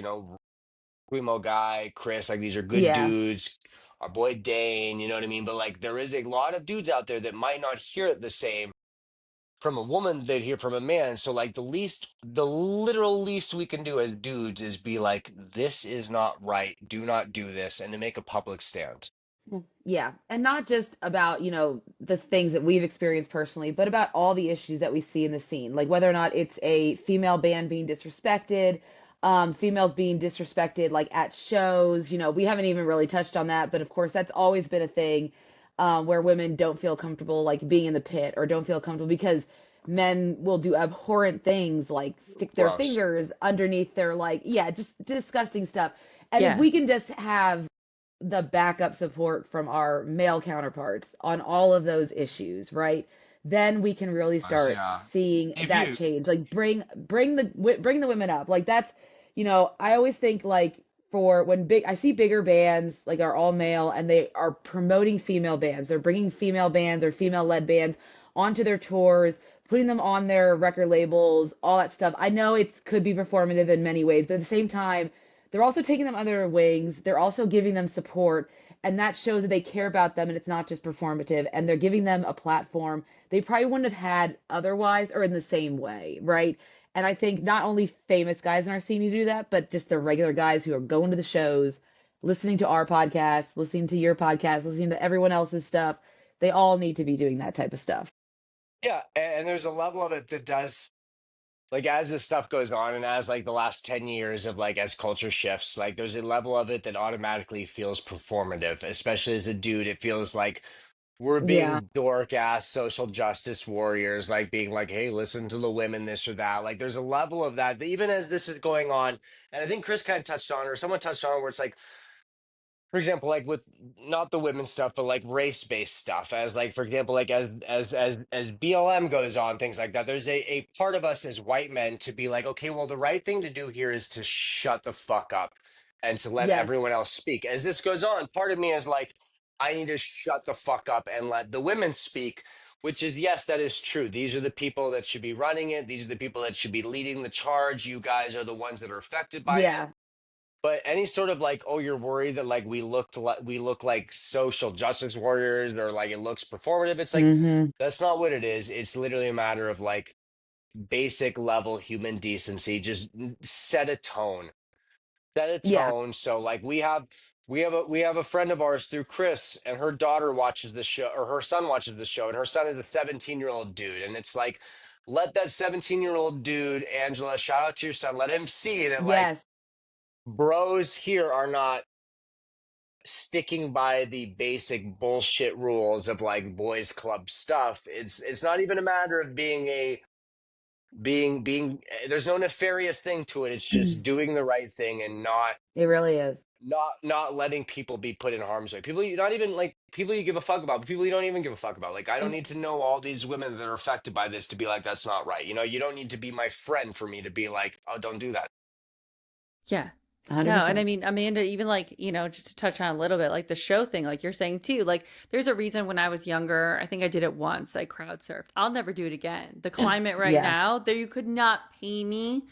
Primo Guy, Chris, like these are good Yeah. dudes. Our boy Dane, you know what I mean? But like there is a lot of dudes out there that might not hear it the same from a woman they'd hear from a man. So like the literal least we can do as dudes is be like, this is not right. Do not do this, and to make a public stand. Yeah, and not just about, the things that we've experienced personally, but about all the issues that we see in the scene, like whether or not it's a female band being disrespected, females being disrespected, like at shows. We haven't even really touched on that, but of course, that's always been a thing, where women don't feel comfortable, like being in the pit, or don't feel comfortable because men will do abhorrent things like stick their Gross. fingers underneath their, like, yeah, just disgusting stuff. And if Yeah. we can just have the backup support from our male counterparts on all of those issues, right? Then we can really start Yeah. seeing If that you change. Like bring the women up. Like that's, I always think like for when I see bigger bands like are all male and they are promoting female bands. They're bringing female bands or female led bands onto their tours, putting them on their record labels, all that stuff. I know it could be performative in many ways, but at the same time, they're also taking them under their wings. They're also giving them support. And that shows that they care about them and it's not just performative. And they're giving them a platform they probably wouldn't have had otherwise or in the same way, right? And I think not only famous guys in our scene need to do that, but just the regular guys who are going to the shows, listening to our podcast, listening to your podcast, listening to everyone else's stuff. They all need to be doing that type of stuff. Yeah, and there's a level of it that does, like, as this stuff goes on, and as like the last 10 years of, like, as culture shifts, like there's a level of it that automatically feels performative, especially as a dude. It feels like we're Yeah. being dork ass social justice warriors, like being like, hey, listen to the women, this or that. Like there's a level of that, even as this is going on. And I think Chris kind of touched on, or someone touched on, where it's like, for example, like with not the women stuff, but like race-based stuff, as like, for example, like as BLM goes on, things like that, there's a part of us as white men to be like, okay, well, the right thing to do here is to shut the fuck up and to let Yes. everyone else speak. As this goes on, part of me is like, I need to shut the fuck up and let the women speak, which is, yes, that is true. These are the people that should be running it. These are the people that should be leading the charge. You guys are the ones that are affected by it. Yeah. But any sort of like, oh, you're worried that like we look like social justice warriors, or like it looks performative. It's like, Hmm. that's not what it is. It's literally a matter of like basic level human decency. Just set a tone. Set a Yeah. tone. So like we have a friend of ours through Chris, and her daughter watches the show, or her son watches the show, and her son is a 17-year-old dude. And it's like, let that 17-year-old dude, Angela, shout out to your son, let him see that like Yes. bros here are not sticking by the basic bullshit rules of like boys club stuff. It's not even a matter of being a being there's no nefarious thing to it. It's just doing the right thing and It really is. not letting people be put in harm's way. People you not even like people you give a fuck about, but people you don't even give a fuck about. Like I don't And need to know all these women that are affected by this to be like that's not right. You know, you don't need to be my friend for me to be like, oh, don't do that. Yeah. No, and I 100%. mean, Amanda, even like, just to touch on a little bit, like the show thing, like you're saying too, like there's a reason when I was younger, I think I did it once, I crowd surfed. I'll never do it again. The climate right Yeah. now, there you could not pay me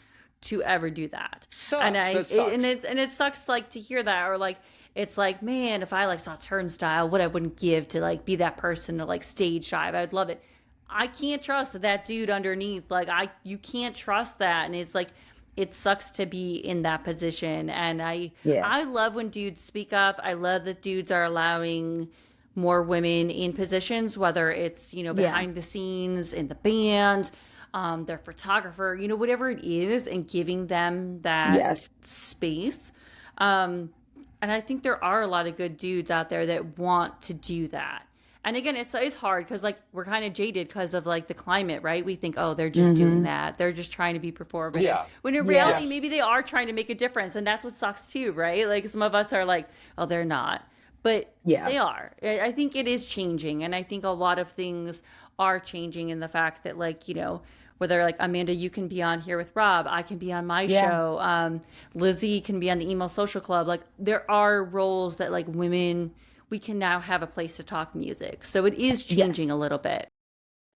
to ever do that. And Sucks. That sucks. it sucks like to hear that, or like it's like, man, if I like saw Turnstile, what I wouldn't give to like be that person to like stage dive. I'd love it. I can't trust that dude underneath. Like you can't trust that. And it's like it sucks to be in that position. And Yeah. I love when dudes speak up. I love that dudes are allowing more women in positions, whether it's, Yeah. behind the scenes in the band, their photographer, whatever it is, and giving them that Yes. space. And I think there are a lot of good dudes out there that want to do that. And again, it's hard because like we're kind of jaded because of like the climate, right? We think, oh, they're just doing Hmm. that. They're just trying to be performative. Yeah. When in Yeah. reality, Yes. maybe they are trying to make a difference, and that's what sucks too, right? Like some of us are like, oh, they're not, but Yeah. they are. I think it is changing, and I think a lot of things are changing in the fact that like whether like Amanda, you can be on here with Rob, I can be on my Yeah. show, Lizzie can be on the Emo Social Club. Like there are roles that like women, we can now have a place to talk music. So it is changing Yes. a little bit.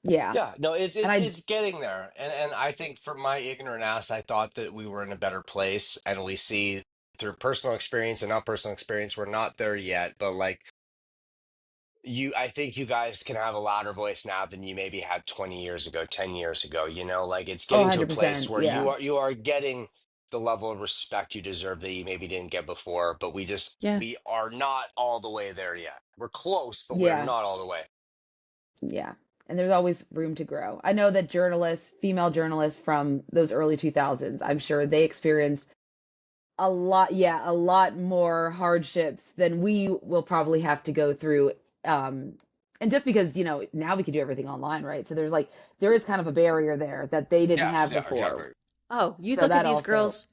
Yeah. Yeah, no, it's And it's I, it's getting there, and I think for my ignorant ass, I thought that we were in a better place, and we see through personal experience and not personal experience, we're not there yet. But like I think you guys can have a louder voice now than you maybe had 20 years ago, 10 years ago. You know, like it's oh, getting to a place 100%. where Yeah. you are getting the level of respect you deserve that you maybe didn't get before. But Yeah. we are not all the way there yet. We're close, but we're Yeah. not all the way. Yeah. And there's always room to grow. I know that journalists, female journalists from those early 2000s, I'm sure they experienced a lot more hardships than we will probably have to go through. Um, and just because, now we can do everything online, right? So there is kind of a barrier there that they didn't Yes, have yeah, exactly. before. Oh, you So look at that these also, girls.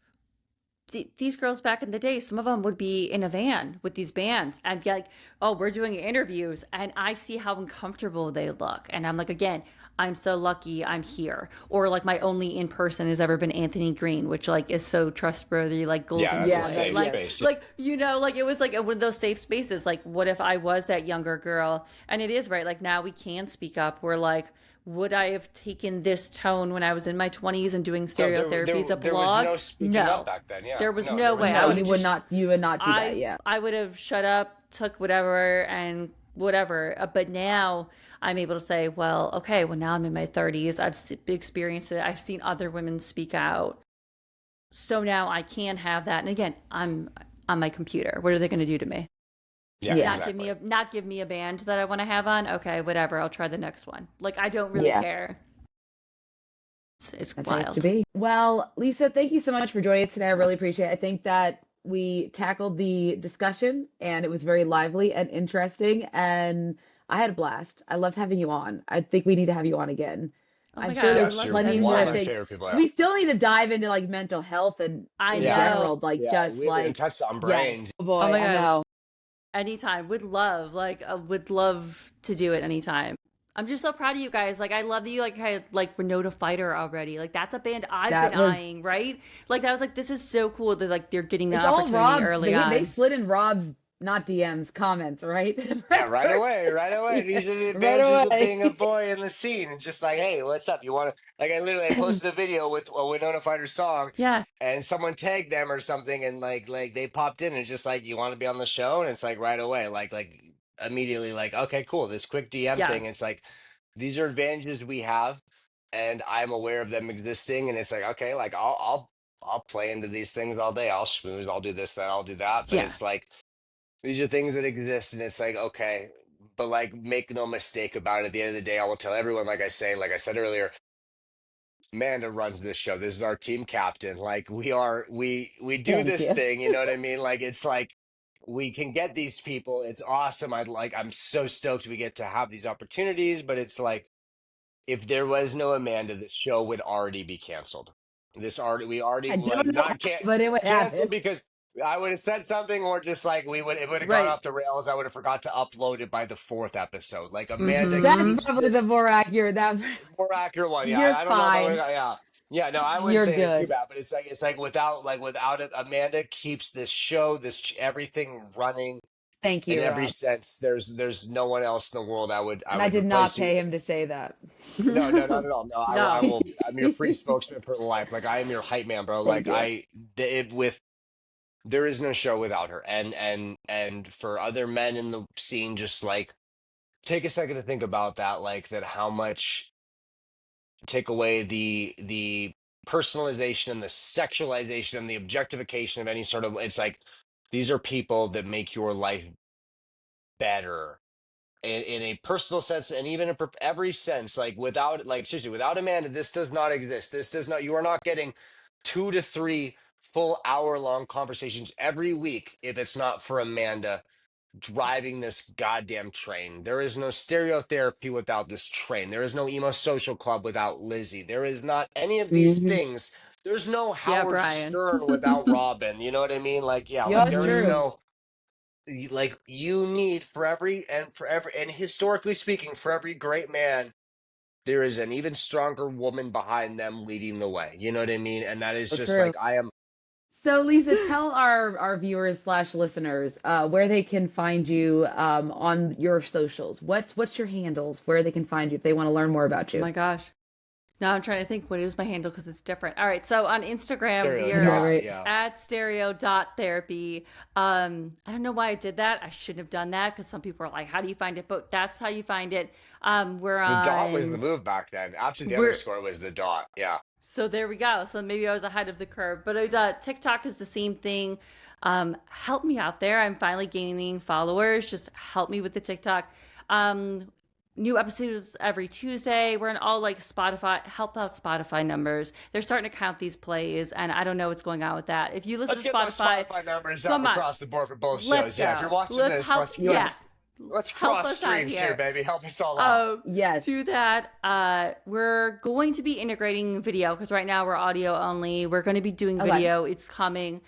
These girls back in the day, some of them would be in a van with these bands and be like, oh, we're doing interviews. And I see how uncomfortable they look. And I'm like, again, I'm so lucky I'm here. Or like my only in person has ever been Anthony Green, which like is so trustworthy, like Yeah, golden that's a yeah, boy. that, safe Like, yes. space. like, like it was like one of those safe spaces. Like, what if I was that younger girl? And it is right. Like now we can speak up. We're like, would I have taken this tone when I was in my 20s and doing No, stereotherapy as a there was blog? no speaking up No. back then. Yeah, There was no, no there was way. No, not. you would not do that. Yeah. I would have shut up, took whatever and whatever. But now I'm able to say, well, okay, well now I'm in my 30s. I've experienced it. I've seen other women speak out. So now I can have that. And again, I'm on my computer. What are they going to do to me? Yeah, Yeah. exactly. Not give me a band that I want to have on. Okay, whatever. I'll try the next one. Like I don't really Yeah. care. It's That's how it has to wild. be. Well, Lisa, thank you so much for joining us today. I really appreciate it. I think that we tackled the discussion and it was very lively and interesting. And I had a blast. I loved having you on. I think we need to have you on again. Oh I'm my sure God, I would there's Yes, love you're to plenty one of more my anytime. things. favorite people. 'Cause Yeah. we still need to dive into like mental health and I in Yeah. know. general, like Yeah. just We haven't even like touched on yes. brains. Oh boy, Oh my I God, know. anytime. Would love to do it anytime. I'm just so proud of you guys. Like I love that you like had like Winona Fighter already. Like that's a band I've been That was eyeing, right? Like I was like, this is so cool that like they're getting the it's all opportunity Rob's. early They on. slid in Rob's not DMs comments, right? Yeah, right First, away, right away. yeah, These are the right advantages of away. being a boy in the scene. It's just like, hey, what's up? You want to like? I posted a video with a Winona Fighter song, Yeah, and someone tagged them or something, and like they popped in, and it's just like, you want to be on the show, and it's like right away, like immediately, like, okay, cool. This quick DM yeah, thing. It's like these are advantages we have, and I'm aware of them existing, and it's like, okay, like I'll play into these things all day. I'll schmooze. I'll do this, that. I'll do that. But yeah. it's like these are things that exist, and it's like, okay, but like, make no mistake about it. At the end of the day, I will tell everyone, like I said earlier, Amanda runs this show. This is our team captain. Like, we do Thank this you. thing. You know what I mean? Like, it's like we can get these people. It's awesome. I'm so stoked we get to have these opportunities. But it's like, if there was no Amanda, this show would already be canceled. We already I don't like know not how, can't but it would canceled happen. because I would have said something, or just like it would have gone Right. off the rails. I would have forgot to upload it by the fourth episode. Like, Amanda Mm-hmm. That's keeps probably the this more accurate. That more accurate one. Yeah, you're I don't know if I would fine. have. Yeah, yeah. No, I wouldn't You're say it too good. bad, but it's like without it, Amanda keeps this show, everything running Thank in you, every Rob. sense. There's no one else in the world I And I would did not replace you. pay him to say that. No, no, not at all. No, I No. will. I'm your free spokesman for life. Like, I am your hype man, bro. Thank Like, you. with there is no show without her. And for other men in the scene, just like take a second to think about that. Like, that how much take away the personalization and the sexualization and the objectification of any sort of. It's like these are people that make your life better in a personal sense, and even in every sense. Like, without, like, seriously, without Amanda, this does not exist. This does not, you are not getting 2 to 3 full hour long conversations every week if it's not for Amanda driving this goddamn train. There is no stereotherapy without this train. There is no emo social club without Lizzie. There is not any of these Hmm. things. There's no Yeah, Howard Brian. Stern without Robin. You know what I mean? Like, yeah, Yeah, like that's there is true. Hmm. no, like, you need for every and historically speaking, for every great man, there is an even stronger woman behind them leading the way. You know what I mean? And that is So just true. like, I am. So, Lisa, tell our viewers slash listeners where they can find you on your socials. What's your handles? Where they can find you if they want to learn more about Oh you. my gosh. Now I'm trying to think what is my handle because it's different. All right. So on Instagram, Stereo we I know, are dot, right? yeah. at stereo.therapy. I don't know why I did that. I shouldn't have done that because some people are like, how do you find it? But that's how you find it. We're The dot was the on, move back then. After the we're, underscore was the dot. Yeah. so there we go. So maybe I was ahead of the curve. But it's, TikTok is the same thing. Help me out there. I'm finally gaining followers. Just help me with the TikTok. Um, New episodes every Tuesday. We're in all like Spotify, help out Spotify numbers. They're starting to count these plays, and I don't know what's going on with that. If you listen Let's to get those Spotify, Spotify numbers up come on, across the board for both let's shows. Yeah, if you're go. watching Let's this, help. let's Yeah, let's help cross us out streams here, here. baby. Help us all out. Um, Yes. do that. We're going to be integrating video because right now we're audio only. We're going to be doing Okay. video. It's coming.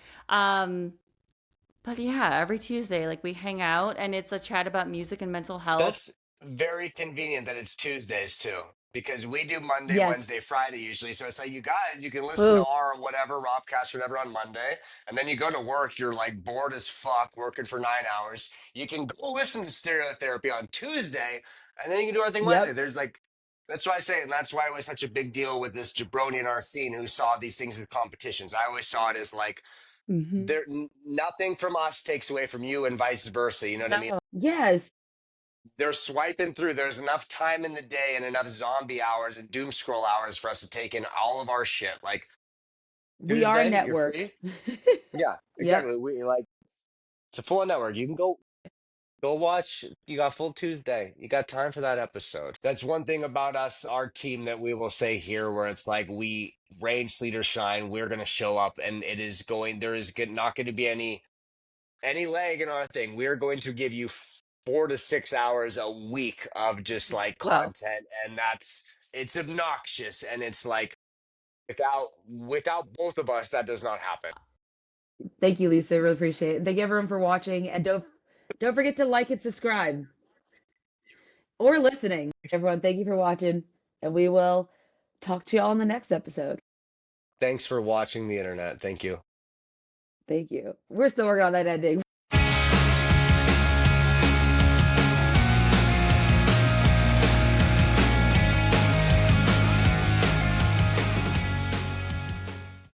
But yeah, every Tuesday, like we hang out and it's a chat about music and mental health. That's very convenient that it's Tuesdays too, because we do Monday, Yes. Wednesday, Friday usually. So it's like, you guys, you can listen to Ooh. our whatever, Robcast, whatever, on Monday, and then you go to work, you're like bored as fuck, working for 9 hours. You can go listen to Stereotherapy on Tuesday, and then you can do our thing Wednesday. Yep. There's like, that's why I say, and that's why it was such a big deal with this jabroni in our scene who saw these things as competitions. I always saw it as like, Mm-hmm. nothing from us takes away from you, and vice versa. You know what I mean? No. Yes. They're swiping through. There's enough time in the day and enough zombie hours and doom scroll hours for us to take in all of our shit. Like, We are a Tuesday, you're network. free. Yeah, Yep. exactly. We like, it's a full network. You can go watch. You got full Tuesday. You got time for that episode. That's one thing about us, our team, that we will say here, where it's like, we rain, sleet, or shine, we're gonna show up, and it is going. There is not going to be any leg in our thing. We're going to give you 4 to 6 hours a week of just like Wow. content, and it's obnoxious, and it's like without both of us, that does not happen. Thank you, Lisa. Really appreciate it. Thank you everyone for watching, and don't forget to like and subscribe or listening. Everyone, thank you for watching, and we will talk to y'all in the next episode. Thanks for watching the internet. Thank you. Thank you. We're still working on that ending.